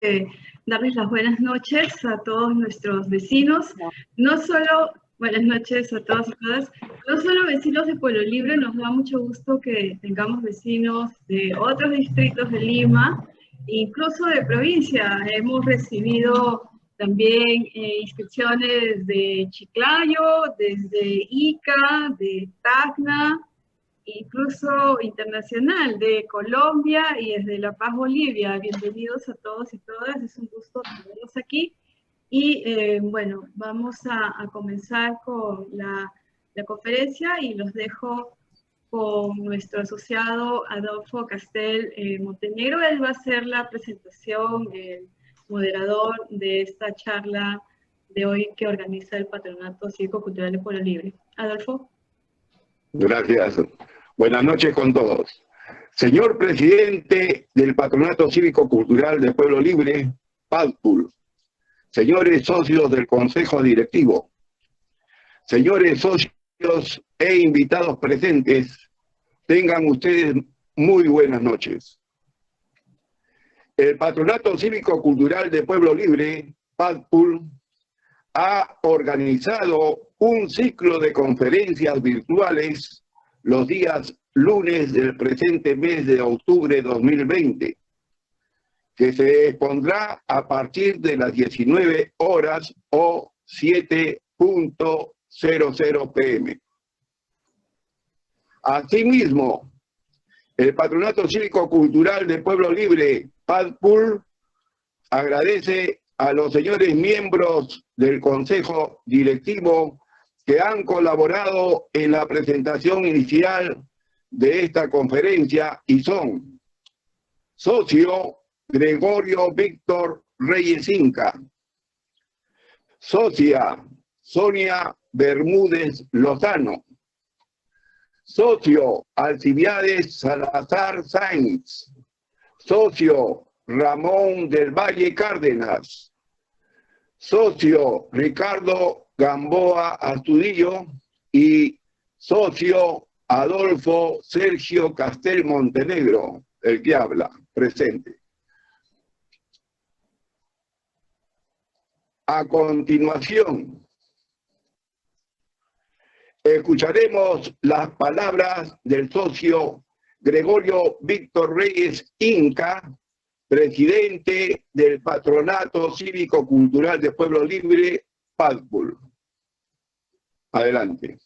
Darles las buenas noches a todos nuestros vecinos, no solo, buenas noches a todos y todas, no solo vecinos de Pueblo Libre, nos da mucho gusto que tengamos vecinos de otros distritos de Lima, incluso de provincia. Hemos recibido también inscripciones de Chiclayo, desde Ica, de Tacna, incluso internacional, de Colombia y desde La Paz, Bolivia. Bienvenidos a todos y todas, es un gusto tenerlos aquí. Y bueno, vamos a comenzar con la conferencia y los dejo con nuestro asociado Adolfo Castel Montenegro. Él va a hacer la presentación, el moderador de esta charla de hoy que organiza el Patronato Cívico-Cultural de Pueblo Libre. Adolfo. Gracias. Buenas noches con todos. Señor presidente del Patronato Cívico-Cultural de Pueblo Libre, PADPUL. Señores socios del Consejo Directivo. Señores socios e invitados presentes, tengan ustedes muy buenas noches. El Patronato Cívico-Cultural de Pueblo Libre, PADPUL, ha organizado un ciclo de conferencias virtuales los días lunes del presente mes de octubre de 2020, que se expondrá a partir de las 19 horas o 7:00 p.m. Asimismo, el Patronato Cívico-Cultural de Pueblo Libre, PADPUL, agradece a los señores miembros del Consejo Directivo que han colaborado en la presentación inicial de esta conferencia y son socio Gregorio Víctor Reyes Inca, socia Sonia Bermúdez Lozano, socio Alcibiades Salazar Sainz, socio Ramón del Valle Cárdenas, socio Ricardo Gamboa Astudillo y socio Adolfo Sergio Castel Montenegro, el que habla, presente. A continuación, escucharemos las palabras del socio Gregorio Víctor Reyes Inca, presidente del Patronato Cívico-Cultural de Pueblo Libre, PADPUL. Adelante.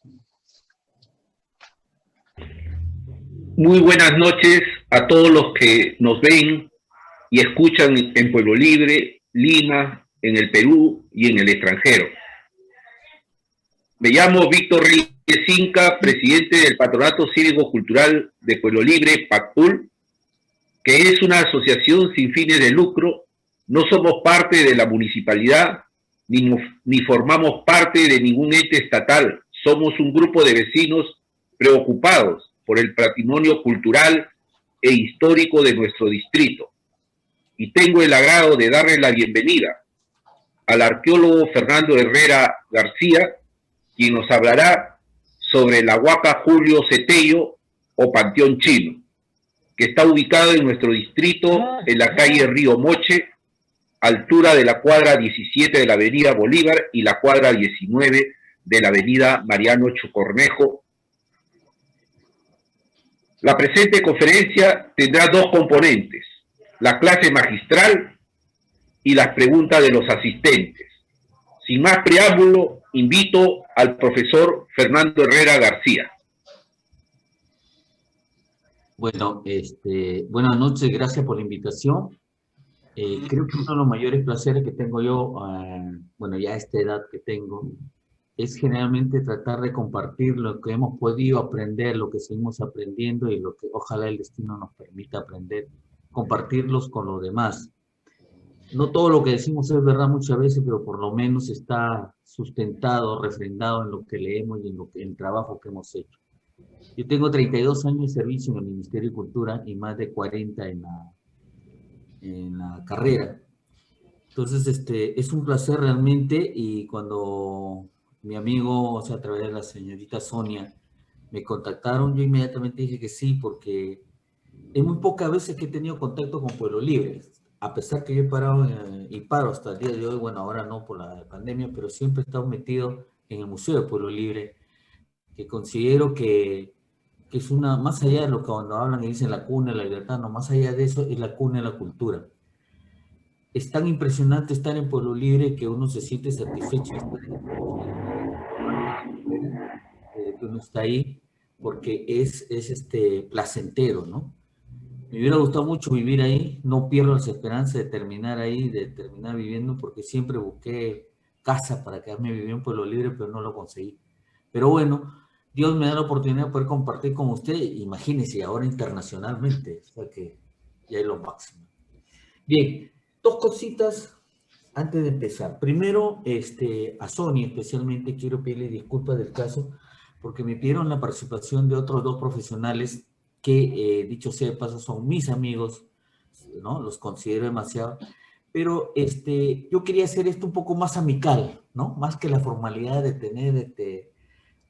Muy buenas noches a todos los que nos ven y escuchan en Pueblo Libre, Lima, en el Perú y en el extranjero. Me llamo Víctor Reyes Inca, presidente del Patronato Cívico-Cultural de Pueblo Libre, PADPUL, que es una asociación sin fines de lucro. No somos parte de la municipalidad ni formamos parte de ningún ente estatal. Somos un grupo de vecinos preocupados por el patrimonio cultural e histórico de nuestro distrito. Y tengo el agrado de darle la bienvenida al arqueólogo Fernando Herrera García, quien nos hablará sobre la Huaca Julio Cetello o Panteón Chino, que está ubicado en nuestro distrito en la calle Río Moche, altura de la cuadra 17 de la avenida Bolívar y la cuadra 19 de la avenida Mariano Chucornejo. La presente conferencia tendrá dos componentes: la clase magistral y las preguntas de los asistentes. Sin más preámbulo, invito al profesor Fernando Herrera García. Bueno, buenas noches, gracias por la invitación. Creo que uno de los mayores placeres que tengo yo, bueno, ya a esta edad que tengo, es generalmente tratar de compartir lo que hemos podido aprender, lo que seguimos aprendiendo y lo que ojalá el destino nos permita aprender, compartirlos con los demás. No todo lo que decimos es verdad muchas veces, pero por lo menos está sustentado, refrendado en lo que leemos y en el trabajo que hemos hecho. Yo tengo 32 años de servicio en el Ministerio de Cultura y más de 40 en la carrera. Entonces, es un placer realmente, y cuando mi amigo, o sea, a través de la señorita Sonia, me contactaron, yo inmediatamente dije que sí, porque es muy pocas veces que he tenido contacto con Pueblo Libre. a pesar que yo he parado y paro hasta el día de hoy, bueno, ahora no por la pandemia, pero siempre he estado metido en el Museo de Pueblo Libre, que considero que es una, más allá de lo que cuando hablan y dicen la cuna de la libertad, no, más allá de eso es la cuna de la cultura. Es tan impresionante estar en Pueblo Libre que uno se siente satisfecho de estar que uno está ahí, porque es placentero, ¿no? Me hubiera gustado mucho vivir ahí, no pierdo las esperanzas de terminar ahí, de terminar viviendo, porque siempre busqué casa para quedarme viviendo en Pueblo Libre, pero no lo conseguí. Pero bueno, Dios me da la oportunidad de poder compartir con usted, imagínese, ahora internacionalmente, o sea que ya es lo máximo. Bien, dos cositas antes de empezar. Primero, a Sony especialmente quiero pedirle disculpas del caso, porque me pidieron la participación de otros dos profesionales que, dicho sea de paso, son mis amigos, ¿no? Los considero demasiado, pero yo quería hacer esto un poco más amical, ¿no? Más que la formalidad de tener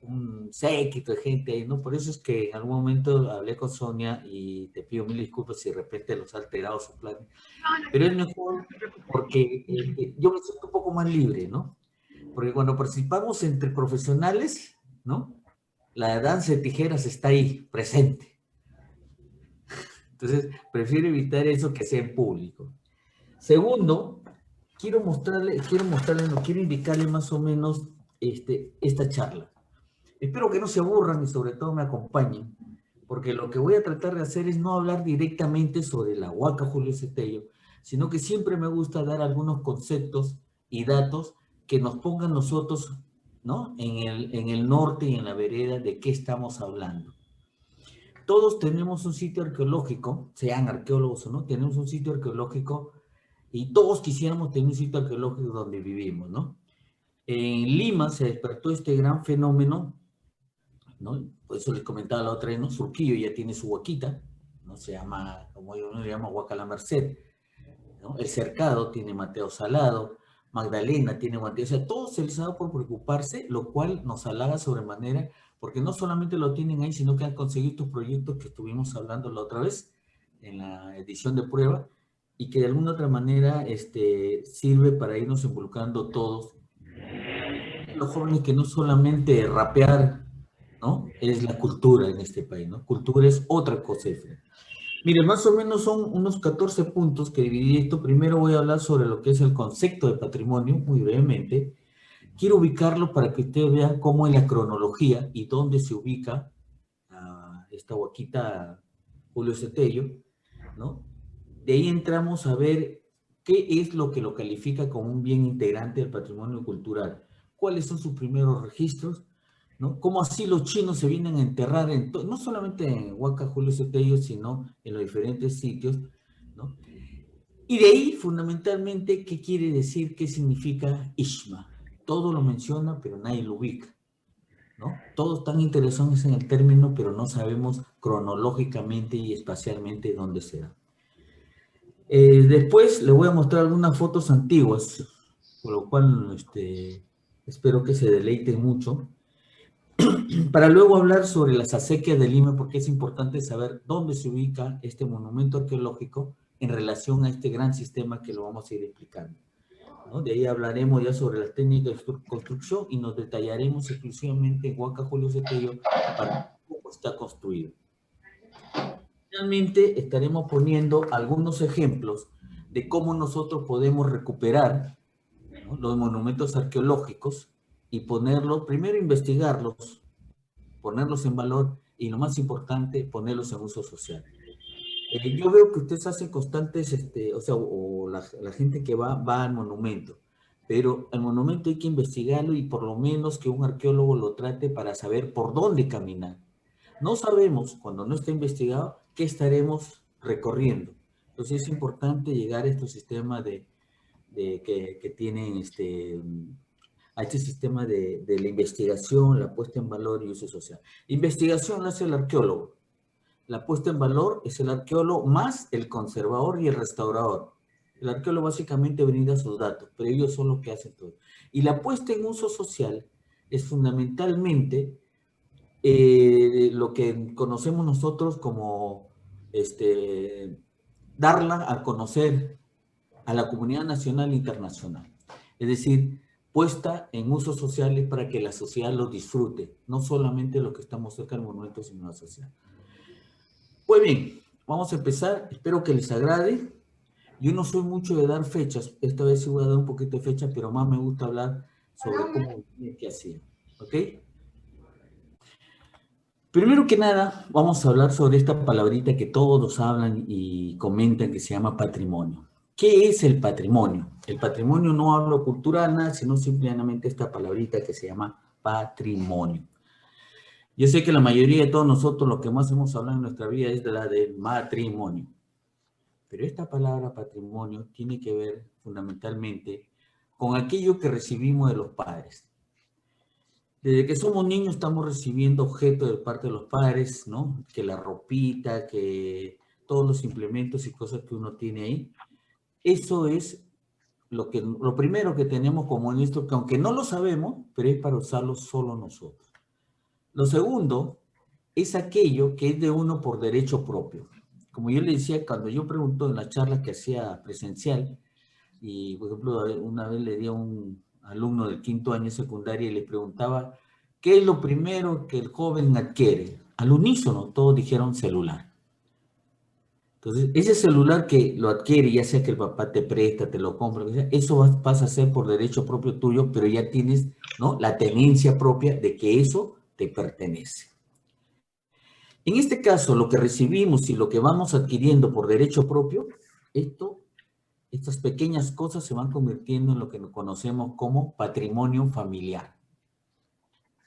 un séquito de gente ahí, ¿no? Por eso es que en algún momento hablé con Sonia y te pido mil disculpas si de repente los ha alterado su plan, pero es mejor porque yo me siento un poco más libre, ¿no? Porque cuando participamos entre profesionales, ¿no? La danza de tijeras está ahí, presente. Entonces, prefiero evitar eso que sea en público. Segundo, quiero indicarle más o menos esta charla. Espero que no se aburran y sobre todo me acompañen, porque lo que voy a tratar de hacer es no hablar directamente sobre la Huaca Julio Cetello, sino que siempre me gusta dar algunos conceptos y datos que nos pongan nosotros, ¿no? en el norte y en la vereda de qué estamos hablando. Todos tenemos un sitio arqueológico, sean arqueólogos o no, tenemos un sitio arqueológico y todos quisiéramos tener un sitio arqueológico donde vivimos, ¿no? En Lima se despertó este gran fenómeno, ¿no? Por eso les comentaba la otra vez, ¿no? Surquillo ya tiene su huaquita, ¿no? Se llama, como uno le llama, Huaca La Merced, ¿no? El Cercado tiene Mateo Salado, Magdalena tiene Mateo, o sea, todos se les ha dado por preocuparse, lo cual nos halaga sobremanera, porque no solamente lo tienen ahí, sino que han conseguido estos proyectos que estuvimos hablando la otra vez, en la edición de prueba, y que de alguna otra manera sirve para irnos involucrando todos. Los jóvenes que no solamente rapear, ¿no? Es la cultura en este país, ¿no? Cultura es otra cosa. Mire, más o menos son unos 14 puntos que dividí esto. Primero voy a hablar sobre lo que es el concepto de patrimonio, muy brevemente. Quiero ubicarlo para que ustedes vean cómo es la cronología y dónde se ubica esta huaquita Julio Cetello, ¿no? De ahí entramos a ver qué es lo que lo califica como un bien integrante del patrimonio cultural. ¿Cuáles son sus primeros registros? ¿No? Cómo así los chinos se vienen a enterrar, no solamente en Huaca Julio Cetello, sino en los diferentes sitios, ¿no? Y de ahí, fundamentalmente, ¿qué quiere decir? ¿Qué significa Ishma? Todo lo menciona, pero nadie lo ubica, ¿no? Todos están interesados en el término, pero no sabemos cronológicamente y espacialmente dónde se da. Después le voy a mostrar algunas fotos antiguas, por lo cual espero que se deleiten mucho, para luego hablar sobre las acequias de Lima, porque es importante saber dónde se ubica este monumento arqueológico en relación a este gran sistema que lo vamos a ir explicando, ¿no? De ahí hablaremos ya sobre las técnicas de construcción y nos detallaremos exclusivamente en Huaca Julio Cetello para cómo está construido. Finalmente estaremos poniendo algunos ejemplos de cómo nosotros podemos recuperar, ¿no?, los monumentos arqueológicos y ponerlos, primero investigarlos, ponerlos en valor y lo más importante, ponerlos en uso social. Yo veo que ustedes hacen constantes, la gente que va al monumento, pero el monumento hay que investigarlo y por lo menos que un arqueólogo lo trate para saber por dónde caminar. No sabemos, cuando no está investigado, qué estaremos recorriendo. Entonces es importante llegar a estos sistemas que tienen a este sistema de la investigación, la puesta en valor y uso social. Investigación la hace el arqueólogo. La puesta en valor es el arqueólogo más el conservador y el restaurador. El arqueólogo básicamente brinda sus datos, pero ellos son los que hacen todo. Y la puesta en uso social es fundamentalmente lo que conocemos nosotros como darla a conocer a la comunidad nacional e internacional. Es decir, puesta en usos sociales para que la sociedad lo disfrute, no solamente los que estamos cerca del monumento, sino la sociedad. Pues bien, vamos a empezar, espero que les agrade. Yo no soy mucho de dar fechas, esta vez sí voy a dar un poquito de fechas, pero más me gusta hablar sobre cómo y qué hacía, ¿ok? Primero que nada, vamos a hablar sobre esta palabrita que todos hablan y comentan que se llama patrimonio. ¿Qué es el patrimonio? El patrimonio no hablo cultural, nada, sino simplemente esta palabrita que se llama patrimonio. Yo sé que la mayoría de todos nosotros lo que más hemos hablado en nuestra vida es de la del matrimonio. Pero esta palabra patrimonio tiene que ver fundamentalmente con aquello que recibimos de los padres. Desde que somos niños estamos recibiendo objetos de parte de los padres, ¿no? Que la ropita, que todos los implementos y cosas que uno tiene ahí. Eso es lo primero que tenemos como nuestro, que aunque no lo sabemos, pero es para usarlo solo nosotros. Lo segundo es aquello que es de uno por derecho propio. Como yo le decía, cuando yo pregunto en la charla que hacía presencial, y por ejemplo, una vez le di a un alumno del 5º año de secundaria y le preguntaba, ¿qué es lo primero que el joven adquiere? Al unísono, todos dijeron celular. Entonces, ese celular que lo adquiere, ya sea que el papá te presta, te lo compra, eso pasa a ser por derecho propio tuyo, pero ya tienes, ¿no?, la tenencia propia de que eso te pertenece. En este caso, lo que recibimos y lo que vamos adquiriendo por derecho propio, estas pequeñas cosas se van convirtiendo en lo que conocemos como patrimonio familiar.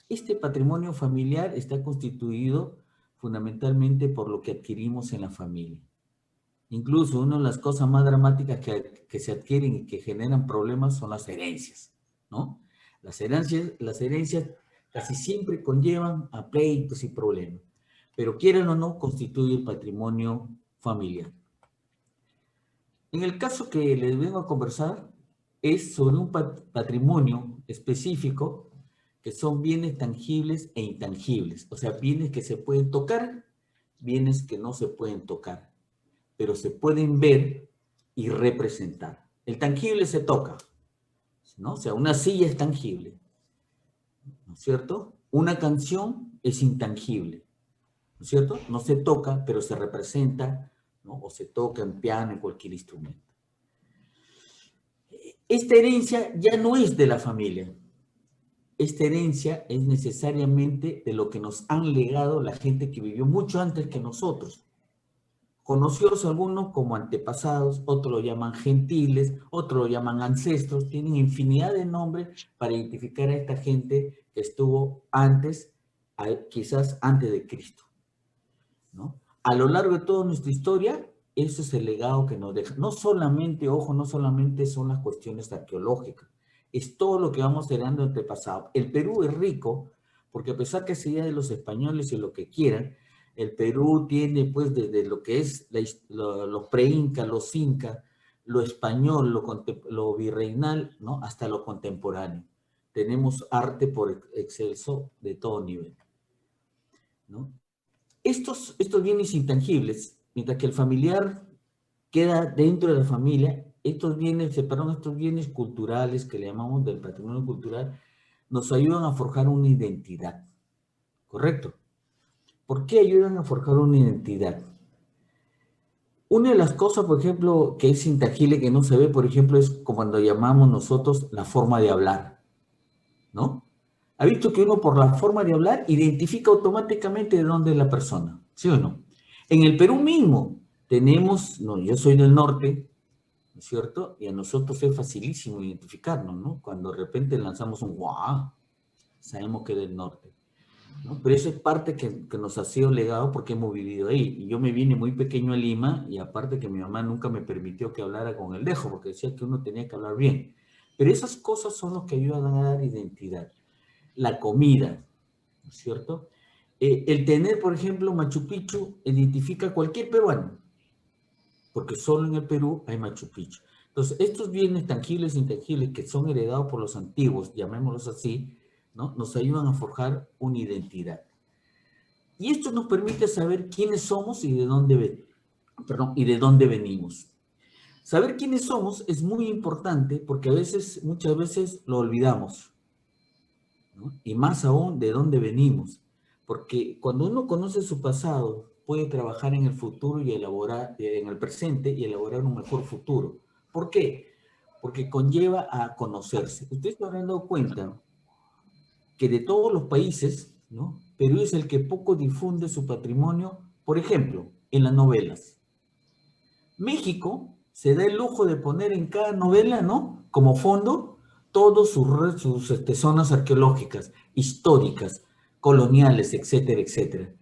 Este patrimonio familiar está constituido fundamentalmente por lo que adquirimos en la familia. Incluso una de las cosas más dramáticas que se adquieren y que generan problemas son las herencias, ¿no? Las herencias casi siempre conllevan a pleitos y problemas, pero quieran o no, constituye patrimonio familiar. En el caso que les vengo a conversar es sobre un patrimonio específico que son bienes tangibles e intangibles, o sea, bienes que se pueden tocar, bienes que no se pueden tocar, pero se pueden ver y representar. El tangible se toca, ¿no? O sea, una silla es tangible, ¿no es cierto? Una canción es intangible, ¿no es cierto? No se toca, pero se representa, ¿no? O se toca en piano, en cualquier instrumento. Esta herencia ya no es de la familia. Esta herencia es necesariamente de lo que nos han legado la gente que vivió mucho antes que nosotros. Conocidos algunos como antepasados, otros lo llaman gentiles, otros lo llaman ancestros, tienen infinidad de nombres para identificar a esta gente que estuvo antes, quizás antes de Cristo, ¿no? A lo largo de toda nuestra historia, ese es el legado que nos deja. No solamente, ojo, no solamente son las cuestiones arqueológicas, es todo lo que vamos heredando de antepasado. El Perú es rico, porque a pesar que sea de los españoles y lo que quieran, el Perú tiene pues desde lo que es los pre-incas, los incas, lo español, lo virreinal, ¿no?, hasta lo contemporáneo. Tenemos arte por excelso de todo nivel, ¿no? Estos bienes intangibles, mientras que el familiar queda dentro de la familia, estos bienes culturales, que le llamamos del patrimonio cultural, nos ayudan a forjar una identidad, ¿correcto? ¿Por qué ayudan a forjar una identidad? Una de las cosas, por ejemplo, que es intangible, que no se ve, por ejemplo, es como cuando llamamos nosotros la forma de hablar, ¿no? ¿Ha visto que uno por la forma de hablar identifica automáticamente de dónde es la persona? ¿Sí o no? En el Perú mismo tenemos, no, yo soy del norte, ¿no es cierto? Y a nosotros es facilísimo identificarnos, ¿no? Cuando de repente lanzamos un guau, sabemos que es del norte, ¿no? Pero eso es parte que nos ha sido legado porque hemos vivido ahí. Y yo me vine muy pequeño a Lima y aparte que mi mamá nunca me permitió que hablara con el dejo porque decía que uno tenía que hablar bien. Pero esas cosas son las que ayudan a dar identidad. La comida, ¿no es cierto? El tener, por ejemplo, Machu Picchu identifica a cualquier peruano, porque solo en el Perú hay Machu Picchu. Entonces, estos bienes tangibles e intangibles que son heredados por los antiguos, llamémoslos así, ¿no?, nos ayudan a forjar una identidad. Y esto nos permite saber quiénes somos y de dónde venimos. Saber quiénes somos es muy importante porque a veces, muchas veces lo olvidamos, ¿no? Y más aún de dónde venimos. Porque cuando uno conoce su pasado, puede trabajar en el futuro y elaborar, en el presente y elaborar un mejor futuro. ¿Por qué? Porque conlleva a conocerse. Ustedes se habrán dado cuenta que de todos los países, ¿no? Perú es el que poco difunde su patrimonio, por ejemplo, en las novelas. México se da el lujo de poner en cada novela, ¿no? Como fondo, todas sus zonas arqueológicas, históricas, coloniales, etcétera, etcétera.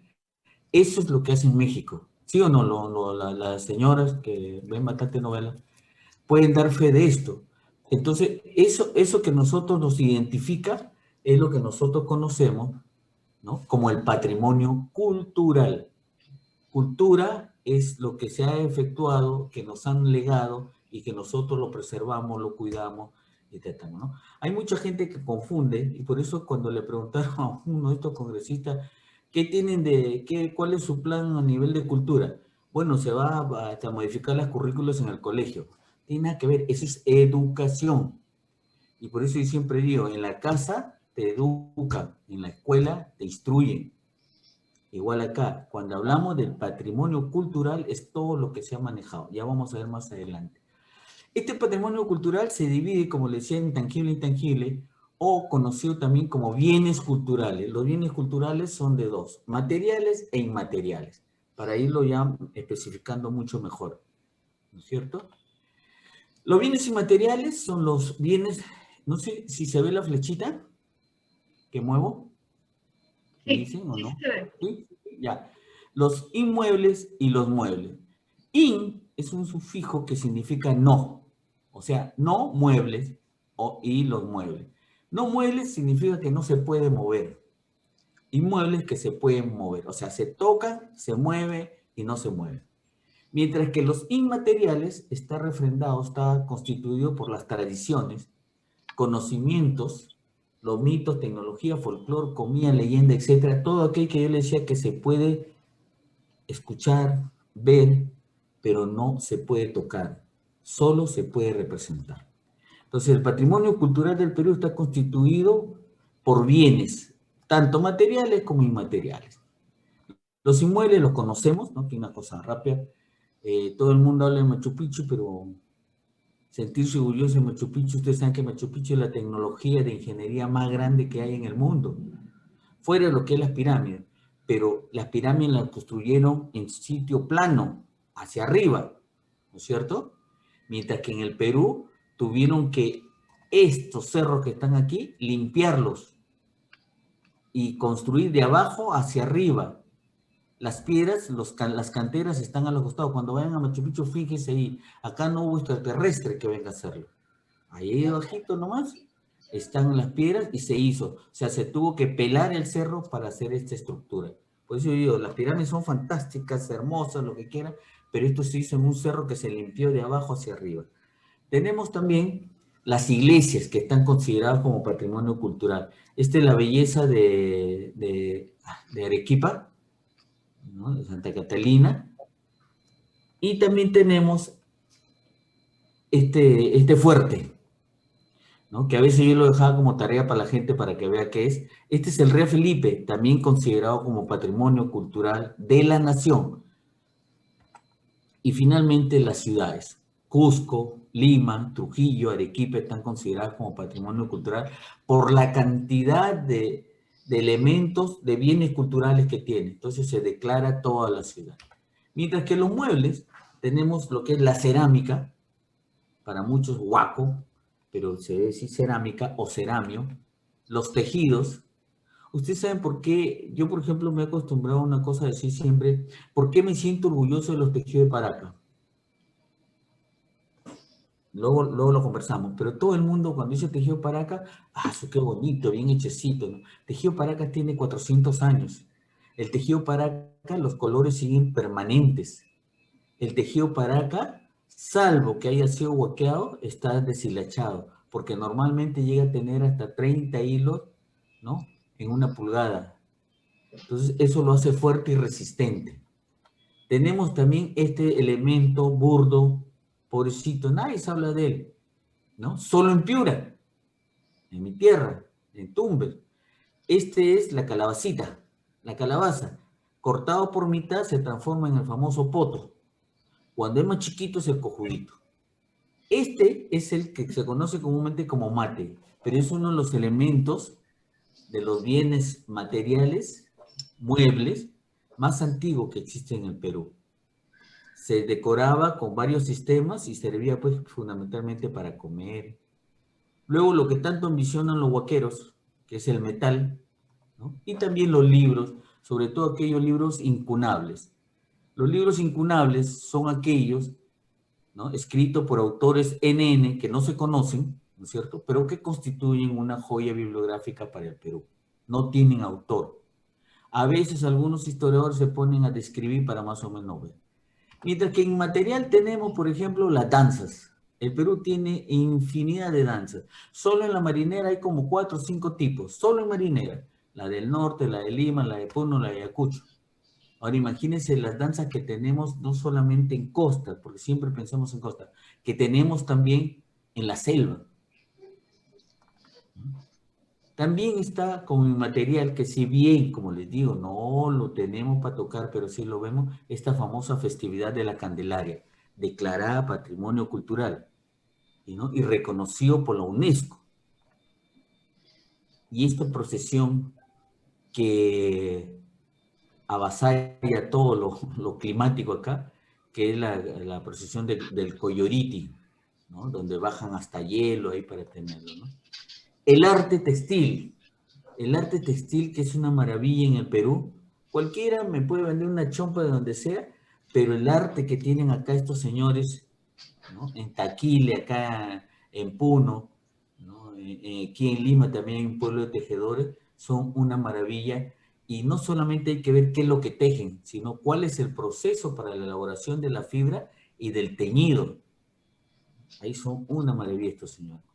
Eso es lo que hace en México. ¿Sí o no? Las señoras que ven bastante novelas pueden dar fe de esto. Entonces, eso que nosotros nos identifica es lo que nosotros conocemos, ¿no? Como el patrimonio cultural. Cultura es lo que se ha efectuado, que nos han legado y que nosotros lo preservamos, lo cuidamos y tratamos, ¿no? Hay mucha gente que confunde y por eso cuando le preguntaron a uno de estos congresistas ¿qué tienen cuál es su plan a nivel de cultura? Bueno, se va a modificar las currículas en el colegio. Tiene nada que ver, eso es educación. Y por eso yo siempre digo, en la casa te educan, en la escuela te instruyen. Igual acá, cuando hablamos del patrimonio cultural, es todo lo que se ha manejado. Ya vamos a ver más adelante. Este patrimonio cultural se divide, como le decía, en tangible e intangible, o conocido también como bienes culturales. Los bienes culturales son de dos, materiales e inmateriales, para irlo ya especificando mucho mejor, ¿no es cierto? Los bienes inmateriales son los bienes, no sé si se ve la flechita que muevo. ¿Me dicen o no? Sí, ya. Los inmuebles y los muebles. In es un sufijo que significa no. O sea, no muebles y los muebles. No muebles significa que no se puede mover. Inmuebles que se pueden mover. O sea, se toca, se mueve y no se mueve. Mientras que los inmateriales está refrendado, está constituido por las tradiciones, conocimientos, los mitos, tecnología, folclore, comida, leyenda, etcétera, todo aquello que yo le decía que se puede escuchar, ver, pero no se puede tocar, solo se puede representar. Entonces, el patrimonio cultural del Perú está constituido por bienes, tanto materiales como inmateriales. Los inmuebles los conocemos, ¿no? Que una cosa rápida. Todo el mundo habla de Machu Picchu, pero sentirse orgulloso de Machu Picchu, ustedes saben que Machu Picchu es la tecnología de ingeniería más grande que hay en el mundo, fuera de lo que es las pirámides, pero las pirámides las construyeron en sitio plano, hacia arriba, ¿no es cierto? Mientras que en el Perú tuvieron que estos cerros que están aquí, limpiarlos y construir de abajo hacia arriba. Las piedras, las canteras están a los costados. Cuando vayan a Machu Picchu, fíjense ahí. Acá no hubo extraterrestre que venga a hacerlo. Ahí abajito nomás están las piedras y se hizo. O sea, se tuvo que pelar el cerro para hacer esta estructura. Por eso yo digo, las pirámides son fantásticas, hermosas, lo que quieran, pero esto se hizo en un cerro que se limpió de abajo hacia arriba. Tenemos también las iglesias que están consideradas como patrimonio cultural. Esta es la belleza de Arequipa, ¿no? De Santa Catalina, y también tenemos este fuerte, ¿no? Que a veces yo lo dejaba como tarea para la gente para que vea qué es. Este es el Rey Felipe, también considerado como patrimonio cultural de la nación. Y finalmente las ciudades, Cusco, Lima, Trujillo, Arequipa están consideradas como patrimonio cultural por la cantidad de elementos, de bienes culturales que tiene. Entonces se declara toda la ciudad. Mientras que los muebles, tenemos lo que es la cerámica, para muchos huaco, pero se debe decir cerámica o ceramio, los tejidos. Ustedes saben por qué, yo por ejemplo me he acostumbrado a una cosa a decir siempre, ¿por qué me siento orgulloso de los tejidos de Paraca? Luego lo conversamos, pero todo el mundo cuando dice tejido Paraca, eso qué bonito, bien hechecito, ¿no? Tejido Paraca tiene 400 años. El tejido Paraca, los colores siguen permanentes. El tejido Paraca, salvo que haya sido huaqueado, está deshilachado, porque normalmente llega a tener hasta 30 hilos, ¿no? En una pulgada. Entonces, eso lo hace fuerte y resistente. Tenemos también este elemento burdo, pobrecito, nadie se habla de él, ¿no? Solo en Piura, en mi tierra, en Tumbes. Este es la calabacita, la calabaza. Cortado por mitad se transforma en el famoso poto. Cuando es más chiquito es el cojudito. Este es el que se conoce comúnmente como mate, pero es uno de los elementos de los bienes materiales, muebles, más antiguos que existen en el Perú. Se decoraba con varios sistemas y servía pues fundamentalmente para comer. Luego lo que tanto ambicionan los huaqueros, que es el metal, ¿no? Y también los libros, sobre todo aquellos libros incunables. Los libros incunables son aquellos, ¿no?, escritos por autores NN que no se conocen, ¿no es cierto?, pero que constituyen una joya bibliográfica para el Perú. No tienen autor. A veces algunos historiadores se ponen a describir para más o menos ver. Mientras que en material tenemos, por ejemplo, las danzas. El Perú tiene infinidad de danzas. Solo en la marinera hay como 4 o 5 tipos, solo en marinera. La del norte, la de Lima, la de Puno, la de Ayacucho. Ahora imagínense las danzas que tenemos no solamente en costa, porque siempre pensamos en costa, que tenemos también en la selva. También está como inmaterial, que si bien, como les digo, no lo tenemos para tocar, pero sí lo vemos, esta famosa festividad de la Candelaria, declarada Patrimonio Cultural, ¿no?, y reconocido por la UNESCO. Y esta procesión que avasalla todo lo climático acá, que es la procesión del Coyoriti, ¿no?, donde bajan hasta hielo ahí para tenerlo, ¿no? El arte textil que es una maravilla en el Perú. Cualquiera me puede vender una chompa de donde sea, pero el arte que tienen acá estos señores, ¿no?, en Taquile, acá en Puno, ¿no?, aquí en Lima también hay un pueblo de tejedores, son una maravilla. Y no solamente hay que ver qué es lo que tejen, sino cuál es el proceso para la elaboración de la fibra y del teñido. Ahí son una maravilla estos señores.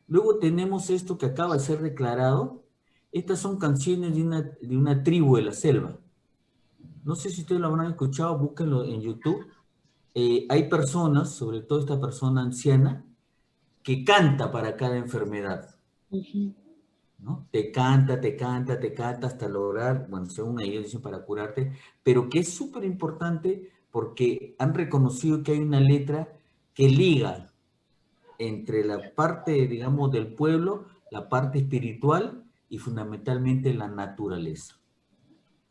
Luego tenemos esto que acaba de ser declarado. Estas son canciones de una tribu de la selva. No sé si ustedes lo habrán escuchado, búsquenlo en YouTube. Hay personas, sobre todo esta persona anciana, que canta para cada enfermedad. ¿No? Te canta hasta lograr, bueno, según ellos dicen, para curarte, pero que es súper importante porque han reconocido que hay una letra que liga entre la parte, digamos, del pueblo, la parte espiritual y fundamentalmente la naturaleza.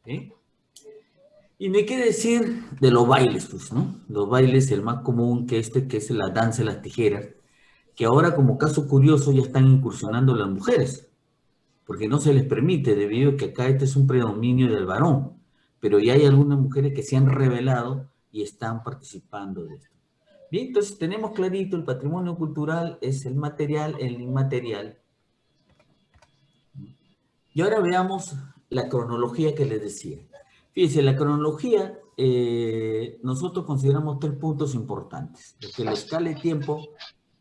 ¿Okay? Y no hay que decir de los bailes, pues, ¿no? Los bailes, el más común que es la danza de las tijeras, que ahora como caso curioso ya están incursionando las mujeres, porque no se les permite, debido a que acá este es un predominio del varón, pero ya hay algunas mujeres que se han revelado y están participando de esto. Bien, entonces tenemos clarito, el patrimonio cultural es el material, el inmaterial. Y ahora veamos la cronología que les decía. Fíjense, la cronología, nosotros consideramos 3 puntos importantes, que la escala de tiempo,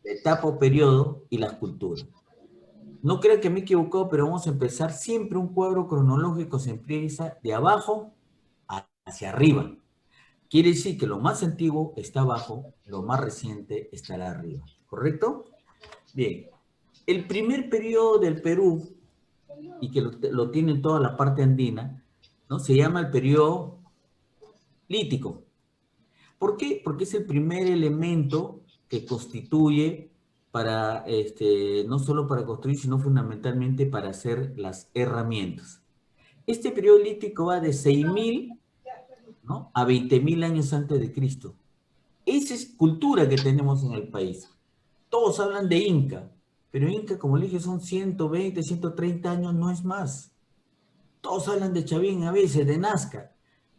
la etapa o periodo y las culturas. No crean que me he equivocado, pero vamos a empezar siempre un cuadro cronológico, se empieza de abajo hacia arriba. Quiere decir que lo más antiguo está abajo, lo más reciente estará arriba. ¿Correcto? Bien. El primer periodo del Perú, y que lo tiene toda la parte andina, ¿no?, se llama el periodo lítico. ¿Por qué? Porque es el primer elemento que constituye para, no solo para construir, sino fundamentalmente para hacer las herramientas. Este periodo lítico va de 6.000, ¿no?, a 20.000 años antes de Cristo. Esa es cultura que tenemos en el país. Todos hablan de Inca, pero Inca, como le dije, son 120, 130 años, no es más. Todos hablan de Chavín a veces, de Nazca.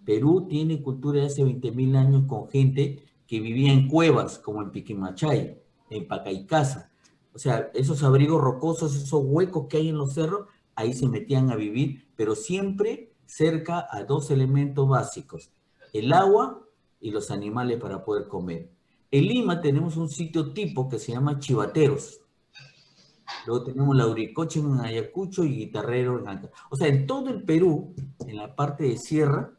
Perú tiene cultura de hace 20.000 años con gente que vivía en cuevas, como en Piquimachay, en Pacaicasa. O sea, esos abrigos rocosos, esos huecos que hay en los cerros, ahí se metían a vivir, pero siempre cerca a 2 elementos básicos: el agua y los animales para poder comer. En Lima tenemos un sitio tipo que se llama Chivateros. Luego tenemos Lauricocha en Ayacucho y Guitarrero en Anca. O sea, en todo el Perú, en la parte de sierra,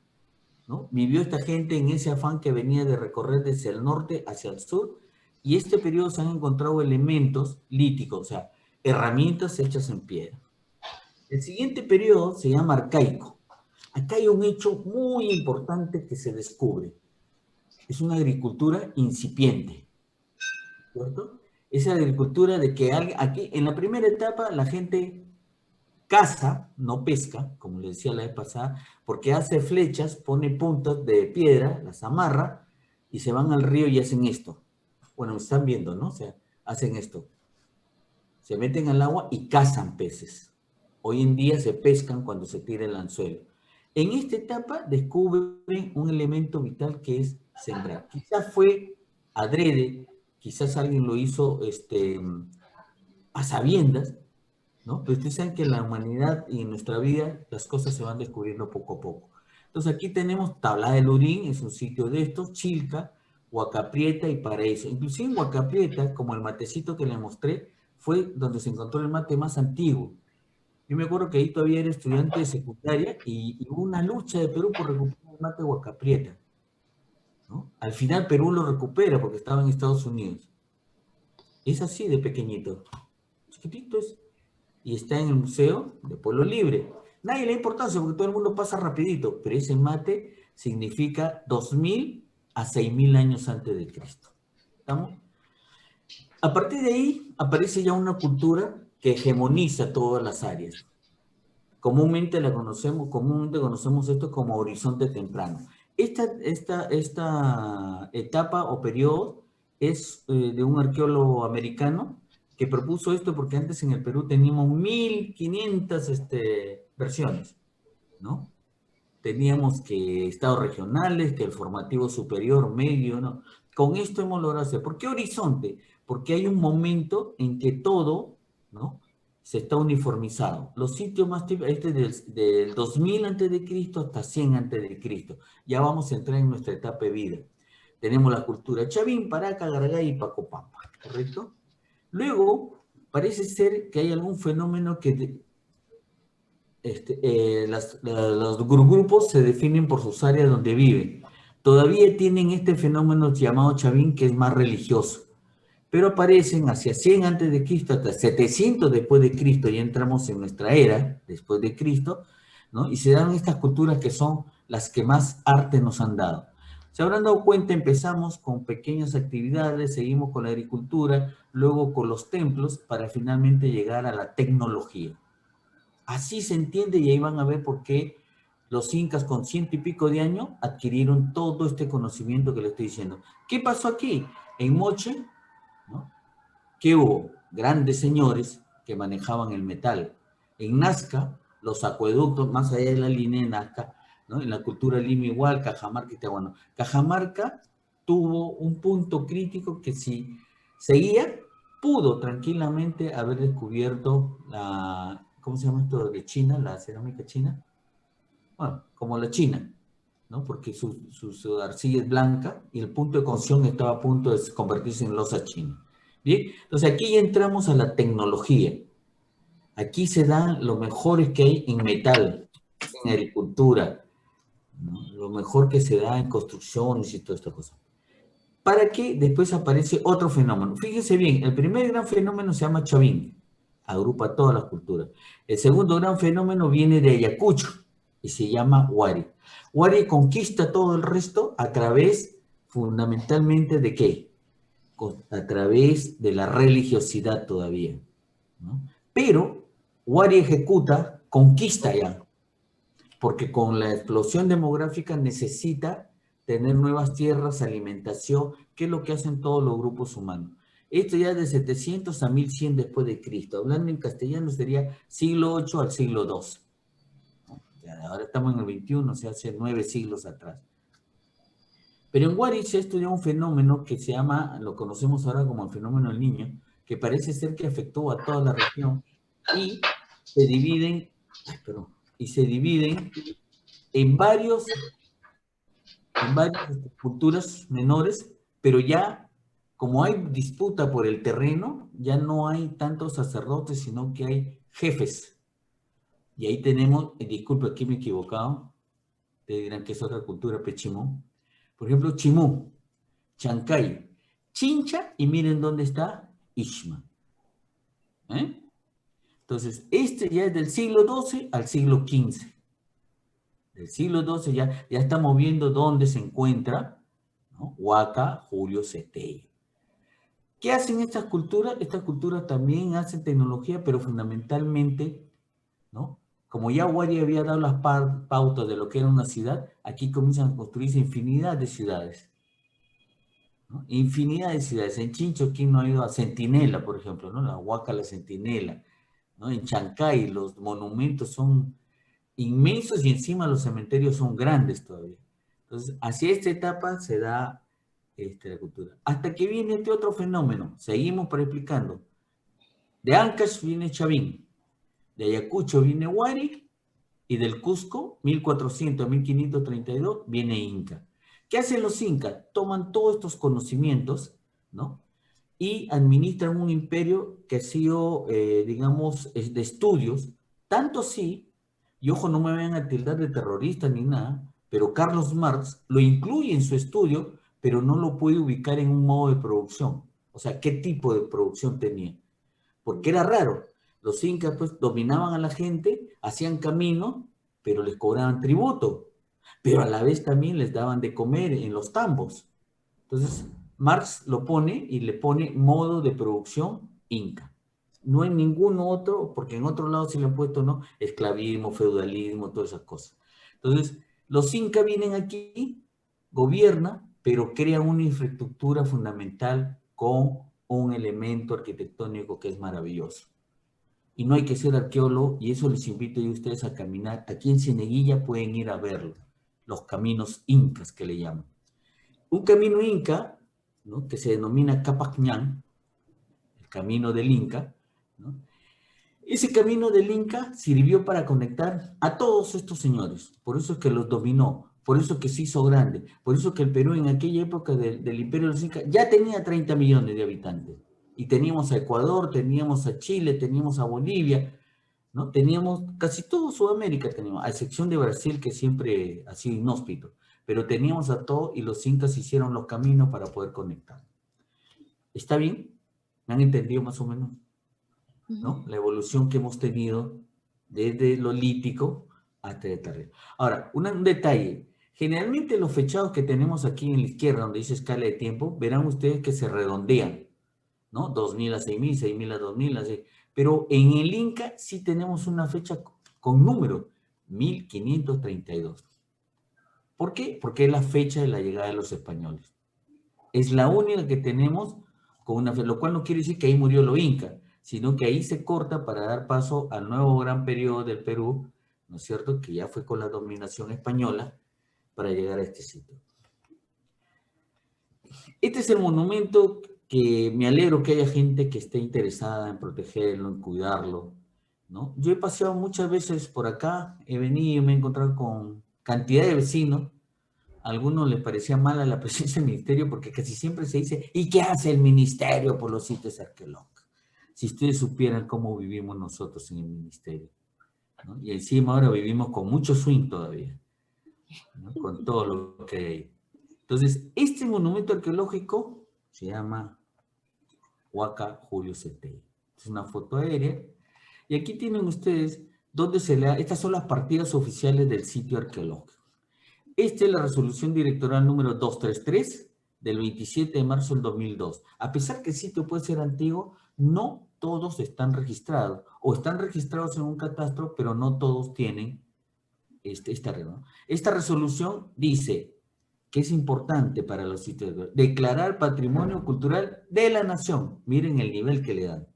¿no?, vivió esta gente en ese afán que venía de recorrer desde el norte hacia el sur, y este periodo se han encontrado elementos líticos, o sea, herramientas hechas en piedra. El siguiente periodo se llama arcaico. Acá hay un hecho muy importante que se descubre. Es una agricultura incipiente, ¿cierto? Esa agricultura de que aquí, en la primera etapa, la gente caza, no pesca, como le decía la vez pasada, porque hace flechas, pone puntas de piedra, las amarra, y se van al río y hacen esto. Bueno, me están viendo, ¿no? O sea, hacen esto. Se meten al agua y cazan peces. Hoy en día se pescan cuando se tira el anzuelo. En esta etapa descubren un elemento vital que es sembrar. Quizás fue adrede, quizás alguien lo hizo a sabiendas, ¿no? Pero ustedes saben que en la humanidad y en nuestra vida las cosas se van descubriendo poco a poco. Entonces aquí tenemos Tablada del Urín, es un sitio de estos, Chilca, Huacaprieta y Paraíso. Inclusive en Huacaprieta, como el matecito que les mostré, fue donde se encontró el mate más antiguo. Yo me acuerdo que ahí todavía era estudiante de secundaria y hubo una lucha de Perú por recuperar el mate Huacaprieta, ¿no? Al final Perú lo recupera porque estaba en Estados Unidos. Es así de pequeñito. Chiquitito es. Y está en el Museo de Pueblo Libre. Nadie le da importancia porque todo el mundo pasa rapidito, pero ese mate significa 2000 a 6000 años antes de Cristo. ¿Estamos? A partir de ahí aparece ya una cultura que hegemoniza todas las áreas. Comúnmente conocemos esto como horizonte temprano. Esta etapa o periodo es de un arqueólogo americano que propuso esto porque antes en el Perú teníamos 1500 versiones, ¿no? Teníamos que estados regionales, que el formativo superior, medio, ¿no? Con esto hemos logrado hacer. ¿Por qué horizonte? Porque hay un momento en que todo, ¿no?, se está uniformizado. Los sitios más típicos, del 2000 a.C. hasta 100 a.C. Ya vamos a entrar en nuestra etapa de vida. Tenemos la cultura Chavín, Paraca, Garagay y Pacopampa, ¿correcto? Luego, parece ser que hay algún fenómeno que los grupos se definen por sus áreas donde viven. Todavía tienen este fenómeno llamado Chavín, que es más religioso, pero aparecen hacia 100 antes de Cristo hasta 700 después de Cristo, ya entramos en nuestra era después de Cristo, ¿no? Y se dan estas culturas que son las que más arte nos han dado. Se habrán dado cuenta, empezamos con pequeñas actividades, seguimos con la agricultura, luego con los templos, para finalmente llegar a la tecnología. Así se entiende y ahí van a ver por qué los incas con 100 y pico de años adquirieron todo este conocimiento que les estoy diciendo. ¿Qué pasó aquí? En Moche, ¿no?, que hubo grandes señores que manejaban el metal. En Nazca, los acueductos, más allá de la línea de Nazca, ¿no?, en la cultura lima igual, Cajamarca y Tiahuano. Cajamarca tuvo un punto crítico que si seguía, pudo tranquilamente haber descubierto la, ¿cómo se llama esto de China? La cerámica china. Bueno, como la China, ¿no? Porque su arcilla es blanca y el punto de cocción estaba a punto de convertirse en losa china. Bien, entonces aquí ya entramos a la tecnología. Aquí se dan los mejores que hay en metal, en agricultura, ¿no?, lo mejor que se da en construcciones y toda esta cosa. Para que después aparece otro fenómeno. Fíjense bien, el primer gran fenómeno se llama Chavín, agrupa todas las culturas. El segundo gran fenómeno viene de Ayacucho y se llama Huari. Huari conquista todo el resto a través, fundamentalmente, ¿de qué? A través de la religiosidad todavía, ¿no? Pero Huari ejecuta, conquista ya, porque con la explosión demográfica necesita tener nuevas tierras, alimentación, que es lo que hacen todos los grupos humanos. Esto ya de 700 a 1100 después de Cristo. Hablando en castellano sería siglo VIII al siglo II. Ahora estamos en el 21, o sea, hace 9 siglos atrás. Pero en Huari se estudia un fenómeno que se llama, lo conocemos ahora como el fenómeno del Niño, que parece ser que afectó a toda la región y se dividen, en varias culturas menores, pero ya, como hay disputa por el terreno, ya no hay tantos sacerdotes, sino que hay jefes. Y ahí tenemos, disculpe, aquí me he equivocado, te dirán que es otra cultura, Chimú. Por ejemplo, Chimú, Chancay. Chincha, y miren dónde está Ixma. Entonces, este ya es del siglo XII al siglo XV. Del siglo XII ya estamos viendo dónde se encuentra, ¿no? Huaca Julio Cetello. ¿Qué hacen estas culturas? Estas culturas también hacen tecnología, pero fundamentalmente, ¿no? Como ya Huari había dado las pautas de lo que era una ciudad, aquí comienzan a construirse infinidad de ciudades, ¿no? Infinidad de ciudades. En Chincho, ¿quién no ha ido a Centinela, por ejemplo, ¿no? La Huaca, la Centinela, ¿no? En Chancay, los monumentos son inmensos y encima los cementerios son grandes todavía. Entonces, hacia esta etapa se da la cultura. Hasta que viene este otro fenómeno, seguimos para explicando. De Ancash viene Chavín, de Ayacucho viene Huari, y del Cusco, 1400 a 1532, viene Inca. ¿Qué hacen los incas? Toman todos estos conocimientos, ¿no? Y administran un imperio que ha sido, digamos, de estudios, tanto sí, y ojo, no me vayan a tildar de terrorista ni nada, pero Carlos Marx lo incluye en su estudio, pero no lo puede ubicar en un modo de producción. O sea, ¿qué tipo de producción tenía? Porque era raro. Los incas, pues, dominaban a la gente, hacían camino, pero les cobraban tributo. Pero a la vez también les daban de comer en los tambos. Entonces, Marx lo pone y le pone modo de producción inca. No en ningún otro, porque en otro lado se le han puesto, ¿no? Esclavismo, feudalismo, todas esas cosas. Entonces, los incas vienen aquí, gobiernan, pero crean una infraestructura fundamental con un elemento arquitectónico que es maravilloso. Y no hay que ser arqueólogo, y eso les invito a ustedes a caminar. Aquí en Cieneguilla pueden ir a verlo, los caminos incas que le llaman. Un camino inca, ¿no? Que se denomina Capacñán, el camino del Inca, ¿no? Ese camino del Inca sirvió para conectar a todos estos señores, por eso es que los dominó, por eso es que se hizo grande, por eso es que el Perú en aquella época del Imperio de los Incas ya tenía 30 millones de habitantes, y teníamos a Ecuador, teníamos a Chile, teníamos a Bolivia, ¿no? Teníamos casi todo Sudamérica, teníamos, a excepción de Brasil, que siempre ha sido inhóspito, pero teníamos a todo y los incas hicieron los caminos para poder conectar. ¿Está bien? ¿Me han entendido más o menos? ¿No? La evolución que hemos tenido desde lo lítico hasta el terrible. Ahora, un detalle. Generalmente los fechados que tenemos aquí en la izquierda, donde dice escala de tiempo, verán ustedes que se redondean, ¿no? 2000 a 6000, 6000 a 2000, así. Pero en el Inca sí tenemos una fecha con número, 1532. ¿Por qué? Porque es la fecha de la llegada de los españoles. Es la única que tenemos con una fecha, lo cual no quiere decir que ahí murió lo Inca, sino que ahí se corta para dar paso al nuevo gran periodo del Perú, ¿no es cierto?, que ya fue con la dominación española para llegar a este sitio. Este es el monumento que me alegro que haya gente que esté interesada en protegerlo, en cuidarlo, ¿no? Yo he paseado muchas veces por acá, he venido y me he encontrado con cantidad de vecinos. A algunos les parecía mala la presencia del ministerio porque casi siempre se dice, ¿y qué hace el ministerio por los sitios arqueológicos? Si ustedes supieran cómo vivimos nosotros en el ministerio, ¿no? Y encima ahora vivimos con mucho swing todavía, ¿no? Con todo lo que hay. Entonces, este monumento arqueológico se llama Huaca Julio Cetello. Es una foto aérea. Y aquí tienen ustedes dónde se le da, estas son las partidas oficiales del sitio arqueológico. Esta es la resolución directoral número 233 del 27 de marzo del 2002. A pesar que el sitio puede ser antiguo, no todos están registrados, o están registrados en un catastro, pero no todos tienen esta regla. Esta resolución dice que es importante para los sitios, declarar patrimonio cultural de la nación. Miren el nivel que le dan,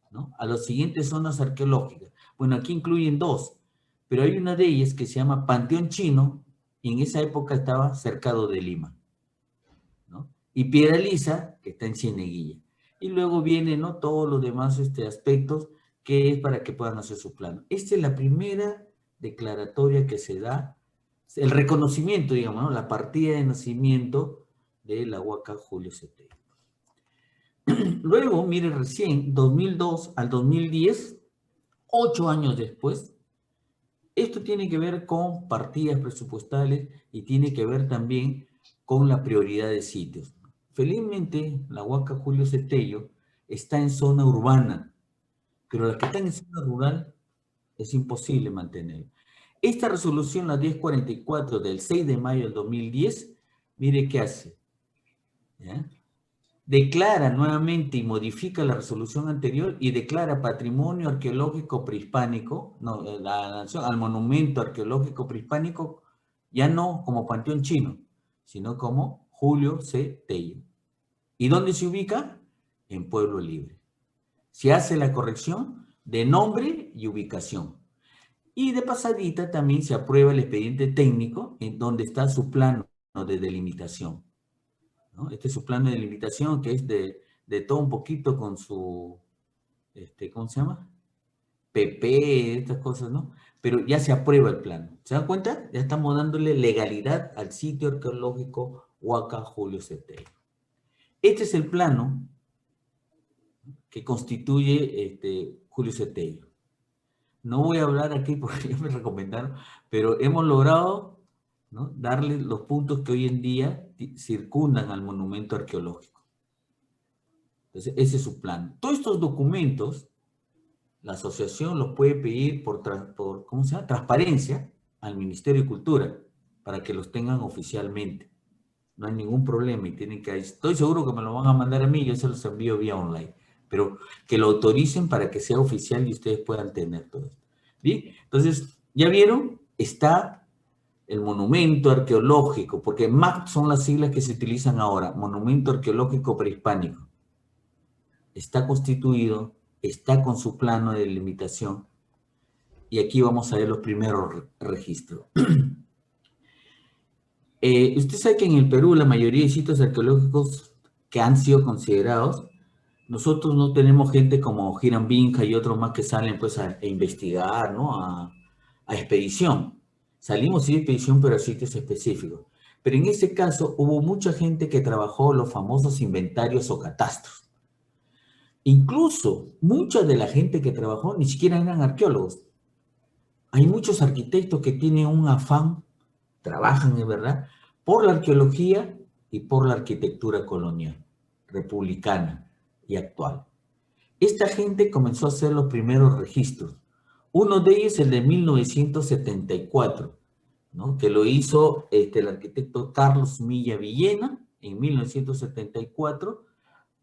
¿no? A las siguientes zonas arqueológicas. Bueno, aquí incluyen dos, pero hay una de ellas que se llama Panteón Chino, y en esa época estaba cercado de Lima, ¿no? Y Piedra Lisa, que está en Cieneguilla. Y luego vienen, ¿no?, todos los demás aspectos que es para que puedan hacer su plano. Esta es la primera declaratoria que se da, el reconocimiento, digamos, ¿no?, la partida de nacimiento de la Huaca Julio Cetello. Luego, mire, recién, 2002 al 2010, 8 años después, esto tiene que ver con partidas presupuestales y tiene que ver también con la prioridad de sitios. felizmente la Huaca Julio Cetello está en zona urbana, pero las que están en zona rural es imposible mantener. Esta resolución, la 1044 del 6 de mayo del 2010, mire qué hace. ¿Ya? Declara nuevamente y modifica la resolución anterior y declara patrimonio arqueológico prehispánico, no, al monumento arqueológico prehispánico, ya no como Panteón Chino, sino como Julio C. Tello. ¿Y dónde se ubica? En Pueblo Libre. Se hace la corrección de nombre y ubicación. Y de pasadita también se aprueba el expediente técnico en donde está su plano de delimitación, ¿no? Este es su plano de delimitación que es de todo un poquito con su, ¿cómo se llama? PP, estas cosas, ¿no? Pero ya se aprueba el plano. ¿Se dan cuenta? Ya estamos dándole legalidad al sitio arqueológico Huaca Julio Cetello. Este es el plano que constituye Julio Cetello. No voy a hablar aquí porque ya me recomendaron, pero hemos logrado, ¿no?, darle los puntos que hoy en día circundan al monumento arqueológico. Entonces, ese es su plan. Todos estos documentos, la asociación los puede pedir por ¿cómo se llama?, transparencia al Ministerio de Cultura, para que los tengan oficialmente. No hay ningún problema y tienen que... Estoy seguro que me lo van a mandar a mí, yo se los envío vía online, pero que lo autoricen para que sea oficial y ustedes puedan tener todo esto. ¿Bien? Entonces, ¿ya vieron? Está el monumento arqueológico, porque MAP son las siglas que se utilizan ahora, Monumento Arqueológico Prehispánico. Está constituido, está con su plano de delimitación, y aquí vamos a ver los primeros registros. Usted sabe que en el Perú la mayoría de sitios arqueológicos que han sido considerados, nosotros no tenemos gente como Hiram Binja y otros más que salen pues a investigar, ¿no? A expedición. Salimos sí de expedición, pero a sitios específicos. Pero en ese caso hubo mucha gente que trabajó los famosos inventarios o catastros. Incluso mucha de la gente que trabajó ni siquiera eran arqueólogos. Hay muchos arquitectos que tienen un afán, trabajan de verdad, por la arqueología y por la arquitectura colonial, republicana y actual. Esta gente comenzó a hacer los primeros registros. Uno de ellos es el de 1974, ¿no?, que lo hizo el arquitecto Carlos Milla Villena en 1974,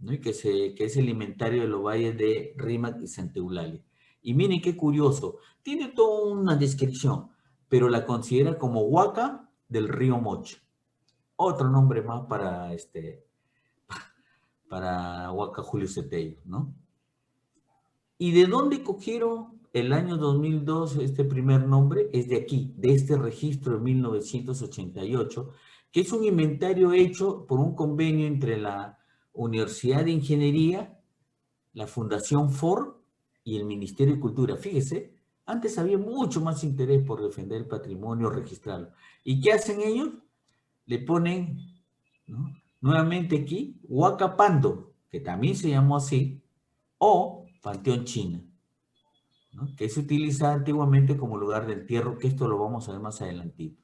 ¿no?, y que es el inventario de los valles de Rímac y Santa Eulalia. Y miren qué curioso, tiene toda una descripción, pero la considera como Huaca del río Moche. Otro nombre más para Huaca Julio Cetello, ¿no? ¿Y de dónde cogieron el año 2002 este primer nombre? Es de aquí, de este registro de 1988, que es un inventario hecho por un convenio entre la Universidad de Ingeniería, la Fundación Ford y el Ministerio de Cultura. Fíjese, antes había mucho más interés por defender el patrimonio, registrarlo. ¿Y qué hacen ellos? Le ponen, ¿no?, nuevamente aquí, Huaca Pando, que también se llamó así, o Panteón China, ¿no?, que se utilizaba antiguamente como lugar de entierro, que esto lo vamos a ver más adelantito.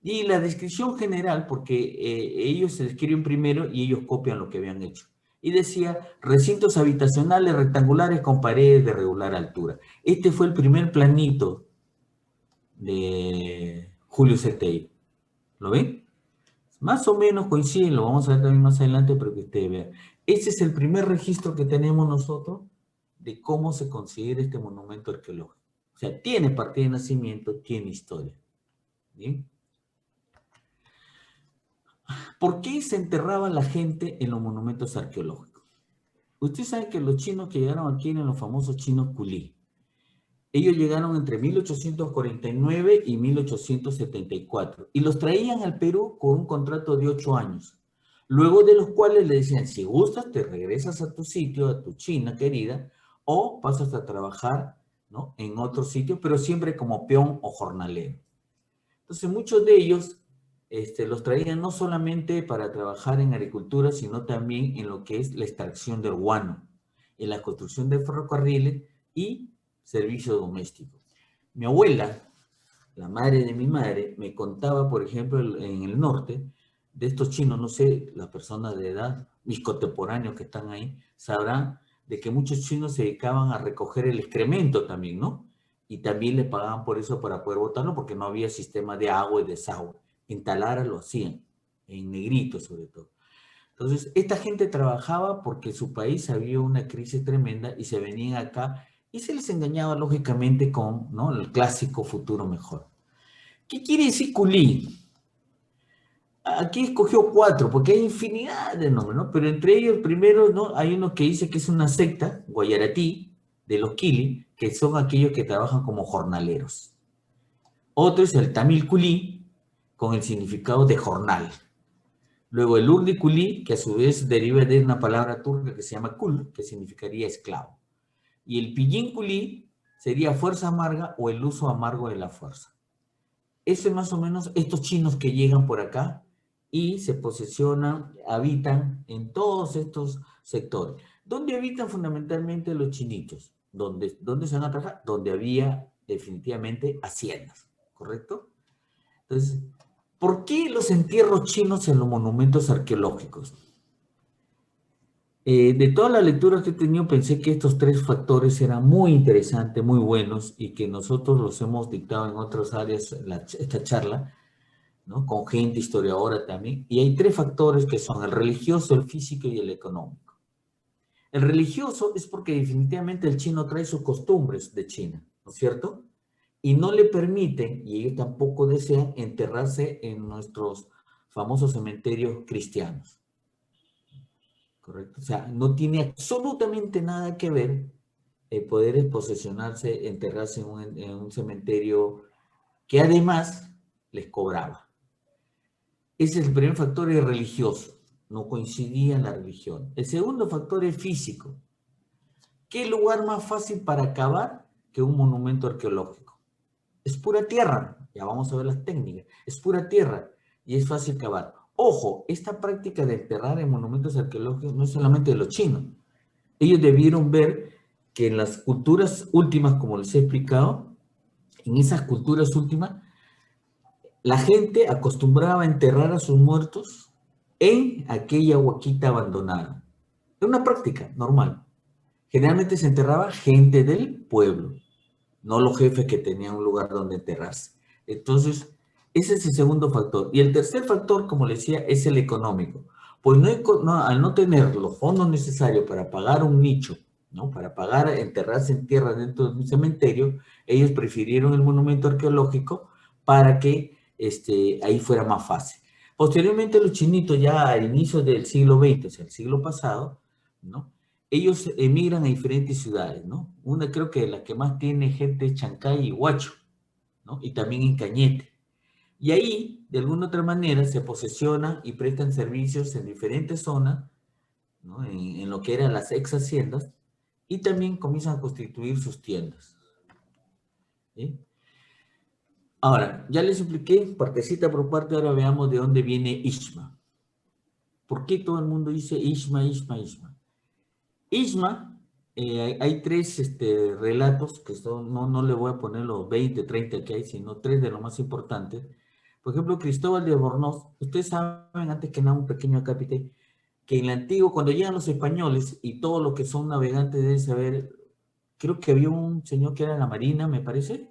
Y la descripción general, porque ellos se describen primero y ellos copian lo que habían hecho. Y decía, recintos habitacionales rectangulares con paredes de regular altura. Este fue el primer planito de Julio Cetello. ¿Lo ven? Más o menos coinciden, lo vamos a ver también más adelante, pero que ustedes vean. Este es el primer registro que tenemos nosotros de cómo se considera este monumento arqueológico. O sea, tiene partida de nacimiento, tiene historia. ¿Bien? ¿Por qué se enterraba la gente en los monumentos arqueológicos? Usted sabe que los chinos que llegaron aquí eran los famosos chinos culí. Ellos llegaron entre 1849 y 1874 y los traían al Perú con un contrato de 8 años, luego de los cuales le decían, si gustas te regresas a tu sitio, a tu China querida, o pasas a trabajar, ¿no?, en otro sitio, pero siempre como peón o jornalero. Entonces muchos de ellos los traían no solamente para trabajar en agricultura, sino también en lo que es la extracción del guano, en la construcción de ferrocarriles y servicio doméstico. Mi abuela, la madre de mi madre, me contaba, por ejemplo, en el norte, de estos chinos, no sé, las personas de edad, mis contemporáneos que están ahí, sabrán de que muchos chinos se dedicaban a recoger el excremento también, ¿no? Y también le pagaban por eso para poder botarlo, porque no había sistema de agua y desagüe. En Talara lo hacían, en Negrito sobre todo. Entonces, esta gente trabajaba porque en su país había una crisis tremenda y se venían acá y se les engañaba lógicamente con, ¿no?, el clásico futuro mejor. ¿Qué quiere decir culí? Aquí escogió 4, porque hay infinidad de nombres, ¿no? Pero entre ellos, primero, ¿no?, hay uno que dice que es una secta, Guayaratí, de los Kili, que son aquellos que trabajan como jornaleros. Otro es el Tamil Culí, con el significado de jornal. Luego el Urdi Culí, que a su vez deriva de una palabra turca que se llama kul, que significaría esclavo. Y el Pillín Culí sería fuerza amarga o el uso amargo de la fuerza. Eso es más o menos estos chinos que llegan por acá y se posesionan, habitan en todos estos sectores. ¿Dónde habitan fundamentalmente los chinitos? ¿Dónde se van a trabajar? Donde había definitivamente haciendas, ¿correcto? Entonces, ¿por qué los entierros chinos en los monumentos arqueológicos? De todas las lecturas que he tenido, pensé que estos 3 factores eran muy interesantes, muy buenos, y que nosotros los hemos dictado en otras áreas, esta charla, ¿no?, con gente historiadora también. Y hay 3 factores que son el religioso, el físico y el económico. El religioso es porque definitivamente el chino trae sus costumbres de China, ¿no es cierto? Y no le permiten, y ellos tampoco desean, enterrarse en nuestros famosos cementerios cristianos. ¿Correcto? O sea, no tiene absolutamente nada que ver poder posesionarse, enterrarse en un cementerio que además les cobraba. Ese es el primer factor, es religioso. No coincidía en la religión. El segundo factor es físico. ¿Qué lugar más fácil para acabar que un monumento arqueológico? Es pura tierra. Ya vamos a ver las técnicas. Es pura tierra y es fácil cavar. Ojo, esta práctica de enterrar en monumentos arqueológicos no es solamente de los chinos. Ellos debieron ver que en las culturas últimas, como les he explicado, en esas culturas últimas, la gente acostumbraba a enterrar a sus muertos en aquella huaquita abandonada. Era una práctica normal. Generalmente se enterraba gente del pueblo, no los jefes que tenían un lugar donde enterrarse. Entonces, ese es el segundo factor. Y el tercer factor, como les decía, es el económico. Pues al no tener los fondos necesarios para pagar un nicho, ¿no?, para pagar enterrarse en tierra dentro de un cementerio, ellos prefirieron el monumento arqueológico para que ahí fuera más fácil. Posteriormente, los chinitos, ya al inicio del siglo XX, o sea, el siglo pasado, ¿no?, ellos emigran a diferentes ciudades, ¿no? Una creo que la que más tiene gente es Chancay y Huacho, ¿no? Y también en Cañete. Y ahí, de alguna otra manera, se posesionan y prestan servicios en diferentes zonas, ¿no?, en lo que eran las ex haciendas, y también comienzan a constituir sus tiendas. ¿Sí? Ahora, ya les expliqué, partecita por parte, ahora veamos de dónde viene Ishma. ¿Por qué todo el mundo dice Ishma, Ishma, Ishma? Ishma, hay 3 relatos, que no le voy a poner los 20, 30 que hay, sino 3 de los más importantes. Por ejemplo, Cristóbal de Albornoz. Ustedes saben, antes que nada, un pequeño acápite, que en el antiguo, cuando llegan los españoles, y todos los que son navegantes deben saber, creo que había un señor que era de la Marina, me parece,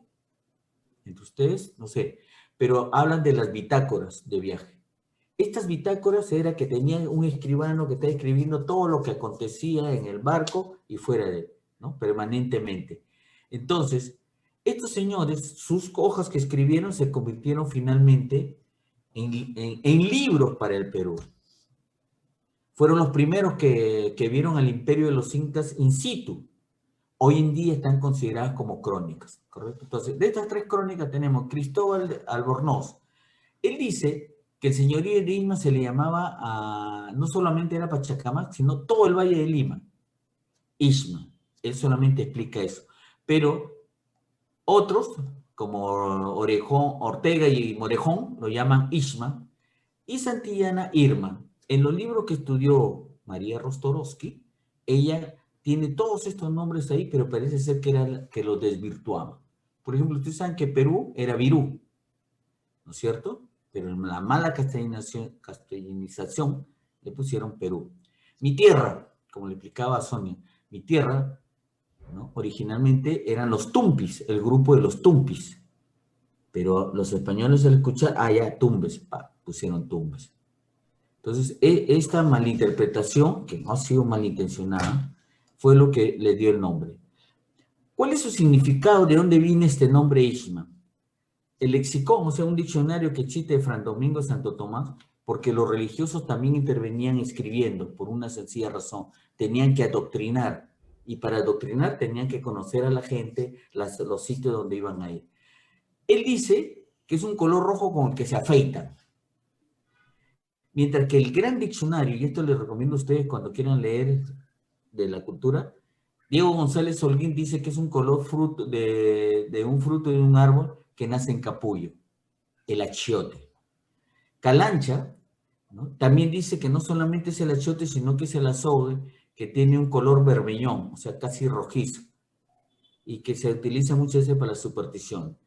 entre ustedes, no sé, pero hablan de las bitácoras de viaje. Estas bitácoras era que tenía un escribano que está escribiendo todo lo que acontecía en el barco y fuera de él, ¿no?, permanentemente. Entonces, estos señores, sus hojas que escribieron se convirtieron finalmente en libros para el Perú. Fueron los primeros que vieron al imperio de los incas in situ. Hoy en día están consideradas como crónicas, ¿correcto? Entonces, de estas 3 crónicas tenemos Cristóbal de Albornoz. Él dice que el señorío de Lima se le llamaba no solamente era Pachacamac, sino todo el Valle de Lima, Ishma. Él solamente explica eso. Pero otros, como Ortega y Morejón, lo llaman Ishma, y Santillana, Irma. En los libros que estudió María Rostorowski, ella tiene todos estos nombres ahí, pero parece ser que los desvirtuaba. Por ejemplo, ustedes saben que Perú era Virú, ¿no es cierto? pero en la mala castellanización le pusieron Perú. Mi tierra, como le explicaba a Sonia, mi tierra, ¿no?, originalmente eran los Tumpis, el grupo de los Tumpis, pero los españoles al escuchar, ya, Tumbes, pusieron Tumbes. Entonces, esta malinterpretación, que no ha sido malintencionada, fue lo que le dio el nombre. ¿Cuál es su significado? ¿De dónde viene este nombre Ishma? El lexicón, o sea, un diccionario que existe de Fran Domingo de Santo Tomás, porque los religiosos también intervenían escribiendo, por una sencilla razón, tenían que adoctrinar, y para adoctrinar tenían que conocer a la gente, los sitios donde iban a ir. Él dice que es un color rojo con el que se afeitan. Mientras que el gran diccionario, y esto les recomiendo a ustedes cuando quieran leer de la cultura, Diego González Holguín dice que es un color fruto de un fruto de un árbol que nace en capullo, el achiote. Calancha, ¿no?, también dice que no solamente es el achiote, sino que es el azogue, que tiene un color vermellón, o sea, casi rojizo, y que se utiliza muchas veces para la superstición.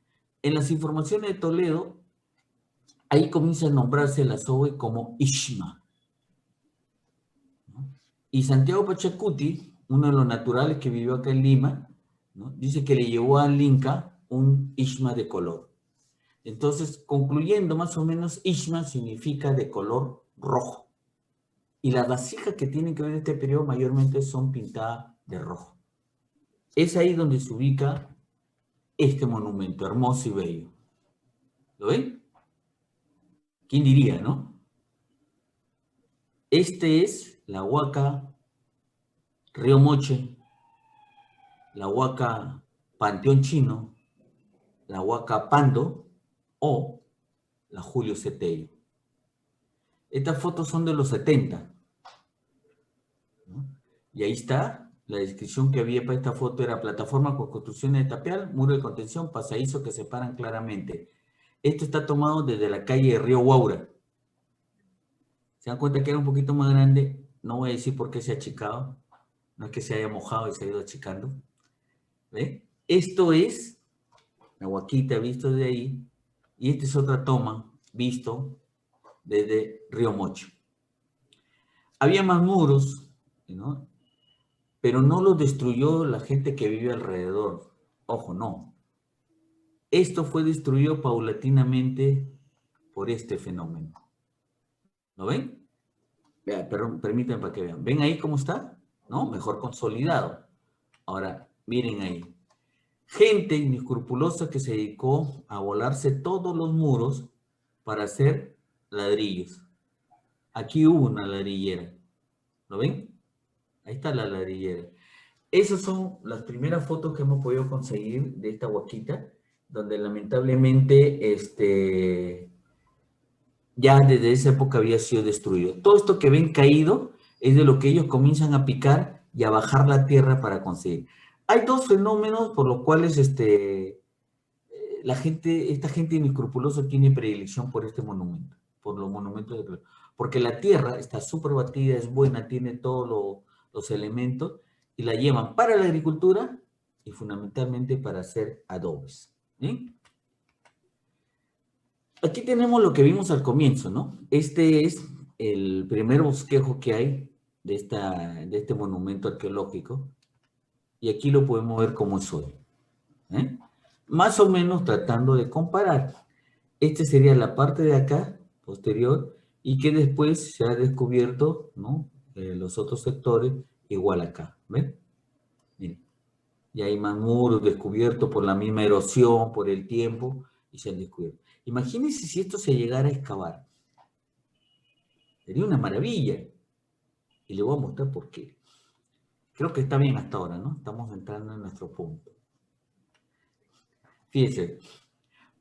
En las informaciones de Toledo, ahí comienza a nombrarse el azogue como Ishma, ¿no? Y Santiago Pachacuti, uno de los naturales que vivió acá en Lima, ¿no?, dice que le llevó al Inca un Ishma de color. Entonces, concluyendo más o menos, Ishma significa de color rojo. Y las vasijas que tienen que ver en este periodo mayormente son pintadas de rojo. Es ahí donde se ubica este monumento hermoso y bello. ¿Lo ven? ¿Quién diría, no? Este es la Huaca Río Moche, la Huaca Panteón Chino, la Huaca Pando o la Julio Cetello. Estas fotos son de los 70, ¿no? Y ahí está la descripción que había para esta foto: era plataforma con construcciones de tapial, muro de contención, pasadizo que separan claramente. Esto está tomado desde la calle de Río Huaura. ¿Se dan cuenta que era un poquito más grande? No voy a decir por qué se ha achicado. No es que se haya mojado y se ha ido achicando. ¿Ve? Esto es la Huaquita visto de ahí. Y esta es otra toma visto desde Río Mocho. Había más muros, ¿no?, pero no los destruyó la gente que vive alrededor. Ojo, no. Esto fue destruido paulatinamente por este fenómeno. ¿Lo ven? Vean, permítanme para que vean. ¿Ven ahí cómo está? ¿No? Mejor consolidado. Ahora, miren ahí. Gente inescrupulosa que se dedicó a volarse todos los muros para hacer ladrillos. Aquí hubo una ladrillera. ¿Lo ven? Ahí está la ladrillera. Esas son las primeras fotos que hemos podido conseguir de esta huaquita, donde lamentablemente ya desde esa época había sido destruido. Todo esto que ven caído es de lo que ellos comienzan a picar y a bajar la tierra para conseguir. Hay dos fenómenos por los cuales esta gente inescrupulosa tiene predilección por este monumento, por los monumentos de... Porque la tierra está súper batida, es buena, tiene todos los elementos, y la llevan para la agricultura y fundamentalmente para hacer adobes. ¿Sí? Aquí tenemos lo que vimos al comienzo, ¿no? Este es el primer bosquejo que hay de este monumento arqueológico, y aquí lo podemos ver como es hoy. Más o menos tratando de comparar. Esta sería la parte de acá, posterior, y que después se ha descubierto, ¿no?, los otros sectores, igual acá. ¿Ven? Miren. Y hay más muros descubiertos por la misma erosión, por el tiempo, y se han descubierto. Imagínense si esto se llegara a excavar. Sería una maravilla. Y le voy a mostrar por qué. Creo que está bien hasta ahora, ¿no? Estamos entrando en nuestro punto. Fíjense,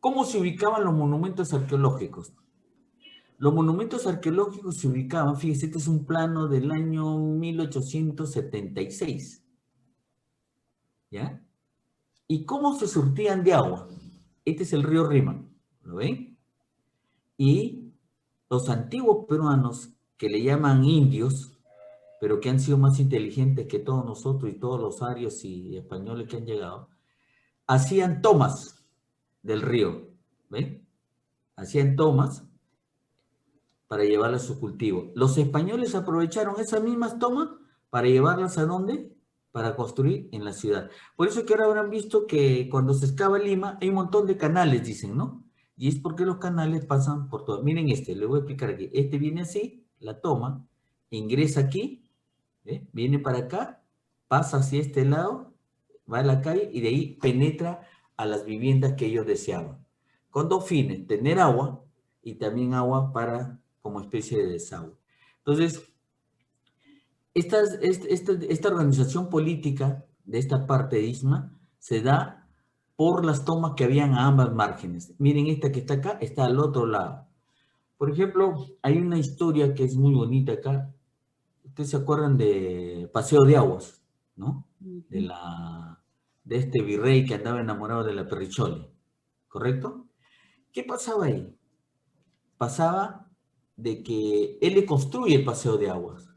¿cómo se ubicaban los monumentos arqueológicos? Los monumentos arqueológicos se ubicaban, fíjense, este es un plano del año 1876. ¿Ya? ¿Y cómo se surtían de agua? Este es el río Rímac, ¿lo ven? Y los antiguos peruanos, que le llaman indios, pero que han sido más inteligentes que todos nosotros y todos los arios y españoles que han llegado, hacían tomas del río, ¿ven? Hacían tomas para llevarlas a su cultivo. Los españoles aprovecharon esas mismas tomas para llevarlas ¿a dónde? Para construir en la ciudad. Por eso que ahora habrán visto que cuando se excava Lima hay un montón de canales, dicen, ¿no? Y es porque los canales pasan por todo. Miren este, le voy a explicar aquí. Este viene así, la toma, ingresa aquí, viene para acá, pasa hacia este lado, va a la calle y de ahí penetra a las viviendas que ellos deseaban. Con dos fines, tener agua y también agua para como especie de desagüe. Entonces, esta organización política de esta parte de Istma se da por las tomas que habían a ambas márgenes. Miren, esta que está acá está al otro lado. Por ejemplo, hay una historia que es muy bonita acá. Ustedes se acuerdan de Paseo de Aguas, ¿no? De este virrey que andaba enamorado de la Perricholi, ¿correcto? ¿Qué pasaba ahí? Pasaba de que él le construye el Paseo de Aguas,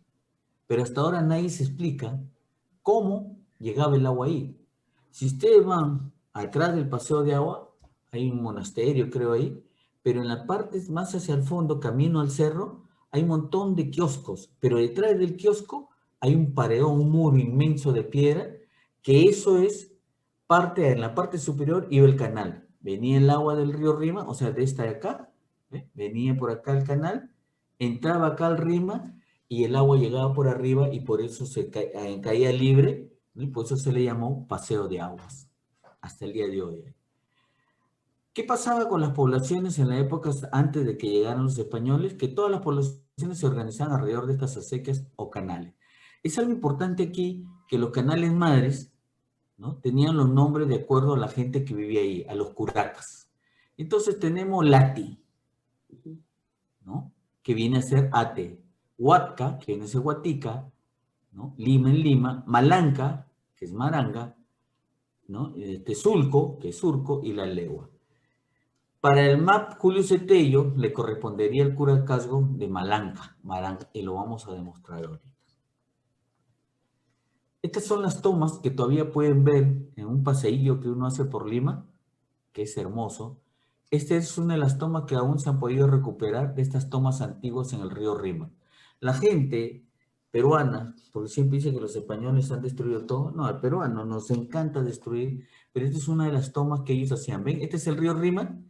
pero hasta ahora nadie se explica cómo llegaba el agua ahí. Si ustedes van atrás del Paseo de Agua, hay un monasterio, creo ahí, pero en la parte más hacia el fondo, camino al cerro, hay un montón de kioscos, pero detrás del kiosco hay un paredón, un muro inmenso de piedra, que eso es parte, en la parte superior iba el canal. Venía el agua del río Rima, o sea, de esta de acá, venía por acá el canal, entraba acá al Rima, y el agua llegaba por arriba y por eso se caía libre, ¿no? Y por eso se le llamó Paseo de Aguas, hasta el día de hoy. ¿Qué pasaba con las poblaciones en la época antes de que llegaran los españoles? Que todas las poblaciones se organizaban alrededor de estas acequias o canales. Es algo importante aquí que los canales madres, ¿no? Tenían los nombres de acuerdo a la gente que vivía ahí, a los curacas. Entonces tenemos Lati, ¿no? Que viene a ser Ate. Huatca, que viene a ser Huatica, ¿no? Lima en Lima, Malanca, que es Maranga, ¿no? Sulco, que es Surco, y La Legua. Para el MAP Julio Cetello le correspondería el curacazgo de Malanca, y lo vamos a demostrar ahorita. Estas son las tomas que todavía pueden ver en un paseillo que uno hace por Lima, que es hermoso. Esta es una de las tomas que aún se han podido recuperar de estas tomas antiguas en el río Rima. La gente peruana, porque siempre dice que los españoles han destruido todo, no, al peruano nos encanta destruir, pero esta es una de las tomas que ellos hacían. ¿Ven? Este es el río Rima,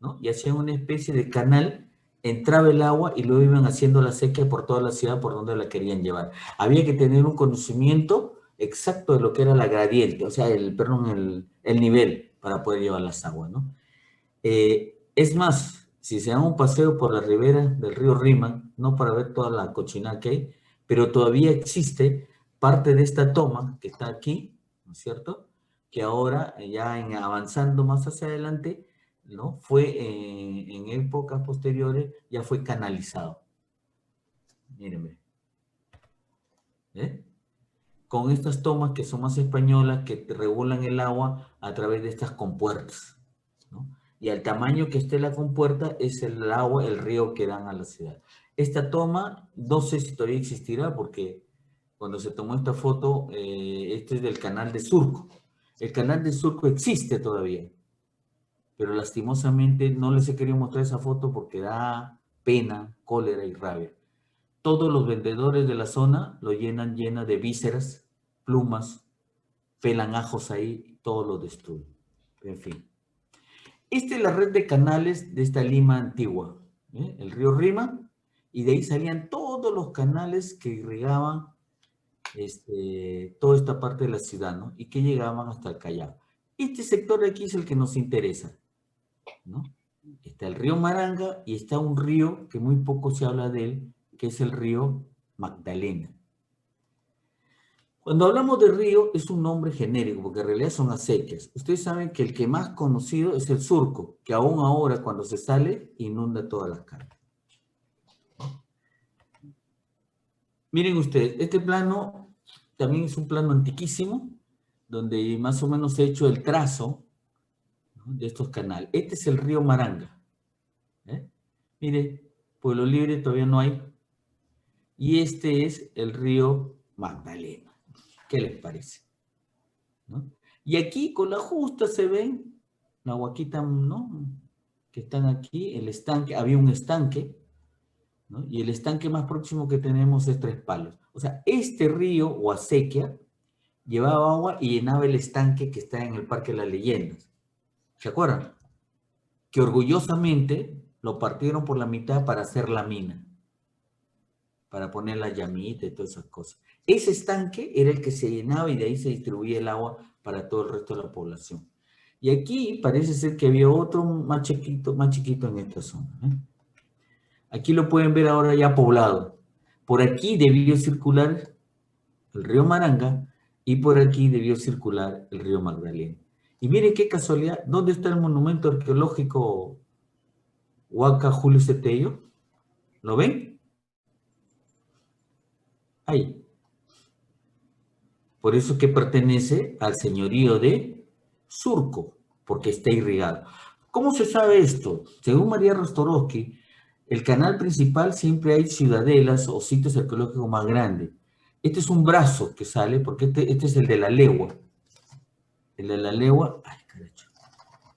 ¿no? Y hacían una especie de canal, entraba el agua y luego iban haciendo la sequía por toda la ciudad por donde la querían llevar. Había que tener un conocimiento exacto de lo que era la gradiente, o sea, el nivel para poder llevar las aguas, ¿no? Es más, si se da un paseo por la ribera del río Rima, no para ver toda la cochinada que hay, pero todavía existe parte de esta toma que está aquí, ¿no es cierto? Que ahora, ya avanzando más hacia adelante, ¿no? Fue en épocas posteriores, ya fue canalizado. Mírenme. Con estas tomas que son más españolas, que regulan el agua a través de estas compuertas, ¿no? Y al tamaño que esté la compuerta es el agua, el río que dan a la ciudad. Esta toma, no sé si todavía existirá, porque cuando se tomó esta foto, este es del canal de Surco. El canal de Surco existe todavía, pero lastimosamente no les he querido mostrar esa foto porque da pena, cólera y rabia. Todos los vendedores de la zona lo llena de vísceras, plumas, pelan ajos ahí, todo lo destruyen. En fin. Esta es la red de canales de esta Lima antigua, el río Rima, y de ahí salían todos los canales que irrigaban toda esta parte de la ciudad, ¿no? Y que llegaban hasta el Callao. Este sector de aquí es el que nos interesa, ¿no? Está el río Maranga y está un río que muy poco se habla de él, que es el río Magdalena. Cuando hablamos de río es un nombre genérico, porque en realidad son acequias. Ustedes saben que el que más conocido es el Surco, que aún ahora cuando se sale inunda todas las calles. Miren ustedes, este plano también es un plano antiquísimo, donde más o menos he hecho el trazo, ¿no?, de estos canales. Este es el río Maranga. Mire, Pueblo Libre todavía no hay. Y este es el río Magdalena. ¿Qué les parece? ¿No? Y aquí con la justa se ven la huaquita, ¿no?, que están aquí, el estanque, había un estanque, ¿no? Y el estanque más próximo que tenemos es Tres Palos. O sea, este río o acequia llevaba agua y llenaba el estanque que está en el Parque de las Leyendas. ¿Se acuerdan? Que orgullosamente lo partieron por la mitad para hacer la mina, para poner la llamita y todas esas cosas. Ese estanque era el que se llenaba y de ahí se distribuía el agua para todo el resto de la población. Y aquí parece ser que había otro más chiquito en esta zona, ¿eh? Aquí lo pueden ver ahora ya poblado. Por aquí debió circular el río Maranga y por aquí debió circular el río Magdalena. Y miren qué casualidad, ¿dónde está el monumento arqueológico Huaca Julio Cetello? ¿Lo ven? Ahí. Por eso que pertenece al señorío de Surco, porque está irrigado. ¿Cómo se sabe esto? Según María Rostorowski, el canal principal siempre hay ciudadelas o sitios arqueológicos más grandes. Este es un brazo que sale, porque este es el de la legua. El de la legua, ay, carajo.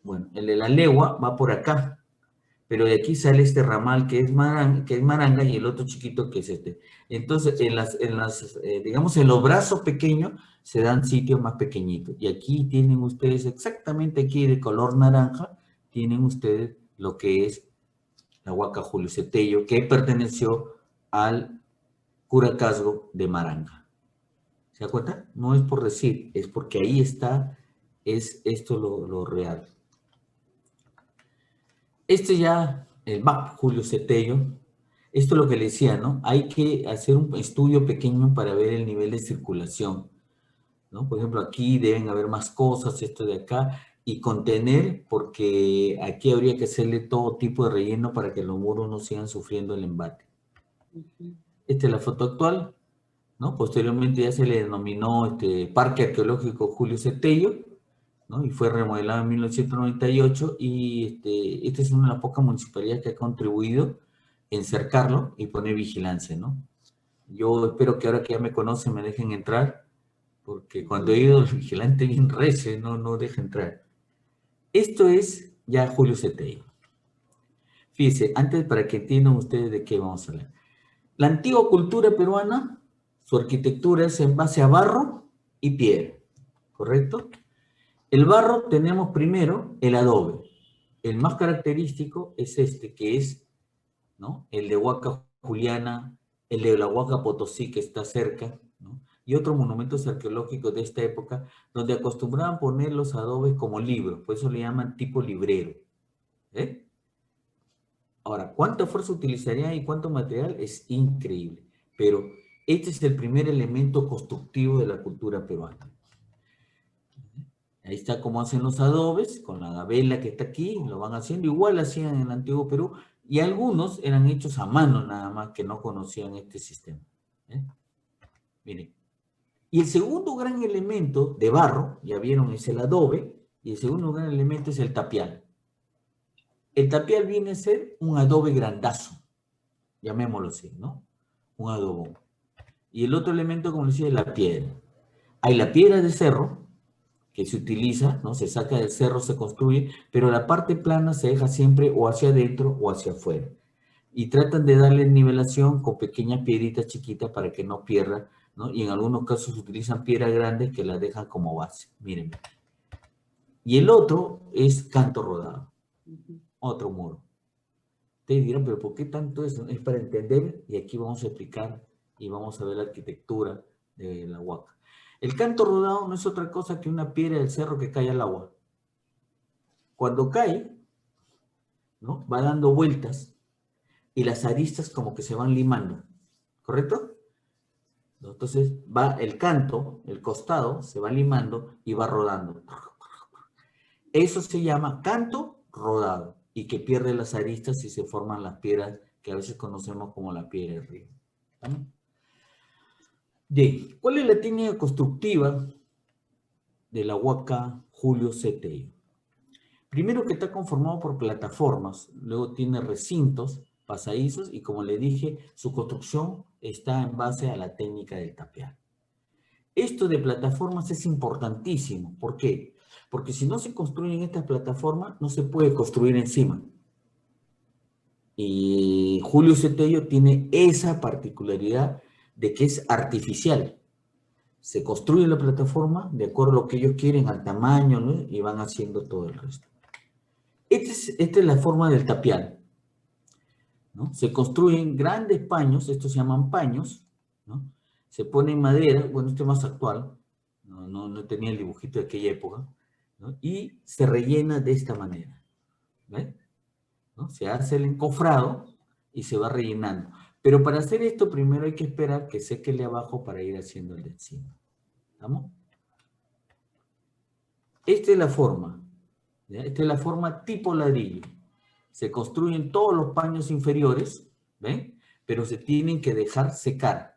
Bueno, el de la legua va por acá, pero de aquí sale este ramal que es Maranga y el otro chiquito que es este. Entonces, digamos, en los brazos pequeños se dan sitios más pequeñitos. Y aquí tienen ustedes, exactamente aquí de color naranja, tienen ustedes lo que es la Huaca Julio Cetello, que perteneció al curacazgo de Maranga. ¿Se da cuenta? No es por decir, es porque ahí está, es esto lo real. Ya, el MAP Julio Cetello, esto es lo que le decía, ¿no? Hay que hacer un estudio pequeño para ver el nivel de circulación, ¿no? Por ejemplo, aquí deben haber más cosas, esto de acá, y contener, porque aquí habría que hacerle todo tipo de relleno para que los muros no sigan sufriendo el embate. Esta es la foto actual, ¿no? Posteriormente ya se le denominó Parque Arqueológico Julio Cetello, ¿no? Y fue remodelado en 1998 y esta es una de las pocas municipalidades que ha contribuido en cercarlo y poner vigilancia, ¿no? Yo espero que ahora que ya me conocen me dejen entrar, porque cuando he ido el vigilante bien recio, no deja entrar. Esto es ya Julio Cetello. Fíjense, antes para que entiendan ustedes de qué vamos a hablar. La antigua cultura peruana, su arquitectura es en base a barro y piedra, ¿correcto? El barro tenemos primero el adobe. El más característico es que es, ¿no? El de Huaca Juliana, el de la Huaca Potosí, que está cerca, ¿no? Y otros monumentos arqueológicos de esta época, donde acostumbraban poner los adobes como libros, por eso le llaman tipo librero. ¿Eh? Ahora, ¿cuánta fuerza utilizarían y cuánto material? Es increíble. Pero este es el primer elemento constructivo de la cultura peruana. Ahí está cómo hacen los adobes, con la gabela que está aquí, lo van haciendo, igual hacían en el antiguo Perú, y algunos eran hechos a mano nada más, que no conocían este sistema. Miren. Y el segundo gran elemento de barro, ya vieron, es el adobe, y el segundo gran elemento es el tapial. El tapial viene a ser un adobe grandazo, llamémoslo así, ¿no? Un adobo. Y el otro elemento, como decía, es la piedra. Hay la piedra de cerro, que se utiliza, ¿no? Se saca del cerro, se construye, pero la parte plana se deja siempre o hacia adentro o hacia afuera. Y tratan de darle nivelación con pequeñas piedritas chiquitas para que no pierda, ¿no? Y en algunos casos utilizan piedras grandes que las dejan como base. Miren. Y el otro es canto rodado. Otro muro. Ustedes dirán, pero ¿por qué tanto eso? Es para entender, y aquí vamos a explicar y vamos a ver la arquitectura de la Huaca. El canto rodado no es otra cosa que una piedra del cerro que cae al agua. Cuando cae, ¿no? Va dando vueltas y las aristas como que se van limando, ¿correcto? Entonces va el canto, el costado, se va limando y va rodando. Eso se llama canto rodado y que pierde las aristas y se forman las piedras que a veces conocemos como la piedra del río. ¿Sí? Bien, ¿cuál es la técnica constructiva de la Huaca Julio Cetello? Primero que está conformado por plataformas, luego tiene recintos, pasadizos y como le dije, su construcción está en base a la técnica del tapial. Esto de plataformas es importantísimo. ¿Por qué? Porque si no se construyen estas plataformas, no se puede construir encima. Y Julio Cetello tiene esa particularidad de que es artificial. Se construye la plataforma de acuerdo a lo que ellos quieren, al tamaño, ¿no? Y van haciendo todo el resto. Esta es la forma del tapial, ¿no? Se construyen grandes paños, estos se llaman paños, ¿no? Se pone en madera, bueno, este es más actual, no tenía el dibujito de aquella época, ¿no? Y se rellena de esta manera, ¿ves? ¿No? Se hace el encofrado y se va rellenando. Pero para hacer esto, primero hay que esperar que seque el de abajo para ir haciendo el de encima. ¿Estamos? Esta es la forma. ¿Ya? Esta es la forma tipo ladrillo. Se construyen todos los paños inferiores, ¿ven? Pero se tienen que dejar secar.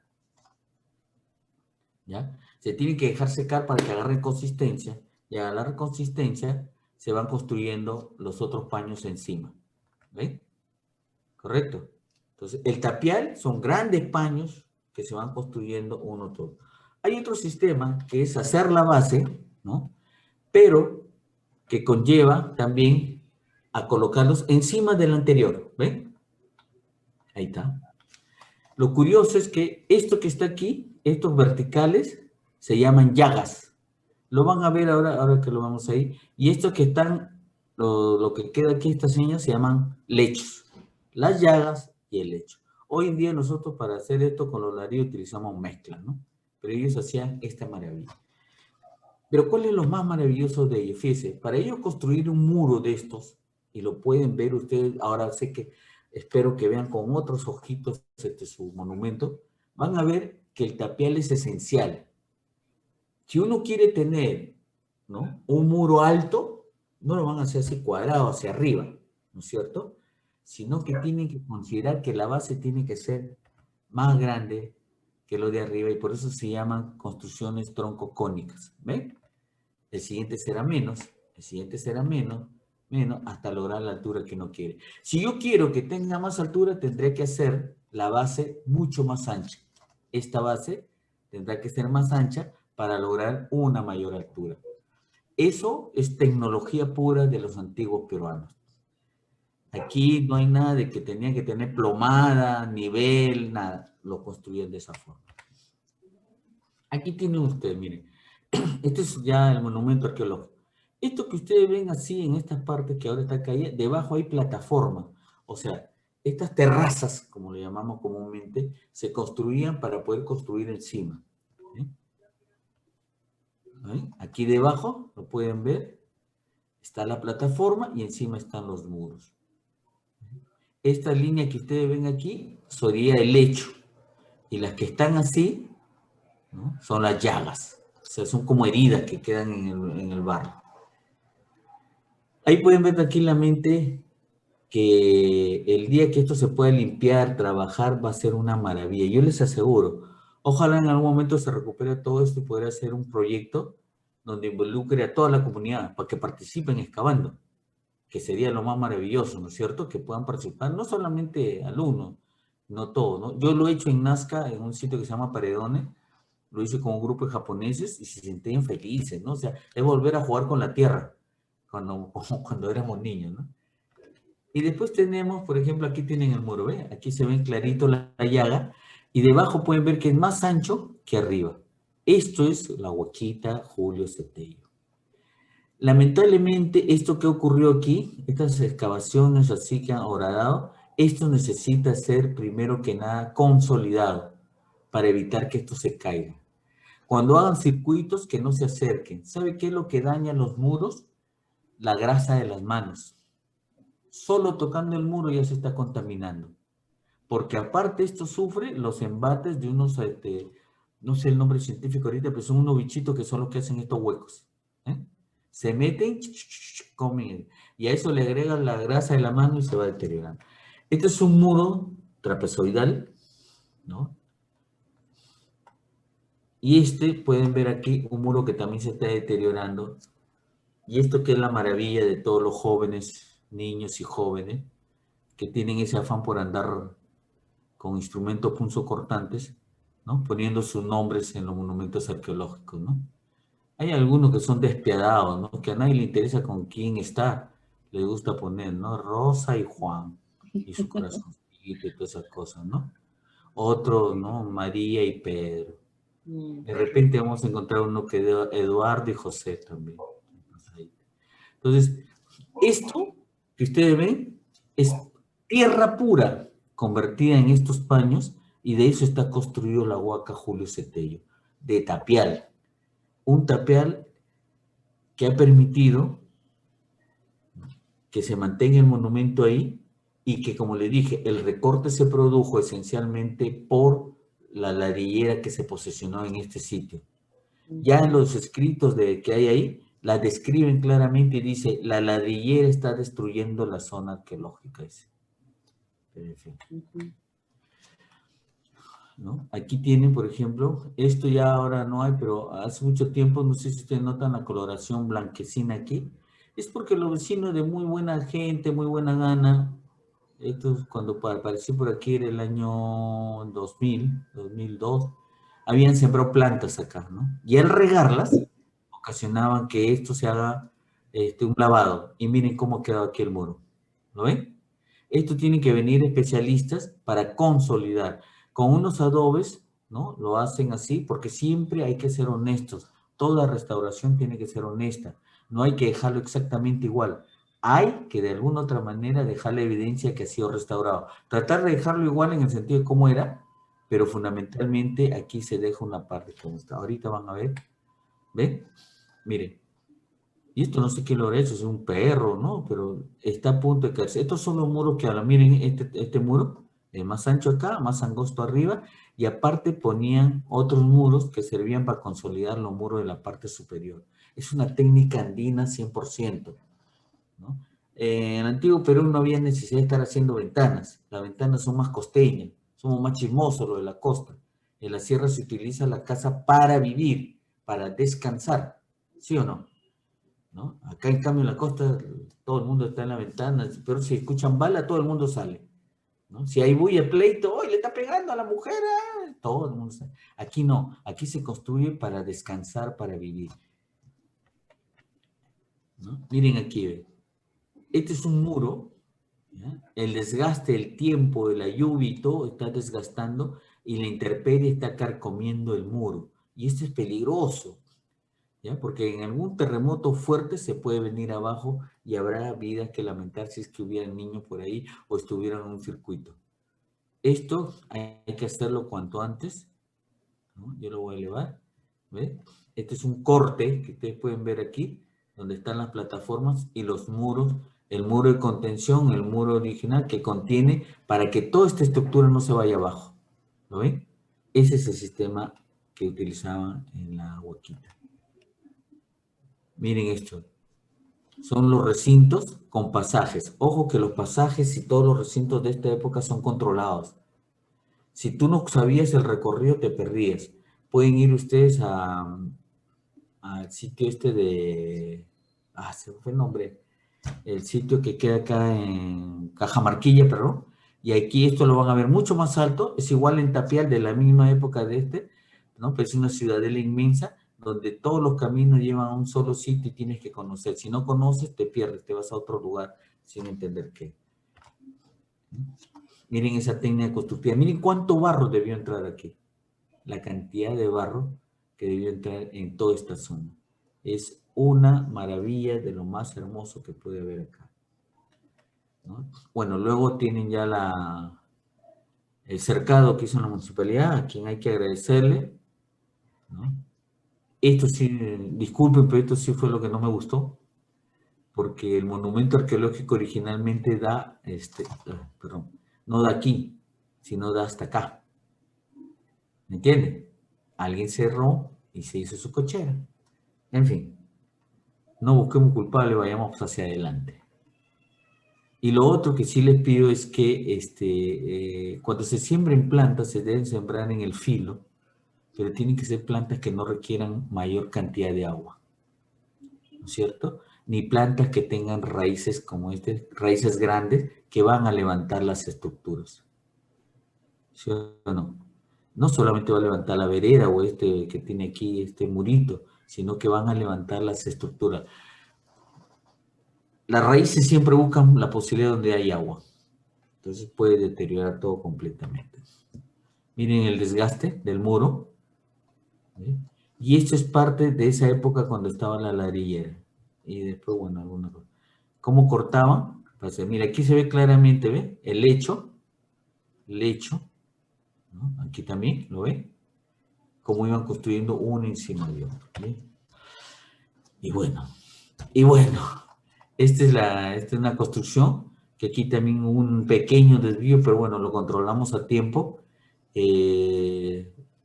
¿Ya? Se tienen que dejar secar para que agarren consistencia. Y al agarrar consistencia, se van construyendo los otros paños encima. ¿Ven? ¿Correcto? Entonces, el tapial son grandes paños que se van construyendo uno todo. Hay otro sistema que es hacer la base, ¿no? Pero que conlleva también a colocarlos encima del anterior. ¿Ven? Ahí está. Lo curioso es que esto que está aquí, estos verticales, se llaman llagas. Lo van a ver ahora que lo vamos ahí. Y estos que están, lo que queda aquí, estas señas, se llaman lechos. Las llagas y el lecho. Hoy en día nosotros para hacer esto con los ladrillos utilizamos mezcla, ¿no? Pero ellos hacían esta maravilla. Pero ¿cuál es lo más maravilloso de ellos? Fíjense, para ellos construir un muro de estos, y lo pueden ver ustedes, ahora sé que espero que vean con otros ojitos su monumento, van a ver que el tapial es esencial. Si uno quiere tener, ¿no?, un muro alto, no lo van a hacer así cuadrado hacia arriba, ¿no es cierto? Sino que tienen que considerar que la base tiene que ser más grande que lo de arriba y por eso se llaman construcciones troncocónicas. ¿Ven? El siguiente será menos, el siguiente será menos, hasta lograr la altura que uno quiere. Si yo quiero que tenga más altura, tendré que hacer la base mucho más ancha. Esta base tendrá que ser más ancha para lograr una mayor altura. Eso es tecnología pura de los antiguos peruanos. Aquí no hay nada de que tenía que tener plomada, nivel, nada. Lo construían de esa forma. Aquí tienen ustedes, miren. Este es ya el monumento arqueológico. Esto que ustedes ven así en estas partes que ahora está caída, debajo hay plataforma. O sea, estas terrazas, como le llamamos comúnmente, se construían para poder construir encima. ¿Ven? Aquí debajo, lo pueden ver, está la plataforma y encima están los muros. Esta línea que ustedes ven aquí sería el lecho. Y las que están así, ¿no?, son las llagas. O sea, son como heridas que quedan en el barro. Ahí pueden ver tranquilamente que el día que esto se pueda limpiar, trabajar, va a ser una maravilla. Yo les aseguro, ojalá en algún momento se recupere todo esto y poder hacer un proyecto donde involucre a toda la comunidad para que participen excavando, que sería lo más maravilloso, ¿no es cierto? Que puedan participar, no solamente alumnos, no todos, ¿no? Yo lo he hecho en Nazca, en un sitio que se llama Paredones, lo hice con un grupo de japoneses y se sentían felices, ¿no? O sea, es volver a jugar con la tierra, cuando éramos niños, ¿no? Y después tenemos, por ejemplo, aquí tienen el muro, ¿ve? Aquí se ven clarito la llaga, y debajo pueden ver que es más ancho que arriba. Esto es la Huaquita Julio Cetello. Lamentablemente, esto que ocurrió aquí, estas excavaciones así que han horadado, esto necesita ser primero que nada consolidado para evitar que esto se caiga. Cuando hagan circuitos, que no se acerquen. ¿Sabe qué es lo que daña los muros? La grasa de las manos. Solo tocando el muro ya se está contaminando. Porque aparte esto sufre los embates de unos, no sé el nombre científico ahorita, pero son unos bichitos que son los que hacen estos huecos. Se meten, comen, y a eso le agregan la grasa de la mano y se va deteriorando. Este es un muro trapezoidal, ¿no? Y pueden ver aquí, un muro que también se está deteriorando. Y esto que es la maravilla de todos los jóvenes, niños y jóvenes, que tienen ese afán por andar con instrumentos punzocortantes, ¿no?, poniendo sus nombres en los monumentos arqueológicos, ¿no? Hay algunos que son despiadados, ¿no?, que a nadie le interesa con quién está, le gusta poner, ¿no?, Rosa y Juan. y su corazoncito y todas esas cosas, ¿no? Otro, ¿no? María y Pedro. De repente vamos a encontrar uno que Eduardo y José también. Entonces, esto que ustedes ven es tierra pura convertida en estos paños y de eso está construido la Huaca Julio Cetello, de tapial. Un tapial que ha permitido que se mantenga el monumento ahí y que, como le dije, el recorte se produjo esencialmente por la ladrillera que se posicionó en este sitio. Ya en los escritos que hay ahí, la describen claramente y dice, la ladrillera está destruyendo la zona arqueológica. ¿No? Aquí tienen, por ejemplo, esto ya ahora no hay, pero hace mucho tiempo, no sé si ustedes notan la coloración blanquecina aquí, es porque los vecinos de muy buena gente, muy buena gana, esto cuando apareció por aquí era el año 2000, 2002, habían sembrado plantas acá, ¿no? Y al regarlas, ocasionaban que esto se haga un lavado. Y miren cómo ha quedado aquí el muro. ¿Lo ven? Esto tienen que venir especialistas para consolidar. Con unos adobes, ¿no? Lo hacen así porque siempre hay que ser honestos. Toda restauración tiene que ser honesta. No hay que dejarlo exactamente igual. Hay que de alguna otra manera dejar la evidencia que ha sido restaurado. Tratar de dejarlo igual en el sentido de cómo era, pero fundamentalmente aquí se deja una parte como está. Ahorita van a ver. ¿Ven? Miren. Y esto no sé qué lo ha hecho, es un perro, ¿no? Pero está a punto de caerse. Estos son los muros que hablan. Miren este muro, más ancho acá, más angosto arriba, y aparte ponían otros muros que servían para consolidar los muros de la parte superior. Es una técnica andina 100%, ¿no? En el antiguo Perú no había necesidad de estar haciendo ventanas. Las ventanas son más costeñas, somos más chismosos lo de la costa. En la sierra se utiliza la casa para vivir, para descansar, ¿sí o no? ¿No? Acá en cambio en la costa todo el mundo está en la ventana, pero si escuchan bala todo el mundo sale, ¿no? Si hay bulla, pleito, ¡hoy le está pegando a la mujer! Todo el mundo sale. Aquí no, aquí se construye para descansar, para vivir, ¿no? Miren aquí, ¿ve? Este es un muro, ¿ya? El desgaste, el tiempo de la lluvia y todo está desgastando y la intemperie está carcomiendo el muro y esto es peligroso, ¿ya? Porque en algún terremoto fuerte se puede venir abajo y habrá vidas que lamentar si es que hubiera niños por ahí o estuvieran en un circuito. Esto hay que hacerlo cuanto antes, ¿no? Yo lo voy a elevar, ¿ve? Este es un corte que ustedes pueden ver aquí, donde están las plataformas y los muros, el muro de contención, el muro original que contiene para que toda esta estructura no se vaya abajo. ¿Lo ven? Ese es el sistema que utilizaban en la Huaquita. Miren esto, son los recintos con pasajes. Ojo que los pasajes y todos los recintos de esta época son controlados. Si tú no sabías el recorrido, te perdías. Pueden ir ustedes al sitio este de... se me fue el nombre. El sitio que queda acá en Cajamarquilla, perdón. Y aquí esto lo van a ver mucho más alto. Es igual en Tapial, de la misma época de este, ¿no? Pero es una ciudadela inmensa, donde todos los caminos llevan a un solo sitio y tienes que conocer. Si no conoces, te pierdes, te vas a otro lugar sin entender qué. Miren esa técnica constructiva. Miren cuánto barro debió entrar aquí. La cantidad de barro que debió entrar en toda esta zona. Es una maravilla de lo más hermoso que puede haber acá, ¿no? Bueno, luego tienen ya el cercado que hizo la municipalidad, a quien hay que agradecerle, ¿no? Esto sí, disculpen, pero esto sí fue lo que no me gustó, porque el monumento arqueológico originalmente da, perdón, no da aquí, sino da hasta acá. ¿Me entienden? Alguien cerró y se hizo su cochera. En fin, no busquemos culpable, vayamos hacia adelante. Y lo otro que sí les pido es que cuando se siembren plantas, se deben sembrar en el filo, pero tienen que ser plantas que no requieran mayor cantidad de agua, ¿no es cierto? Ni plantas que tengan raíces como raíces grandes que van a levantar las estructuras, ¿sí o no? No solamente va a levantar la vereda o que tiene aquí este murito, sino que van a levantar las estructuras. Las raíces siempre buscan la posibilidad donde hay agua. Entonces puede deteriorar todo completamente. Miren el desgaste del muro. ¿Sí? Y esto es parte de esa época cuando estaba la ladrillera. Y después, bueno, alguna cosa. ¿Cómo cortaban? Pues, mira, aquí se ve claramente, ¿ve? El lecho, ¿no? Aquí también, ¿lo ve? Cómo iban construyendo uno encima de otro. ¿Sí? Y bueno, esta es una construcción que aquí también hubo un pequeño desvío, pero bueno, lo controlamos a tiempo.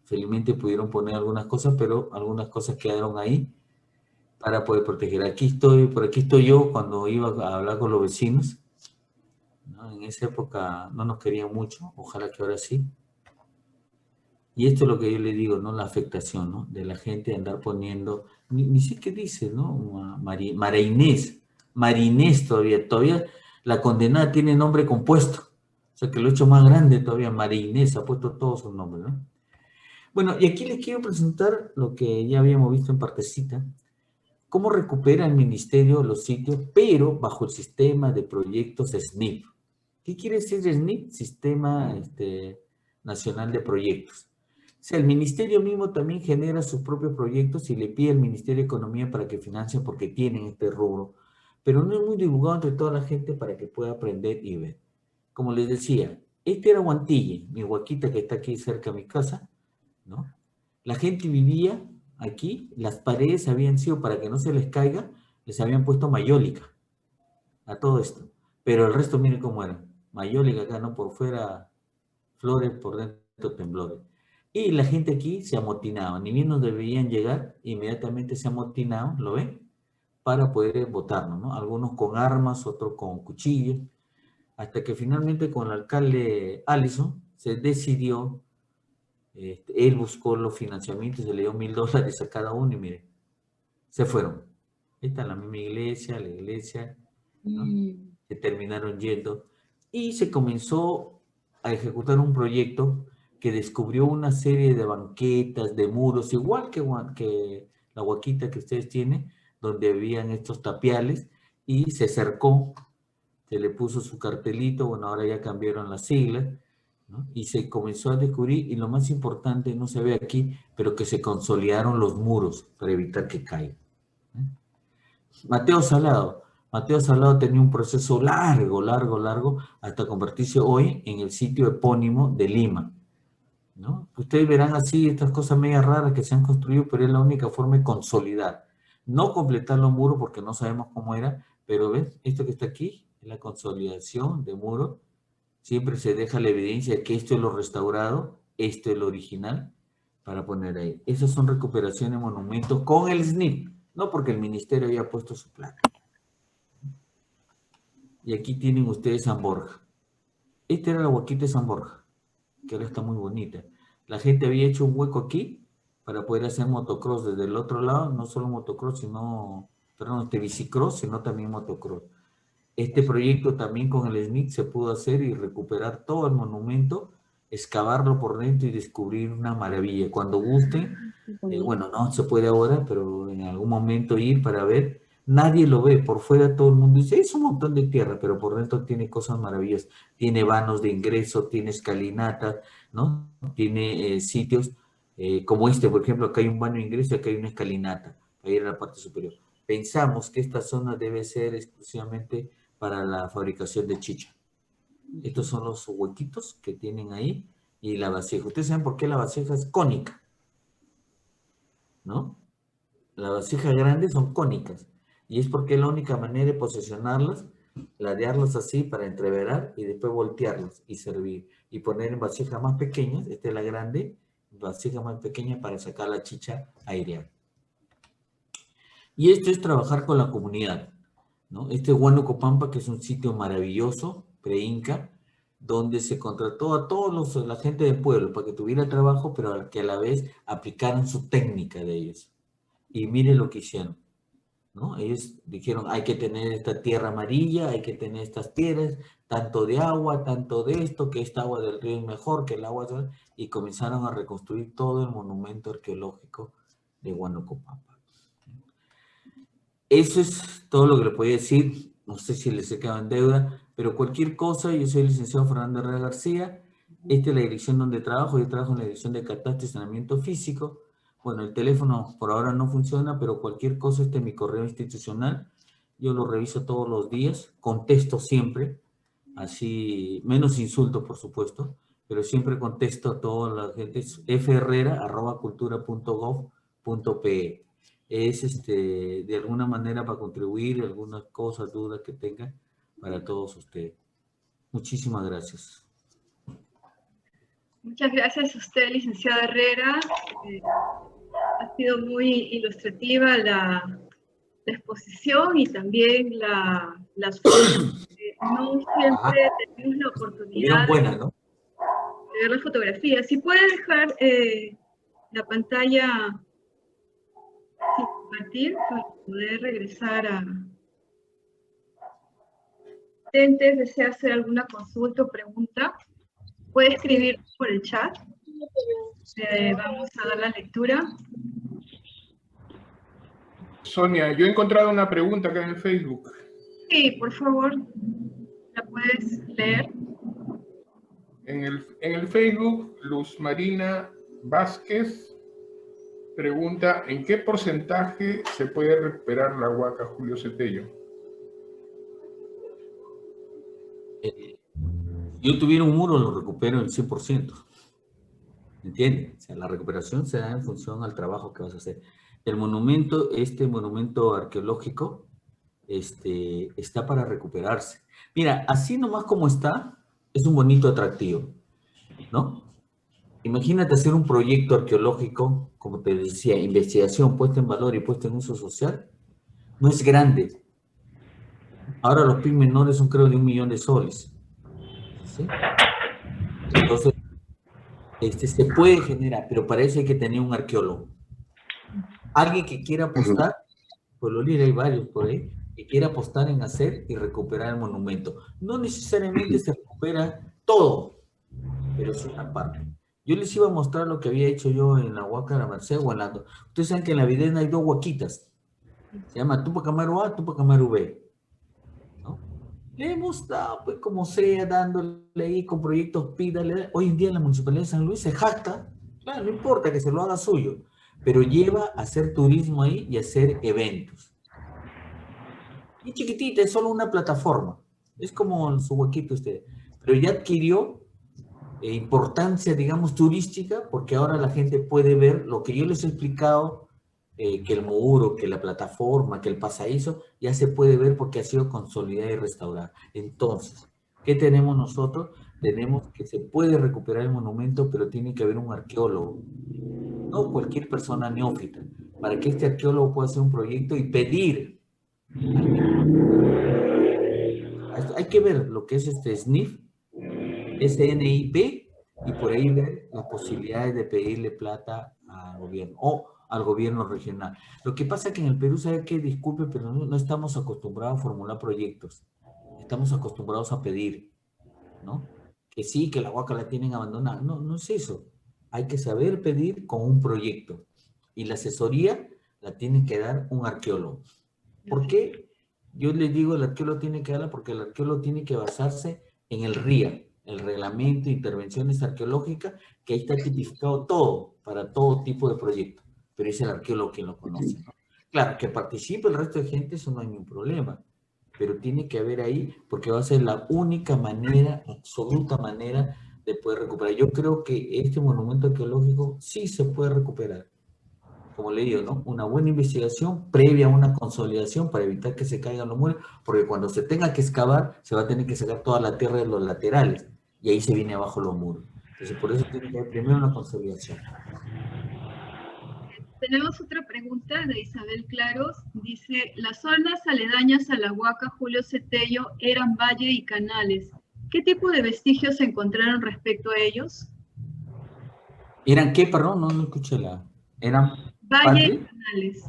Felizmente pudieron poner algunas cosas, pero algunas cosas quedaron ahí para poder proteger. Por aquí estoy yo cuando iba a hablar con los vecinos, ¿no? En esa época no nos querían mucho, ojalá que ahora sí. Y esto es lo que yo le digo, ¿no? La afectación, ¿no? De la gente andar poniendo, ni sé qué dice, ¿no? Marinés todavía la condenada tiene nombre compuesto. O sea que lo he hecho más grande todavía, Marinés, ha puesto todo su nombre, ¿no? Bueno, y aquí les quiero presentar lo que ya habíamos visto en partecita, cómo recupera el ministerio los sitios, pero bajo el sistema de proyectos SNIP. ¿Qué quiere decir SNIP? Sistema Nacional de Proyectos. O sea, el ministerio mismo también genera sus propios proyectos y le pide al Ministerio de Economía para que financie porque tienen este rubro, pero no es muy divulgado entre toda la gente para que pueda aprender y ver. Como les decía, este era Huantille, mi huaquita que está aquí cerca de mi casa, ¿no? La gente vivía aquí, las paredes habían sido, para que no se les caiga, les habían puesto mayólica a todo esto, pero el resto miren cómo era, mayólica acá, ¿no? Por fuera flores, por dentro temblores. Y la gente aquí se amotinaba, ni bien nos debían llegar, inmediatamente se amotinaban, ¿lo ven? Para poder votarnos, ¿no? Algunos con armas, otros con cuchillos, hasta que finalmente con el alcalde Allison se decidió, él buscó los financiamientos, se le dio $1000 a cada uno y mire, se fueron. Esta es la misma iglesia, ¿no? Se terminaron yendo y se comenzó a ejecutar un proyecto que descubrió una serie de banquetas, de muros, igual que la huaquita que ustedes tienen, donde habían estos tapiales, y se cercó, se le puso su cartelito, bueno, ahora ya cambiaron las siglas, ¿no? Y se comenzó a descubrir, y lo más importante, no se ve aquí, pero que se consolidaron los muros para evitar que caigan. Mateo Salado tenía un proceso largo, hasta convertirse hoy en el sitio epónimo de Lima, ¿no? Ustedes verán así estas cosas medio raras que se han construido, pero es la única forma de consolidar. No completar los muros porque no sabemos cómo era, pero ¿ves? Esto que está aquí es la consolidación de muros. Siempre se deja la evidencia de que esto es lo restaurado, esto es lo original, para poner ahí. Esas son recuperaciones de monumentos con el SNIP, no porque el ministerio había puesto su plata. Y aquí tienen ustedes San Borja. Esta era la huaquita de San Borja, que ahora está muy bonita. La gente había hecho un hueco aquí para poder hacer motocross desde el otro lado, no solo motocross, sino, perdón, bicicross, sino también motocross. Este proyecto también con el SNIC se pudo hacer y recuperar todo el monumento, excavarlo por dentro y descubrir una maravilla. Cuando gusten, bueno, no se puede ahora, pero en algún momento ir para ver. Nadie lo ve, por fuera todo el mundo dice, es un montón de tierra, pero por dentro tiene cosas maravillosas. Tiene vanos de ingreso, tiene escalinatas, ¿no? Tiene sitios como este, por ejemplo, acá hay un vano de ingreso y acá hay una escalinata para ir a la parte superior. Pensamos que esta zona debe ser exclusivamente para la fabricación de chicha. Estos son los huequitos que tienen ahí y la vasija. Ustedes saben por qué la vasija es cónica, ¿no? Las vasijas grandes son cónicas y es porque es la única manera de posicionarlas, ladearlas así para entreverar y después voltearlas y servir y poner en vasijas más pequeñas. Esta es la grande, vasija más pequeña para sacar la chicha airear. Y esto es trabajar con la comunidad, ¿no? Este Huánuco Pampa, que es un sitio maravilloso, pre-inca, donde se contrató a todos la gente del pueblo para que tuviera trabajo, pero que a la vez aplicaran su técnica de ellos. Y miren lo que hicieron, ¿no? Ellos dijeron, hay que tener esta tierra amarilla, hay que tener estas piedras, tanto de agua, tanto de esto, que esta agua del río es mejor que el agua de... Y comenzaron a reconstruir todo el monumento arqueológico de Huánuco Pampa. Eso es todo lo que le podía decir. No sé si les he quedado en deuda, pero Pero cualquier cosa, yo soy el licenciado Fernando Herrera García, esta es la dirección donde trabajo, yo trabajo en la dirección de catastro y saneamiento físico. Bueno, el teléfono por ahora no funciona, pero cualquier cosa, este es mi correo institucional, yo lo reviso todos los días, contesto siempre, así, menos insultos por supuesto, pero siempre contesto a toda la gente, ferrera@cultura.gov.pe. Es de alguna manera para contribuir, algunas cosas, dudas que tengan para todos ustedes. Muchísimas gracias. Muchas gracias a usted, licenciado Herrera. Ha sido muy ilustrativa la exposición y también las fotos. No siempre tenemos la oportunidad Buena, ¿no? de ver las fotografías. Si puede dejar la pantalla sin compartir para poder regresar a... ¿Desea hacer alguna consulta o pregunta? Puede escribir por el chat. Vamos a dar la lectura. Sonia, yo he encontrado una pregunta acá en el Facebook. Sí, por favor, la puedes leer. En el Facebook, Luz Marina Vázquez pregunta, ¿en qué porcentaje se puede recuperar la huaca Julio Cetello? Yo tuviera un muro, lo recupero en 100%. ¿Entiendes? O sea, la recuperación se da en función al trabajo que vas a hacer. El monumento, este monumento arqueológico, está para recuperarse. Mira, así nomás como está, es un bonito atractivo, ¿no? Imagínate hacer un proyecto arqueológico, como te decía, investigación puesta en valor y puesta en uso social, no es grande. Ahora los PIB menores son creo de 1 millón de soles. ¿Sí? Entonces, se puede generar, pero para eso hay que tener un arqueólogo. Alguien que quiera apostar, por lo libre hay varios por ahí, que quiera apostar en hacer y recuperar el monumento. No necesariamente se recupera todo, pero es una parte. Yo les iba a mostrar lo que había hecho yo en la Huaca de la Merced o en la... Ustedes saben que en la Videna hay 2 huaquitas. Se llama Tupac Amaru A, Tupac Amaru B. ¿No? Le hemos dado, pues como sea, dándole ahí con proyectos PIDA. Hoy en día la Municipalidad de San Luis se jacta, claro, no importa que se lo haga suyo, pero lleva a hacer turismo ahí y a hacer eventos. Y chiquitita, es solo una plataforma. Es como su huequito usted. Pero ya adquirió importancia, digamos, turística, porque ahora la gente puede ver lo que yo les he explicado, que el muro, que la plataforma, que el pasadizo, ya se puede ver porque ha sido consolidada y restaurada. Entonces, ¿qué tenemos nosotros? Tenemos que se puede recuperar el monumento, pero tiene que haber un arqueólogo, no cualquier persona neófita, para que este arqueólogo pueda hacer un proyecto y pedir. Hay que ver lo que es SNIF, SNIP, y por ahí ver las posibilidades de pedirle plata al gobierno o al gobierno regional. Lo que pasa es que en el Perú, ¿sabe qué? Disculpe, pero no estamos acostumbrados a formular proyectos. Estamos acostumbrados a pedir, ¿no? Que sí, que la Huaca la tienen abandonada. No, no es eso. Hay que saber pedir con un proyecto. Y la asesoría la tiene que dar un arqueólogo. ¿Por qué? Yo les digo, el arqueólogo tiene que darla porque el arqueólogo tiene que basarse en el RIA, el Reglamento de Intervenciones Arqueológicas, que ahí está tipificado todo, para todo tipo de proyectos. Pero es el arqueólogo quien lo conoce. Claro, que participe el resto de gente, eso no hay ningún problema. Pero tiene que haber ahí, porque va a ser la única manera, absoluta manera, de poder recuperar. Yo creo que este monumento arqueológico sí se puede recuperar. Como le digo, ¿no? Una buena investigación previa a una consolidación para evitar que se caigan los muros, porque cuando se tenga que excavar, se va a tener que sacar toda la tierra de los laterales, y ahí se viene abajo los muros. Entonces, por eso tiene que haber primero una consolidación. Tenemos otra pregunta de Isabel Claros. Dice, las zonas aledañas a la Huaca Julio Cetello eran valle y canales. ¿Qué tipo de vestigios se encontraron respecto a ellos? ¿Eran qué, perdón? No escuché la... ¿Eran valle y canales.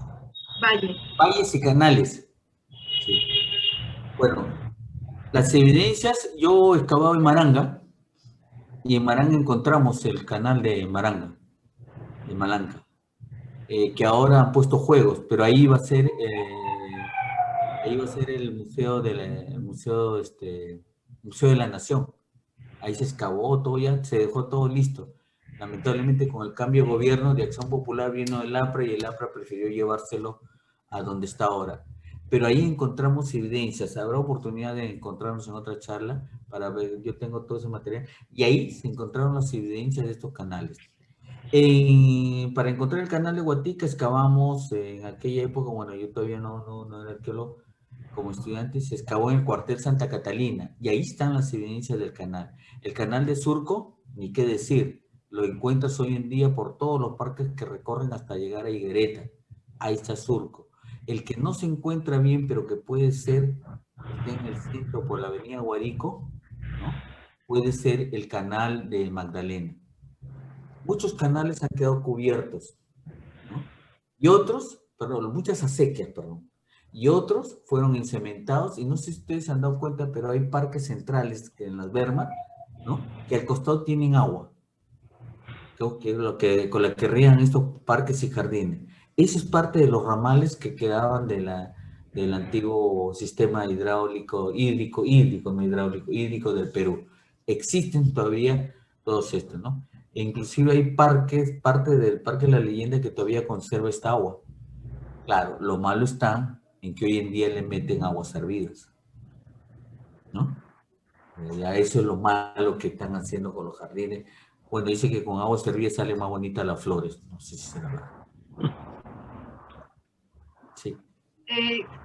Valle. Valles y canales. Sí. Bueno, las evidencias, yo excavaba en Maranga, y en Maranga encontramos el canal de Maranga, de Malanca, que ahora han puesto juegos, pero ahí va a ser el museo Museo de la Nación. Ahí se excavó todo, ya se dejó todo listo. Lamentablemente con el cambio de gobierno de Acción Popular vino el APRA y el APRA prefirió llevárselo a donde está ahora. Pero ahí encontramos evidencias, habrá oportunidad de encontrarnos en otra charla para ver, yo tengo todo ese material, y ahí se encontraron las evidencias de estos canales. Para encontrar el canal de Huatica excavamos en aquella época, bueno, yo todavía no era arqueólogo, como estudiante se excavó en el cuartel Santa Catalina, y ahí están las evidencias del canal. El canal de Surco, ni qué decir, lo encuentras hoy en día por todos los parques que recorren hasta llegar a Higuereta. Ahí está Surco. El que no se encuentra bien, pero que puede ser, está en el centro por la avenida Guarico, ¿no? Puede ser el canal de Magdalena. Muchos canales han quedado cubiertos, ¿no? Y otros, perdón, muchas acequias, perdón. Y otros fueron encementados, y no sé si ustedes se han dado cuenta, pero hay parques centrales que en las Bermas, ¿no? Que al costado tienen agua. Con la que rían estos parques y jardines. Eso es parte de los ramales que quedaban del antiguo sistema hídrico del Perú. Existen todavía todos estos, ¿no? E inclusive hay parques, parte del Parque de la Leyenda que todavía conserva esta agua. Claro, lo malo está en que hoy en día le meten aguas hervidas, ¿no? Ya eso es lo malo que están haciendo con los jardines. Bueno, dice que con agua hervida salen más bonitas las flores. No sé si será verdad. Sí.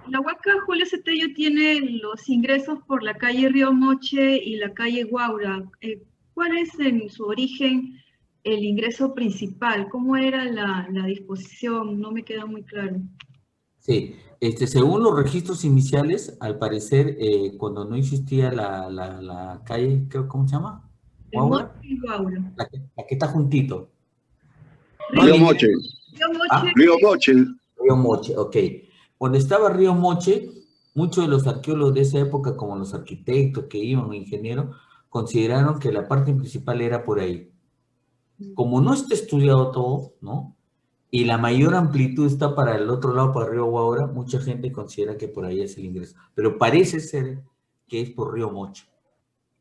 La Huaca Julio Cetello tiene los ingresos por la calle Río Moche y la calle Guaura. ¿Cuál es en su origen el ingreso principal? ¿Cómo era la disposición? No me queda muy claro. Sí, según los registros iniciales, al parecer, cuando no existía la calle, ¿cómo se llama? ¿Guaura? La que está juntito. Río Moche. Río Moche. Río Moche. Río Moche, ok. Cuando estaba Río Moche, muchos de los arqueólogos de esa época, como los arquitectos que iban, o ingenieros, consideraron que la parte principal era por ahí. Como no está estudiado todo, ¿no? Y la mayor amplitud está para el otro lado, para Río Guaura, mucha gente considera que por ahí es el ingreso. Pero parece ser que es por Río Moche,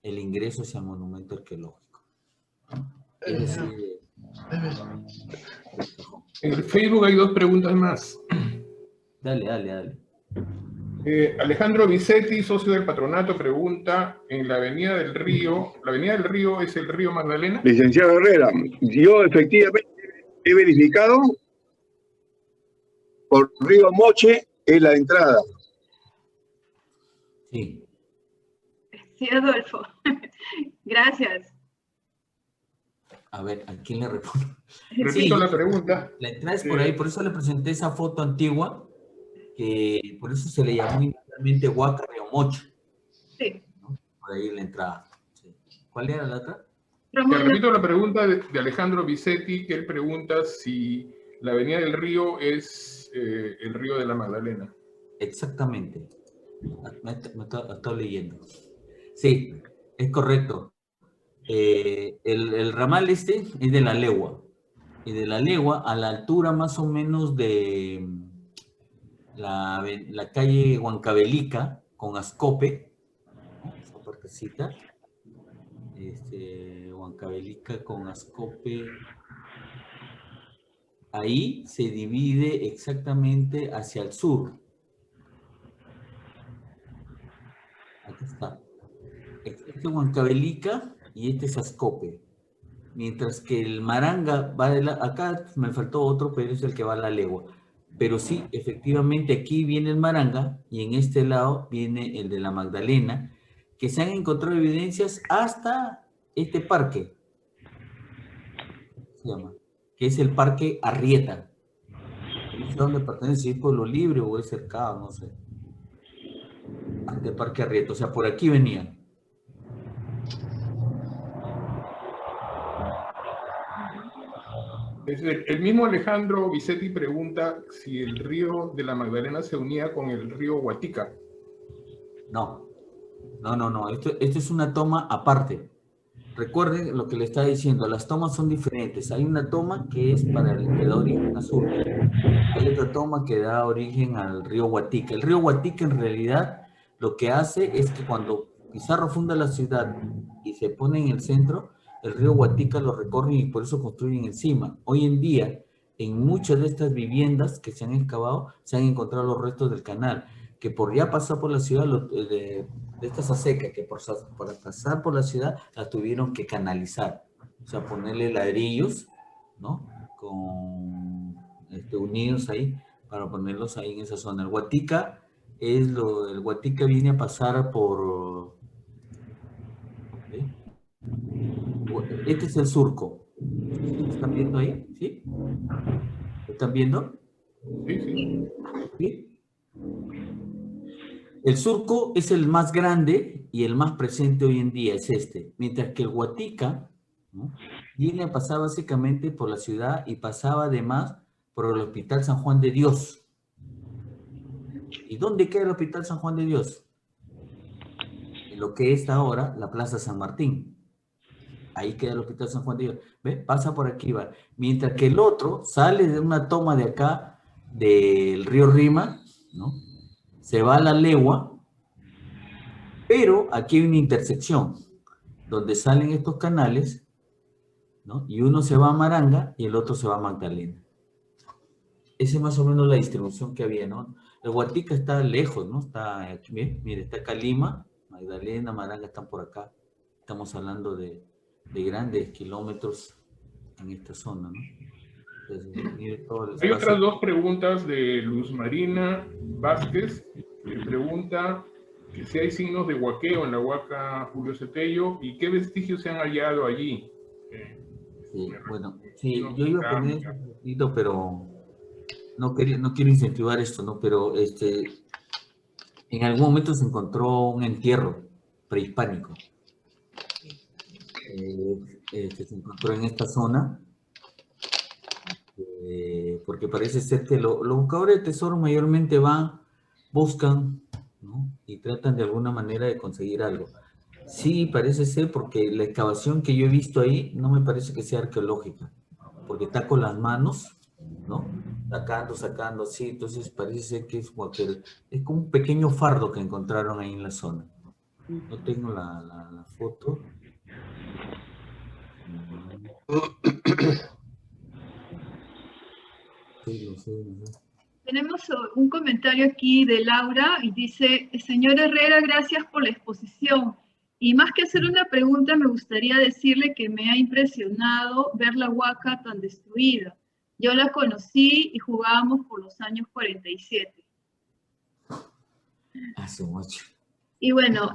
el ingreso hacia el monumento arqueológico. Es decir, en el Facebook hay dos preguntas más. Dale. Alejandro Vicetti, socio del patronato, pregunta, en la Avenida del Río, ¿la Avenida del Río es el río Magdalena? Licenciado Herrera, yo efectivamente he verificado por Río Moche en la entrada. Sí. Sí, Adolfo. Gracias. A ver, ¿a quién le respondo? Repito la pregunta. La entrada es por ahí, por eso le presenté esa foto antigua, que por eso se le llamó inicialmente Huaca Río Moche. Sí. ¿No? Por ahí la entrada. Sí. ¿Cuál era la otra? Te repito la pregunta de Alejandro Vicetti, que él pregunta si la Avenida del Río es el río de la Magdalena. Exactamente. Me estoy leyendo. Sí, es correcto. El ramal es de la Legua. Y de la Legua, a la altura más o menos de la calle Huancavelica con Ascope, ¿no? Esa partecita. Huancavelica con Ascope. Ahí se divide exactamente hacia el sur. Aquí está. Este es Huancavelica y este es Ascope. Mientras que el Maranga va acá me faltó otro, pero es el que va a la Legua. Pero sí, efectivamente aquí viene el Maranga y en este lado viene el de la Magdalena, que se han encontrado evidencias hasta este parque. Se llama, que es el Parque Arrieta. No sé dónde pertenece, si es Pueblo Libre o es cercado, no sé. Ante el Parque Arrieta, o sea, por aquí venían. El mismo Alejandro Vicetti pregunta si el río de la Magdalena se unía con el río Huatica. No. Esto es una toma aparte. Recuerden lo que le estaba diciendo, las tomas son diferentes. Hay una toma que es para el que da origen a Surco. Hay otra toma que da origen al río Huatica. El río Huatica en realidad lo que hace es que cuando Pizarro funda la ciudad y se pone en el centro, el río Guatica lo recorren y por eso construyen encima. Hoy en día, en muchas de estas viviendas que se han excavado, se han encontrado los restos del canal, que por ya pasar por la ciudad, de estas acecas, que para pasar por la ciudad, las tuvieron que canalizar. O sea, ponerle ladrillos, ¿no? Unidos ahí, para ponerlos ahí en esa zona. El Guatica el Guatica viene a pasar por... ¿sí? Este es el surco. ¿Están viendo ahí? ¿Sí? ¿Están viendo? Sí, sí. ¿Sí? El surco es el más grande y el más presente hoy en día, es este. Mientras que el Guatica, ¿no?, viene a pasar básicamente por la ciudad y pasaba además por el Hospital San Juan de Dios. ¿Y dónde queda el Hospital San Juan de Dios? En lo que es ahora la Plaza San Martín. Ahí queda el Hospital San Juan de Dios. ¿Ve? Pasa por aquí, va. Mientras que el otro sale de una toma de acá, del río Rima, ¿no? Se va a La Legua, pero aquí hay una intersección donde salen estos canales, ¿no? Y uno se va a Maranga y el otro se va a Magdalena. Esa es más o menos la distribución que había, ¿no? El Guatica está lejos, ¿no? Está aquí, mire, está acá Lima, Magdalena, Maranga están por acá. Estamos hablando de grandes kilómetros en esta zona, ¿no? Entonces, mire todo el espacio. Hay otras dos preguntas de Luz Marina Vázquez, que pregunta que si hay signos de huaqueo en la Huaca Julio Cetello y qué vestigios se han hallado allí. Sí, bueno, sí, yo iba a poner eso un poquito, pero no quiero incentivar esto, ¿no? Pero en algún momento se encontró un entierro prehispánico. Se encontró en esta zona, porque parece ser que los buscadores de tesoro mayormente buscan, ¿no?, y tratan de alguna manera de conseguir algo. Sí, parece ser, porque la excavación que yo he visto ahí no me parece que sea arqueológica, porque está con las manos, ¿no?, sacando así, entonces parece ser que es como un pequeño fardo que encontraron ahí en la zona. No tengo la foto. Tenemos un comentario aquí de Laura y dice: señor Herrera, gracias por la exposición. Y más que hacer una pregunta, me gustaría decirle que me ha impresionado ver la Huaca tan destruida. Yo la conocí y jugábamos por los años 47. Hace mucho. Y bueno,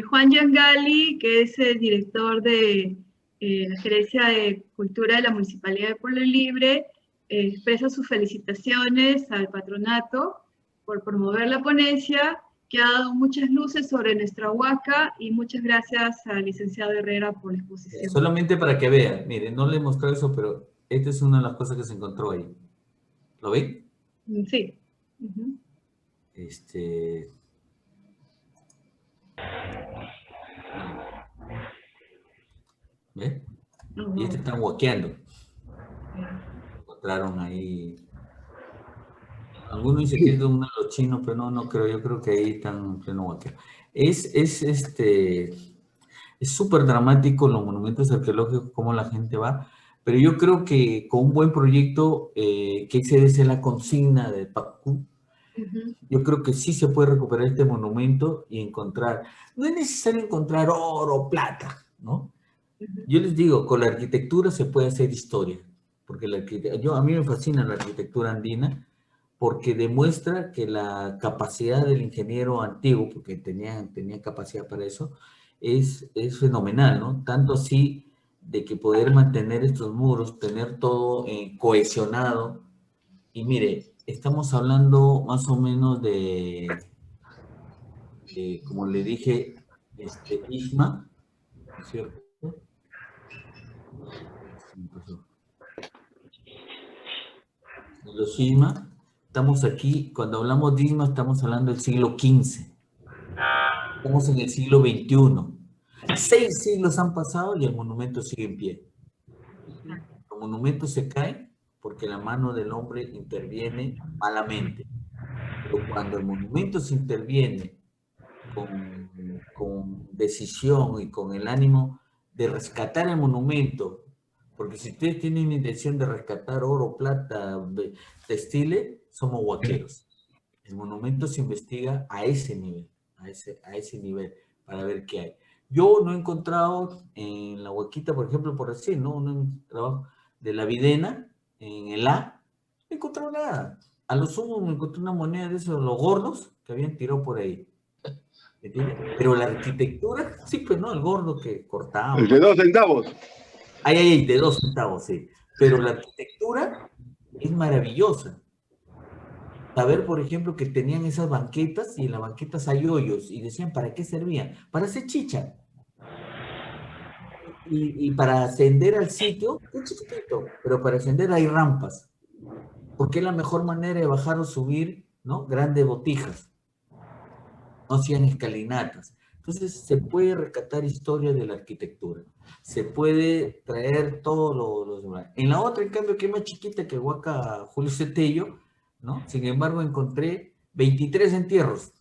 Juan Yangali, que es el director de la Gerencia de Cultura de la Municipalidad de Pueblo Libre, expresa sus felicitaciones al patronato por promover la ponencia, que ha dado muchas luces sobre nuestra Huaca, y muchas gracias al licenciado Herrera por la exposición. Solamente para que vean, miren, no le he mostrado eso, pero esta es una de las cosas que se encontró ahí. ¿Lo ven? Sí. ¿Ve? Y están huaqueando. Encontraron ahí. Algunos dicen que es de uno de los chinos, pero no creo. Yo creo que ahí están en pleno huaqueo. Es súper dramático los monumentos arqueológicos, cómo la gente va, pero yo creo que con un buen proyecto, que ese debe ser la consigna de PACU, yo creo que sí se puede recuperar este monumento y encontrar, no es necesario encontrar oro, plata, ¿no? Yo les digo, con la arquitectura se puede hacer historia, porque a mí me fascina la arquitectura andina, porque demuestra que la capacidad del ingeniero antiguo, porque tenía capacidad para eso, es fenomenal, ¿no? Tanto así de que poder mantener estos muros, tener todo cohesionado. Y mire, estamos hablando más o menos de como le dije, Isma, ¿no es cierto? Los Isma, estamos aquí, cuando hablamos de Isma, estamos hablando del siglo XV. Estamos en el siglo XXI. 6 siglos han pasado y el monumento sigue en pie. El monumento se cae porque la mano del hombre interviene malamente. Pero cuando el monumento se interviene con decisión y con el ánimo de rescatar el monumento, porque si ustedes tienen intención de rescatar oro, plata, textiles, somos huaqueros. El monumento se investiga a ese nivel, a ese nivel, para ver qué hay. Yo no he encontrado en la Huaquita, por ejemplo, por decir, no he encontrado de la Videna, en el A, no he encontrado nada. A lo sumo me encontré una moneda de esos, los gordos, que habían tirado por ahí. ¿Entiendes? Pero la arquitectura, sí, pues no, el gordo que cortaba. El de 2 centavos. Ay, de 2 centavos, sí. Pero la arquitectura es maravillosa. Saber, por ejemplo, que tenían esas banquetas y en las banquetas hay hoyos y decían, ¿para qué servían? Para hacer chicha. Y para ascender al sitio, es chiquitito, pero para ascender hay rampas. Porque es la mejor manera de bajar o subir, ¿no? Grandes botijas. No hacían escalinatas. Entonces se puede rescatar historia de la arquitectura. Se puede traer todos los demás. En la otra, en cambio, que es más chiquita que Huaca Julio Cetello, ¿no? Sin embargo, encontré 23 entierros.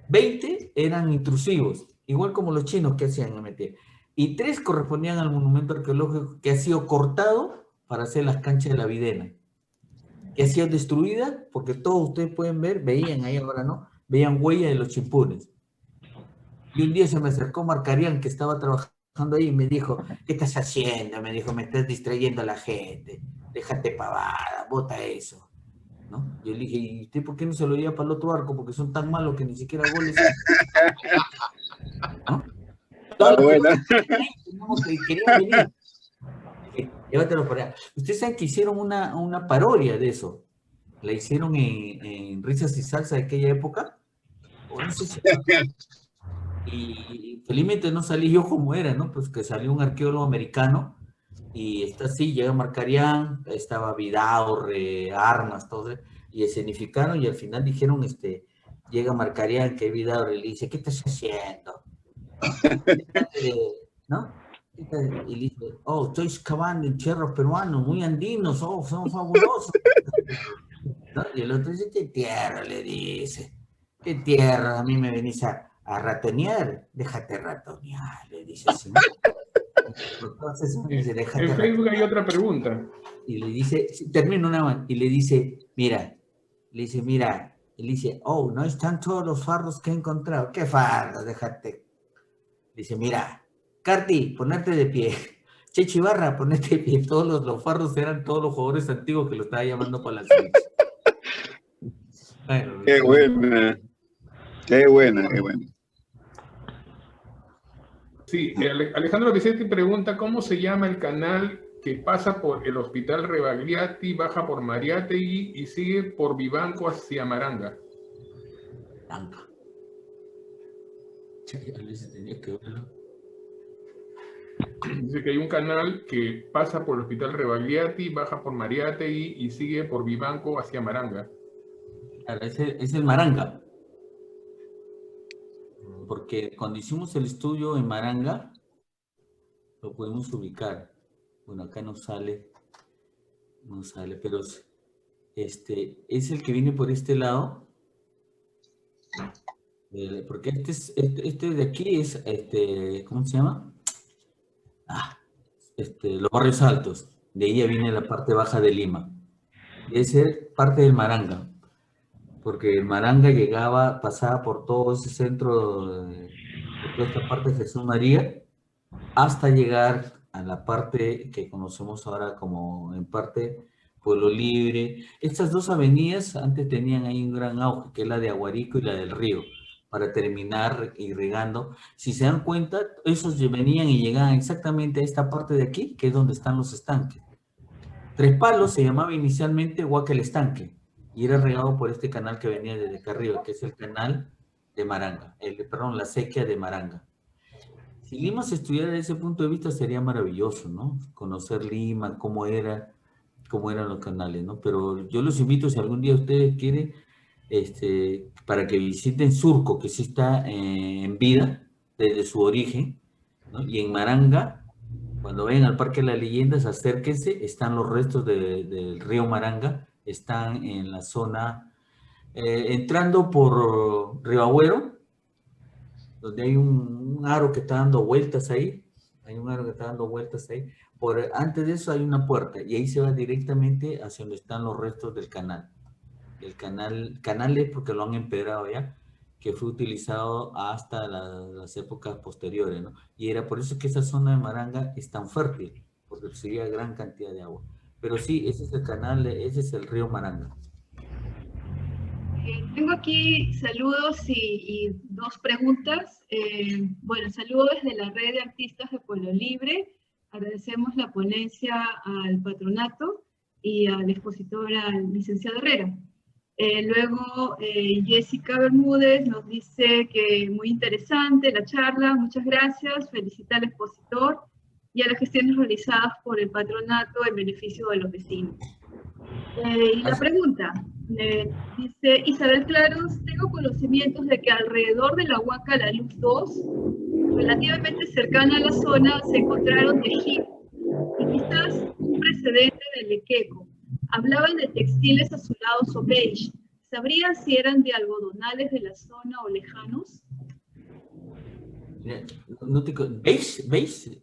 20 eran intrusivos, igual como los chinos que hacían meter. Y 3 correspondían al monumento arqueológico que ha sido cortado para hacer las canchas de la Videna. Que ha sido destruida, porque todos ustedes pueden ver, veían ahí ahora, ¿no? Veían huellas de los chimpunes. Y un día se me acercó Marcarián, que estaba trabajando ahí, y me dijo, ¿qué estás haciendo? Me dijo, me estás distrayendo a la gente. Déjate pavada, bota eso. ¿No? Yo le dije, ¿y usted por qué no se lo lleva para el otro arco? Porque son tan malos que ni siquiera goles. ¿No? Está buena. Querían venir. Llévatelo por allá. Ustedes saben que hicieron una parodia de eso. La hicieron en Risas y Salsa de aquella época. O no sé si... Y felizmente no salí yo como era, ¿no? Pues que salió un arqueólogo americano y está así, llega Marcarián, estaba Vidaurre, Armas, todo, y escenificaron y al final dijeron, llega Marcarián, que es Vidaurre, y le dice, ¿qué estás haciendo? ¿No? Y le dice, oh, estoy excavando entierros peruanos, muy andinos, oh, son fabulosos. ¿No? Y el otro dice, ¿qué tierra? Le dice, ¿qué tierra? A mí me venís a ratonear, déjate ratonear, le dice así. Entonces me dice, déjate en Facebook hay otra pregunta. Y le dice, termino una más, y le dice, mira, y le dice, oh, no están todos los fardos que he encontrado. ¿Qué fardos? Déjate. Dice, mira, Carti, ponerte de pie. Che Chivarra, ponerte de pie. Todos los fardos eran todos los jugadores antiguos que lo estaba llamando para la selección. Bueno, qué buena. Qué buena, qué buena. Sí, Alejandro Vicente pregunta, ¿cómo se llama el canal que pasa por el Hospital Rebagliati, baja por Mariátegui y sigue por Vivanco hacia Maranga? Maranga. Tenía que verlo. Dice que hay un canal que pasa por el Hospital Rebagliati, baja por Mariátegui y sigue por Vivanco hacia Maranga. Claro, es el Maranga. Porque cuando hicimos el estudio en Maranga, lo podemos ubicar. Bueno, acá no sale, pero es el que viene por este lado. Porque este de aquí es, ¿cómo se llama? Los Barrios Altos. De ahí viene la parte baja de Lima. Debe ser parte del Maranga. Porque el Maranga pasaba por todo ese centro, por toda esta parte de Jesús María, hasta llegar a la parte que conocemos ahora como en parte Pueblo Libre. Estas dos avenidas antes tenían ahí un gran auge, que es la de Aguarico y la del Río, para terminar irrigando. Si se dan cuenta, esos venían y llegaban exactamente a esta parte de aquí, que es donde están los estanques. Tres Palos se llamaba inicialmente Huaca el Estanque, y era regado por este canal que venía desde acá arriba, que es el canal de Maranga, la sequía de Maranga. Si Lima se estudiara desde ese punto de vista sería maravilloso, ¿no? Conocer Lima, cómo eran los canales, ¿no? Pero yo los invito, si algún día ustedes quieren, para que visiten Surco, que sí está en vida desde su origen, ¿no? Y en Maranga, cuando vayan al Parque de las Leyendas, acérquense, están los restos del río Maranga, están en la zona, entrando por Río Agüero, donde hay un aro que está dando vueltas ahí. Hay un aro que está dando vueltas ahí. Antes de eso hay una puerta y ahí se va directamente hacia donde están los restos del canal. El canal es porque lo han empedrado ya, que fue utilizado hasta las épocas posteriores, ¿no? Y era por eso que esa zona de Maranga es tan fértil, porque recibía gran cantidad de agua. Pero sí, ese es el canal, ese es el río Maranga. Tengo aquí saludos y dos preguntas. Bueno, saludos desde la red de artistas de Pueblo Libre. Agradecemos la ponencia al patronato y al expositor, al licenciado Herrera. Luego, Jessica Bermúdez nos dice que muy interesante la charla, muchas gracias, felicita al expositor y a las gestiones realizadas por el patronato en beneficio de los vecinos. Y la pregunta, dice Isabel Claros, tengo conocimientos de que alrededor de la Huaca La Luz 2, relativamente cercana a la zona, se encontraron tejidos y quizás un precedente del Lequeco. Hablaban de textiles azulados o beige. ¿Sabrían si eran de algodonales de la zona o lejanos? ¿Beige?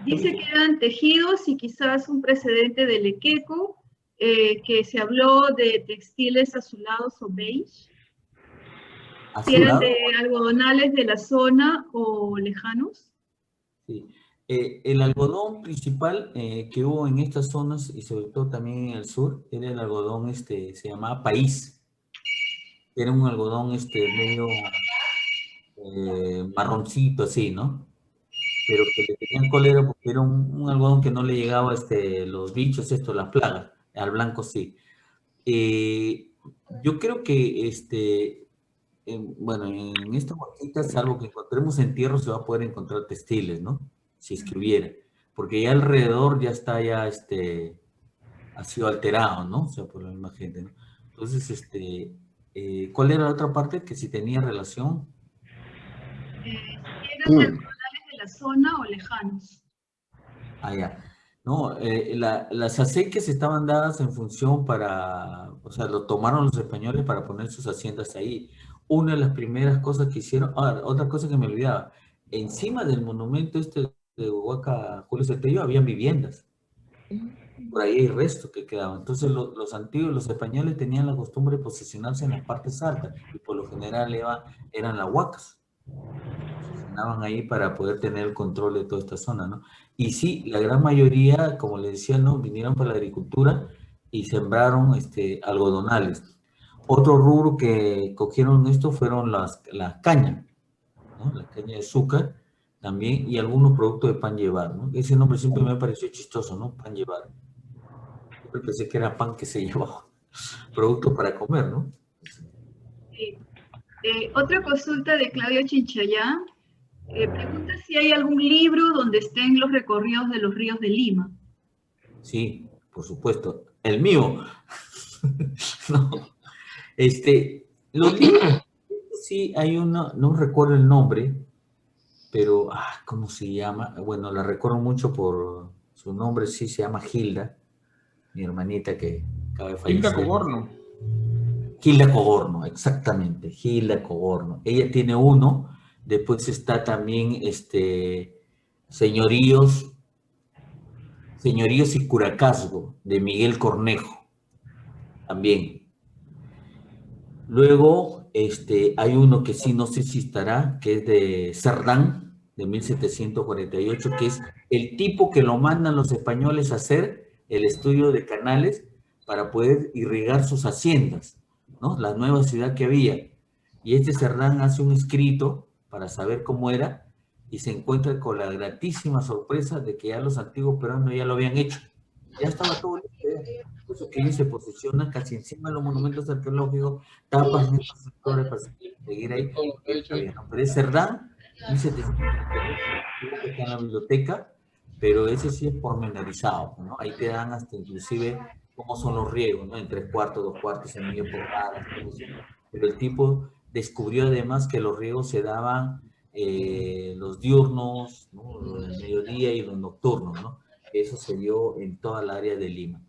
Dice que eran tejidos y quizás un precedente del Lequeco, que se habló de textiles azulados o beige. Si eran de algodonales de la zona o lejanos. Sí. El algodón principal que hubo en estas zonas y sobre todo también en el sur era el algodón, se llamaba país. Era un algodón medio marroncito así, ¿no? Pero que le tenían cólera porque era un algodón que no le llegaba los bichos, las plagas. Al blanco sí. Yo creo que bueno, en esta huaquita, salvo que encontremos entierros, se va a poder encontrar textiles, ¿no? Si es que hubiera, porque ya alrededor ya está, ha sido alterado, ¿no? O sea, por la misma gente, ¿no? Entonces, ¿cuál era la otra parte? Que si tenía relación. ¿Eran de algodonales de la zona o lejanos? Ah, ya. No, las acequias estaban dadas en función o sea, lo tomaron los españoles para poner sus haciendas ahí. Una de las primeras cosas que hicieron, otra cosa que me olvidaba, encima del monumento de Huaca Julio Cetello habían viviendas. Por ahí hay restos que quedaban. Entonces los antiguos, los españoles tenían la costumbre de posicionarse en las partes altas y por lo general eran las huacas. Posicionaban ahí para poder tener el control de toda esta zona, ¿no? Y sí, la gran mayoría, como les decía, ¿no? Vinieron para la agricultura y sembraron algodonales. Otro rubro que cogieron esto fueron las cañas, ¿no? La caña de azúcar también y algunos productos de pan llevar, ¿no? Ese nombre siempre me pareció chistoso, ¿no? Pan llevar. Yo pensé que era pan que se llevaba, productos para comer, ¿no? Sí. Otra consulta de Claudio Chinchayán. Pregunta si hay algún libro donde estén los recorridos de los ríos de Lima. Sí, por supuesto. El mío. No. Los libros, sí, hay uno, no recuerdo el nombre, pero, ¿cómo se llama? Bueno, la recuerdo mucho por su nombre, sí, se llama Gilda, mi hermanita que acaba de fallecer. Gilda Coborno. Gilda Coborno, exactamente, Gilda Coborno. Ella tiene uno, después está también, Señoríos y Curacazgo, de Miguel Cornejo, también. Luego, hay uno que sí no sé si estará, que es de Cerdán, de 1748, que es el tipo que lo mandan los españoles a hacer el estudio de canales para poder irrigar sus haciendas, ¿no? La nueva ciudad que había. Y Cerdán hace un escrito para saber cómo era y se encuentra con la gratísima sorpresa de que ya los antiguos peruanos ya lo habían hecho. Ya estaba todo listo. Por eso que ellos se posicionan casi encima de los monumentos arqueológicos, tapan estos sectores para seguir ahí. Pero es Cerdán, 1748, que está en la biblioteca, pero ese sí es pormenorizado, ¿no? Ahí te dan hasta inclusive cómo son los riegos, ¿no? En 3/4, 2/4, en medio portadas, pero el tipo descubrió además que los riegos se daban los diurnos, ¿no? Los del mediodía y los nocturnos, ¿no? Eso se dio en toda el área de Lima.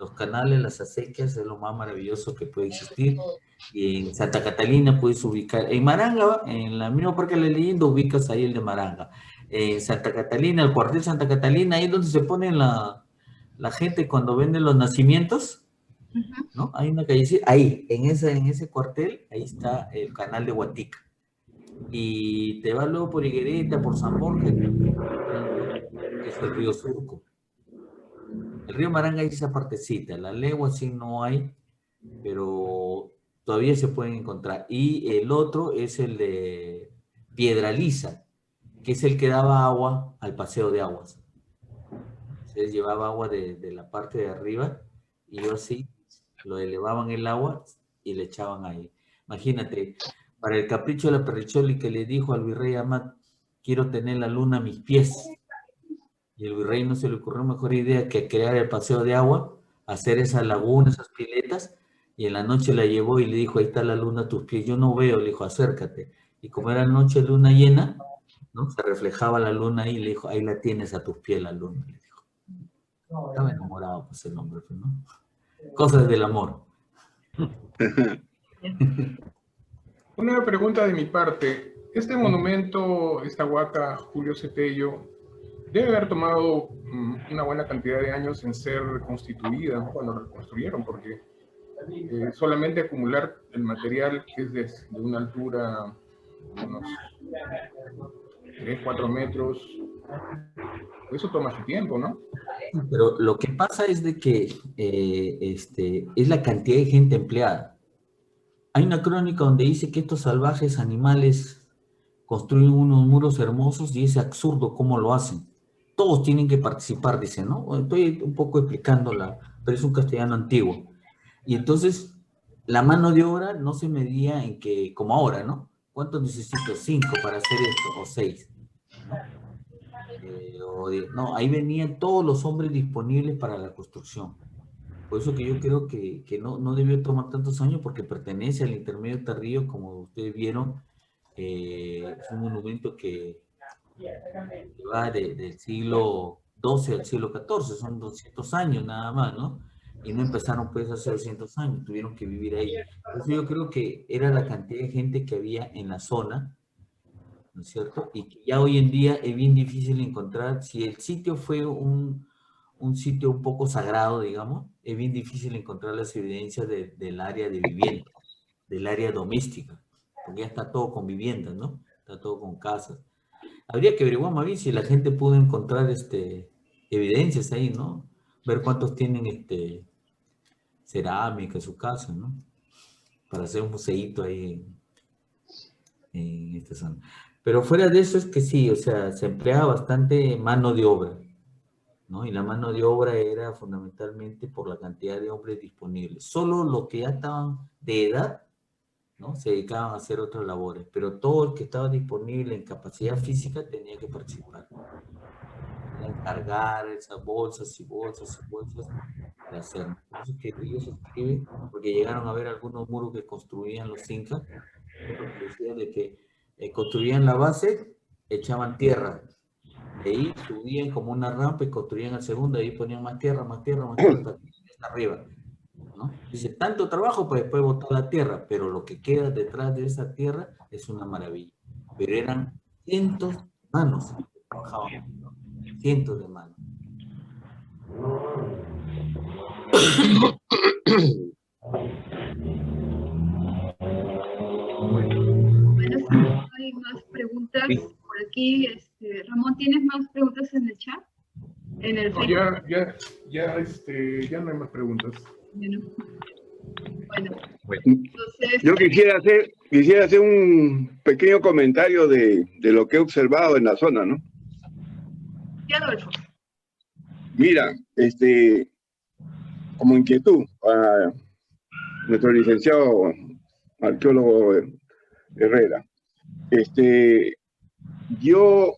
Los canales, las acequias, es lo más maravilloso que puede existir. Y en Santa Catalina puedes ubicar, en Maranga, en la misma Parque de la Leyenda, ubicas ahí el de Maranga. En Santa Catalina, el cuartel Santa Catalina, ahí donde se ponen la gente cuando venden los nacimientos, ¿no? Hay una callecita, ahí, en ese cuartel, ahí está el canal de Huatica. Y te vas luego por Higuerita, por San Borja, que es el río Surco. El río Maranga es esa partecita, la legua sí no hay, pero todavía se pueden encontrar. Y el otro es el de Piedra Lisa, que es el que daba agua al paseo de aguas. Se llevaba agua de la parte de arriba y yo así lo elevaban el agua y le echaban ahí. Imagínate, para el capricho de la Perricholi que le dijo al virrey Amat, quiero tener la luna a mis pies. Y el virrey no se le ocurrió mejor idea que crear el paseo de agua, hacer esa laguna, esas piletas, y en la noche la llevó y le dijo, ahí está la luna a tus pies. Yo no veo, le dijo, acércate. Y como era noche de luna llena, ¿no? Se reflejaba la luna ahí y le dijo, ahí la tienes a tus pies la luna, le dijo. Estaba enamorado, pues, el hombre, ¿no? Cosas del amor. Una pregunta de mi parte. Este monumento, esta huaca Julio Cetello, debe haber tomado una buena cantidad de años en ser reconstituida, ¿no? Cuando reconstruyeron, porque solamente acumular el material que es de una altura de unos 3, 4 metros, eso toma su tiempo, ¿no? Pero lo que pasa es de que es la cantidad de gente empleada. Hay una crónica donde dice que estos salvajes animales construyen unos muros hermosos y es absurdo cómo lo hacen. Todos tienen que participar, dice, ¿no? Estoy un poco explicándola, pero es un castellano antiguo. Y entonces, la mano de obra no se medía en que, como ahora, ¿no? ¿Cuántos necesito? 5 para hacer esto, o 6. No, ahí venían todos los hombres disponibles para la construcción. Por eso que yo creo que no debió tomar tantos años, porque pertenece al intermedio tardío, como ustedes vieron. Es un monumento que va del siglo XII al siglo XIV, son 200 años nada más, ¿no? Y no empezaron pues hace 200 años, tuvieron que vivir ahí. Por eso yo creo que era la cantidad de gente que había en la zona, ¿no es cierto? Y que ya hoy en día es bien difícil encontrar, si el sitio fue un sitio un poco sagrado, digamos, es bien difícil encontrar las evidencias del área de vivienda, del área doméstica, porque ya está todo con viviendas, ¿no? Está todo con casas. Habría que averiguar más bien si la gente pudo encontrar evidencias ahí, ¿no? Ver cuántos tienen cerámica en su casa, ¿no? Para hacer un museíto ahí en esta zona. Pero fuera de eso es que sí, o sea, se empleaba bastante mano de obra, ¿no? Y la mano de obra era fundamentalmente por la cantidad de hombres disponibles. Solo los que ya estaban de edad, ¿no? Se dedicaban a hacer otras labores, pero todo el que estaba disponible en capacidad física tenía que participar. Cargar esas bolsas y bolsas y bolsas de hacer. Por eso que ellos escriben, porque llegaron a ver algunos muros que construían los incas, que decían de que construían la base, echaban tierra, de ahí subían como una rampa y construían el segundo, ahí ponían más tierra, hasta arriba, ¿no? Dice, tanto trabajo para después botar la tierra, pero lo que queda detrás de esa tierra es una maravilla. Pero eran cientos de manos que trabajaban, ¿no? Cientos de manos. Bueno, si no hay más preguntas por aquí, Ramón, ¿tienes más preguntas en el chat? En el Facebook. Ya no hay más preguntas. Bueno, entonces... Yo quisiera hacer un pequeño comentario de lo que he observado en la zona, ¿no? Sí, Adolfo. Mira, como inquietud a nuestro licenciado arqueólogo Herrera, yo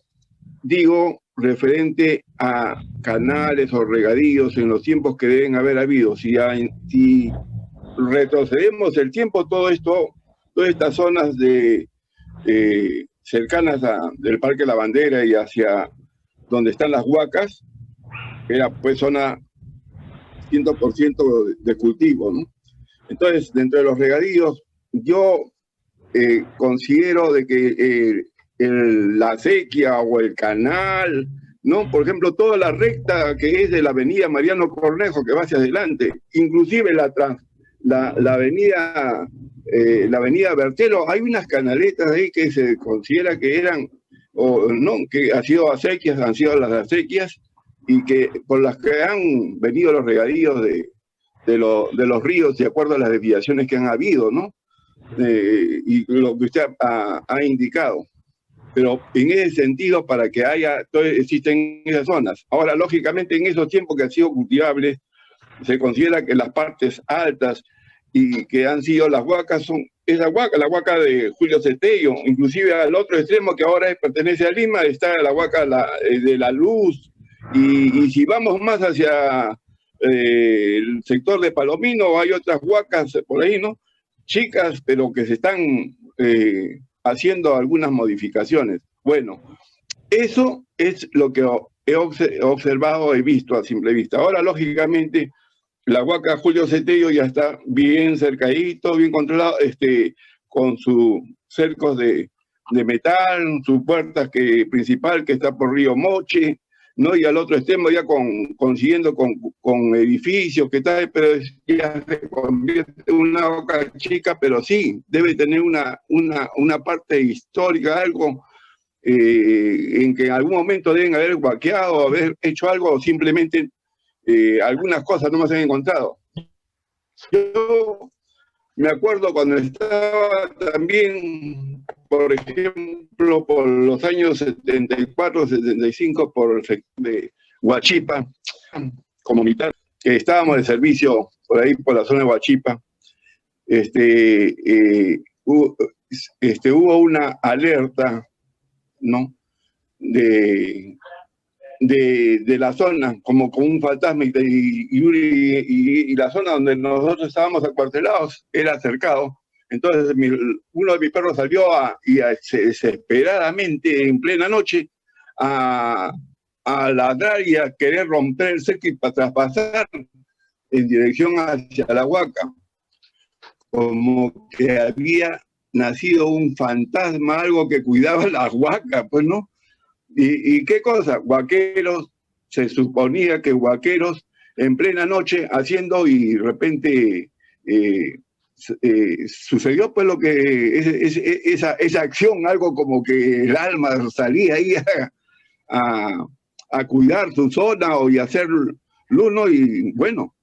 digo referente a canales o regadíos en los tiempos que deben haber habido. Si retrocedemos el tiempo, todas estas zonas cercanas del Parque La Bandera y hacia donde están las huacas, era pues zona 100% de cultivo, ¿no? Entonces, dentro de los regadíos, yo considero de que la acequia o el canal, ¿no? Por ejemplo, toda la recta que es de la avenida Mariano Cornejo, que va hacia adelante, inclusive la avenida Bertelo, hay unas canaletas ahí que se considera que eran, o no, que han sido acequias, han sido las acequias, y que por las que han venido los regadíos de los ríos, de acuerdo a las desviaciones que han habido, ¿no? Y lo que usted ha indicado. Pero en ese sentido, para que existen esas zonas. Ahora, lógicamente, en esos tiempos que han sido cultivables, se considera que las partes altas y que han sido las huacas son esa huaca, la huaca de Julio Cetello, inclusive al otro extremo que ahora pertenece a Lima, está la huaca de La Luz, y si vamos más hacia el sector de Palomino, hay otras huacas por ahí, ¿no? Chicas, pero que se están haciendo algunas modificaciones. Bueno, eso es lo que he observado, he visto a simple vista. Ahora, lógicamente, la huaca Julio Cetello ya está bien cercadito, bien controlado, con sus cercos de metal, su puerta principal que está por Río Moche, ¿no? Y al otro extremo ya consiguiendo con edificios que tal, pero ya se convierte en una boca chica, pero sí, debe tener una parte histórica, algo en que en algún momento deben haber guaqueado, haber hecho algo, o simplemente algunas cosas no me han encontrado. Yo me acuerdo cuando estaba también, por ejemplo, por los años 74, 75, por el sector de Huachipa, comunitario, que estábamos de servicio por ahí, por la zona de Huachipa, hubo una alerta, ¿no? de la zona, como con un fantasma, y la zona donde nosotros estábamos acuartelados era cercado. Entonces uno de mis perros salió desesperadamente en plena noche a ladrar y a querer romper el cerco y para traspasar en dirección hacia la huaca, como que había nacido un fantasma, algo que cuidaba la huaca, pues, ¿no? ¿Y qué cosa? Huaqueros, se suponía que huaqueros en plena noche haciendo, y de repente sucedió pues lo que esa acción, algo como que el alma salía ahí a cuidar su zona y hacer luno, y bueno,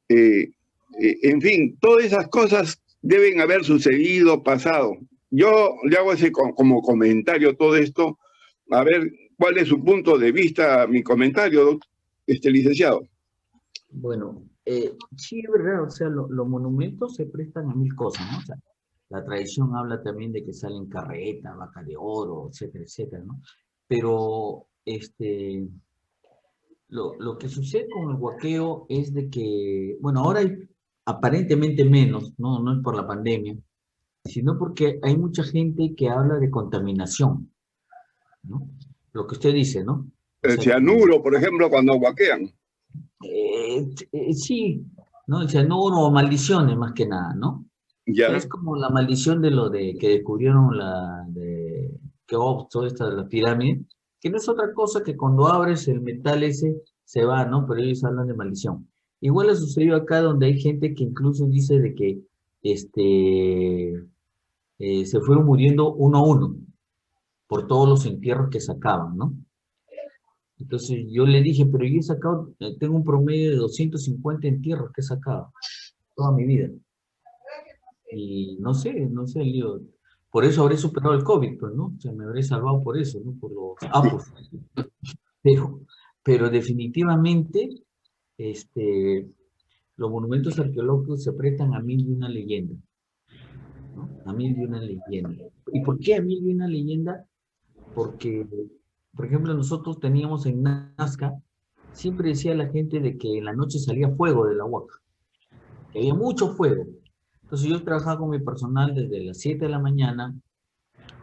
en fin, todas esas cosas deben haber sucedido, pasado. Yo le hago ese como comentario todo esto, a ver cuál es su punto de vista, mi comentario, licenciado. Bueno, sí, es verdad, o sea, los monumentos se prestan a mil cosas, ¿no? O sea, la tradición habla también de que salen carretas, vaca de oro, etcétera, etcétera, ¿no? Pero, lo que sucede con el huaqueo es de que, bueno, ahora hay aparentemente menos, ¿no? No es por la pandemia, sino porque hay mucha gente que habla de contaminación, ¿no? Lo que usted dice, ¿no? El cianuro, por ejemplo, cuando huaquean. Sí, ¿no? El cianuro o maldiciones más que nada, ¿no? Ya. Es como la maldición de lo de que descubrieron de Keops, esta de la pirámide, que no es otra cosa que cuando abres el metal ese se va, ¿no? Pero ellos hablan de maldición. Igual ha sucedido acá donde hay gente que incluso dice de que se fueron muriendo uno a uno por todos los entierros que sacaban, ¿no? Entonces yo le dije, pero yo he sacado, tengo un promedio de 250 entierros que he sacado toda mi vida. Y no sé, yo, por eso habré superado el COVID, pues, ¿no? O sea, me habré salvado por eso, ¿no? Por los apos. Pero definitivamente, los monumentos arqueológicos se prestan a mil y una leyenda, ¿no? A mil y una leyenda. ¿Y por qué a mil y una leyenda? Porque, por ejemplo, nosotros teníamos en Nazca, siempre decía la gente de que en la noche salía fuego de la huaca, que había mucho fuego. Entonces yo trabajaba con mi personal desde las 7 de la mañana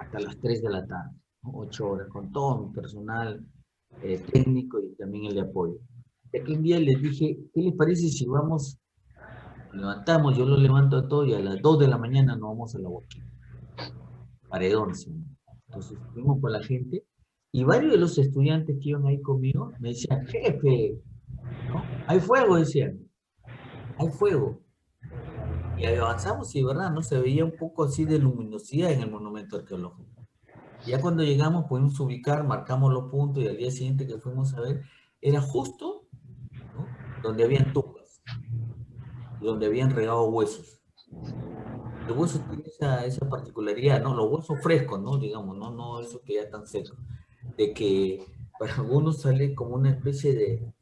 hasta las 3 de la tarde, ¿no? 8 horas, con todo mi personal técnico y también el de apoyo. Aquí un día les dije, ¿qué les parece si vamos, levantamos, yo lo levanto a todo y a las 2 de la mañana nos vamos a la Huaquina? Paredón, sí. Entonces fuimos con la gente y varios de los estudiantes que iban ahí conmigo me decían, jefe, ¿no? Hay fuego, decían, hay fuego. Y ahí avanzamos y, ¿verdad? No se veía un poco así de luminosidad en el monumento arqueológico. Ya cuando llegamos pudimos ubicar, marcamos los puntos y al día siguiente que fuimos a ver, era justo, ¿no?, donde habían tumbas, donde habían regado huesos. Los huesos tienen esa particularidad, ¿no? Los huesos frescos, ¿no? Digamos, no esos que ya están secos. De que para algunos sale como una especie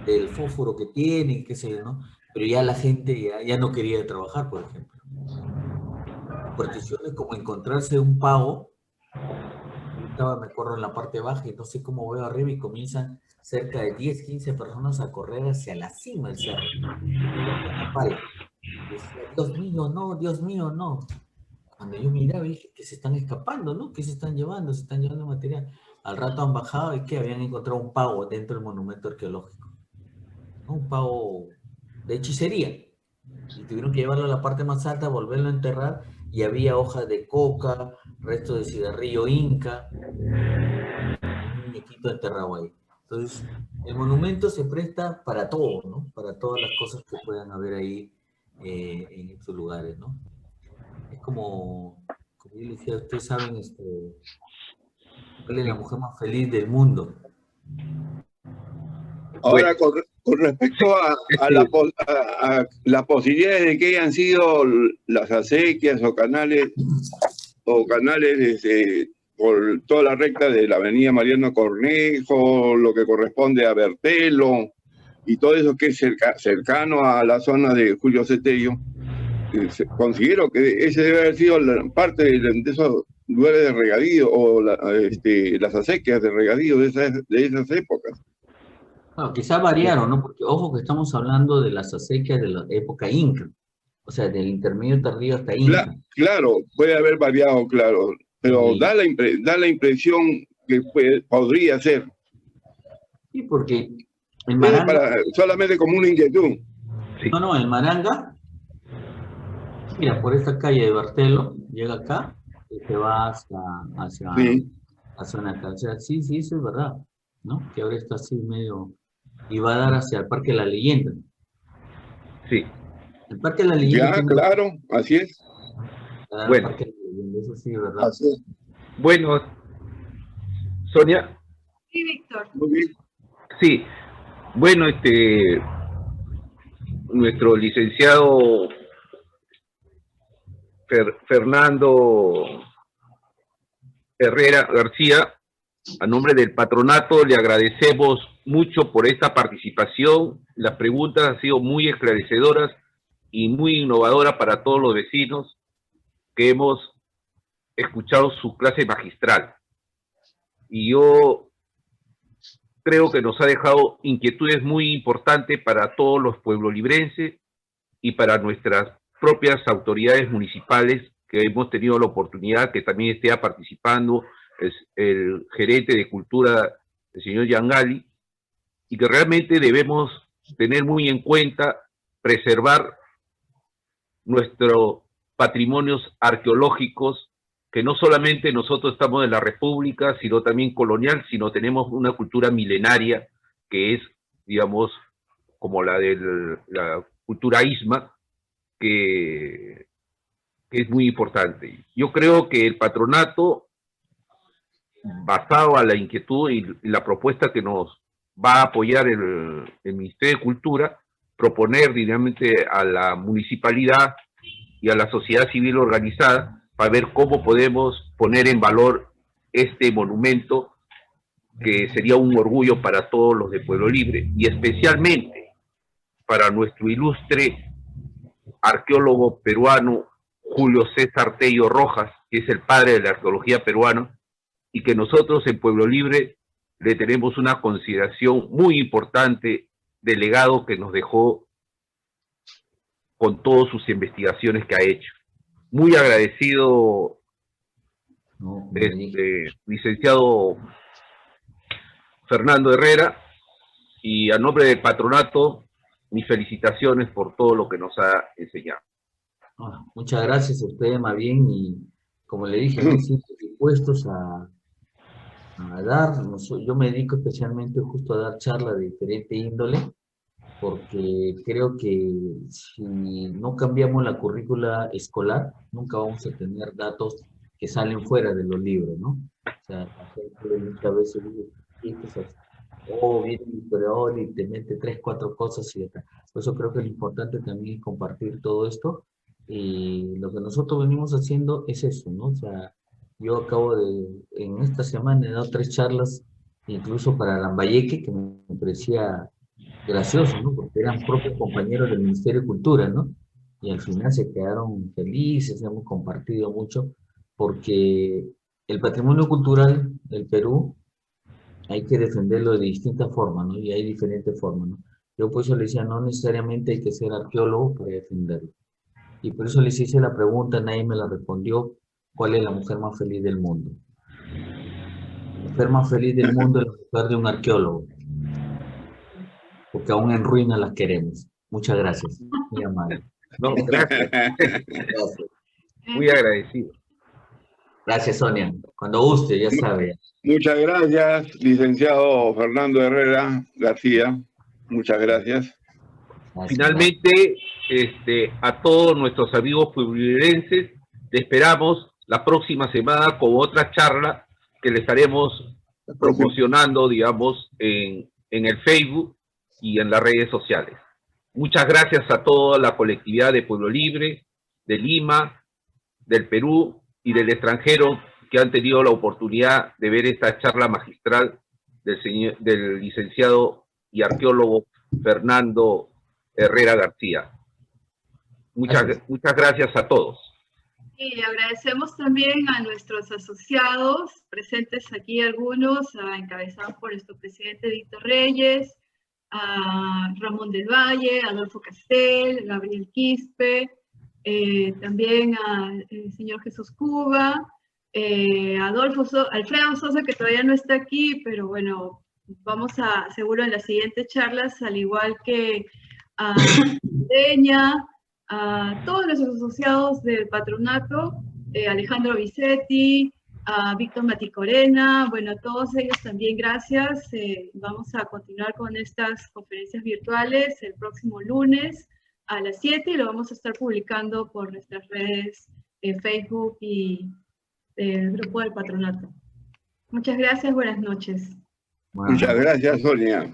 del fósforo que tienen, qué sé yo, ¿no? Pero ya la gente ya no quería trabajar, por ejemplo. Supersticiones como encontrarse un pavo. Yo estaba, me acuerdo, en la parte baja y no sé cómo veo arriba y comienzan cerca de 10, 15 personas a correr hacia la cima del cerro. Con la pala. Y decía, Dios mío, no. Cuando yo miraba dije que se están escapando, ¿no? Que se están llevando material. Al rato han bajado y que habían encontrado un pavo dentro del monumento arqueológico, ¿no? Un pavo de hechicería. Y tuvieron que llevarlo a la parte más alta, volverlo a enterrar, y había hojas de coca, restos de cigarrillo inca, un muñequito enterrado ahí. Entonces, el monumento se presta para todo, ¿no? Para todas las cosas que puedan haber ahí en estos lugares, ¿no? Es como yo le decía, ustedes saben, ¿cuál es la mujer más feliz del mundo? Ahora, con respecto a las posibilidades de que hayan sido las acequias o canales por toda la recta de la avenida Mariano Cornejo, lo que corresponde a Bertelo, y todo eso que es cercano a la zona de Julio Cetello, considero que ese debe haber sido parte de esos lugares de regadío o las acequias de regadío de esas épocas. Bueno, quizá variaron, ¿no? Porque ojo que estamos hablando de las acequias de la época inca, o sea, del intermedio tardío hasta inca. Claro, puede haber variado, claro, pero da la impresión que podría ser. Sí, porque el Maranga... solamente como una inquietud. No, el Maranga, mira, por esta calle de Bertelo, llega acá y se va hacia una calzada. Sí, eso es verdad, ¿no? Que ahora está así medio... y va a dar hacia el Parque de la Leyenda. Sí. El Parque de la Leyenda. Ya, claro, así es. Bueno. Parque de la Leyenda, eso sí, ¿verdad? Así es. Bueno, Sonia. Sí, Víctor. Muy bien. Sí. Bueno, nuestro licenciado Fernando Herrera García, a nombre del patronato, le agradecemos mucho por esta participación. Las preguntas han sido muy esclarecedoras y muy innovadoras para todos los vecinos que hemos escuchado su clase magistral. Y yo creo que nos ha dejado inquietudes muy importantes para todos los pueblolibrenses y para nuestras propias autoridades municipales, que hemos tenido la oportunidad que también esté participando el gerente de cultura, el señor Yangali, y que realmente debemos tener muy en cuenta preservar nuestros patrimonios arqueológicos, que no solamente nosotros estamos en la República, sino también colonial, sino tenemos una cultura milenaria que es, digamos, como la de la cultura isma, que es muy importante. Yo creo que el patronato, basado a la inquietud y la propuesta que nos va a apoyar el Ministerio de Cultura, proponer dignamente a la municipalidad y a la sociedad civil organizada para ver cómo podemos poner en valor este monumento, que sería un orgullo para todos los de Pueblo Libre, y especialmente para nuestro ilustre arqueólogo peruano Julio César Tello Rojas, que es el padre de la arqueología peruana, y que nosotros en Pueblo Libre le tenemos una consideración muy importante del legado que nos dejó con todas sus investigaciones que ha hecho. Muy agradecido, licenciado Fernando Herrera, y a nombre del patronato, mis felicitaciones por todo lo que nos ha enseñado. Muchas gracias a ustedes, más bien, y como le dije, ¿no? Siempre dispuestos a dar. Yo me dedico especialmente justo a dar charlas de diferente índole, porque creo que si no cambiamos la currícula escolar, nunca vamos a tener datos que salen fuera de los libros, ¿no? O sea, la gente muchas veces dice, viene el historiador y te mete 3, 4 cosas y ya está. Por eso creo que es importante también compartir todo esto, y lo que nosotros venimos haciendo es eso, ¿no? O sea, yo en esta semana he dado 3 charlas, incluso para Lambayeque, que me parecía gracioso, ¿no? Porque eran propios compañeros del Ministerio de Cultura, ¿no? Y al final se quedaron felices, hemos compartido mucho, porque el patrimonio cultural del Perú hay que defenderlo de distintas formas, ¿no? Y hay diferentes formas, ¿no? Yo por eso le decía, no necesariamente hay que ser arqueólogo para defenderlo. Y por eso les hice la pregunta, nadie me la respondió, ¿cuál es la mujer más feliz del mundo? La mujer más feliz del mundo es la mujer de un arqueólogo, porque aún en ruinas las queremos. Muchas gracias. Muy amable. No, gracias. Gracias. Muy agradecido. Gracias, Sonia. Cuando guste, ya sabe. Muchas gracias, licenciado Fernando Herrera García. Muchas gracias. Finalmente, a todos nuestros amigos pueblerenses, te esperamos la próxima semana con otra charla que le estaremos promocionando, digamos, en el Facebook y en las redes sociales. Muchas gracias a toda la colectividad de Pueblo Libre, de Lima, del Perú y del extranjero que han tenido la oportunidad de ver esta charla magistral del licenciado y arqueólogo Fernando Herrera García. Muchas gracias a todos. Y agradecemos también a nuestros asociados, presentes aquí algunos, encabezados por nuestro presidente Víctor Reyes, a Ramón del Valle, Adolfo Castel, Gabriel Quispe, también al señor Jesús Cuba, Alfredo Sosa, que todavía no está aquí, pero bueno, vamos seguro en las siguientes charlas, al igual que a Deña, a todos nuestros asociados del patronato, Alejandro Vicetti, a Víctor Maticorena, bueno, a todos ellos también gracias. Vamos a continuar con estas conferencias virtuales el próximo lunes a las 7 y lo vamos a estar publicando por nuestras redes Facebook y el grupo del patronato. Muchas gracias, buenas noches. Muchas gracias, Sonia.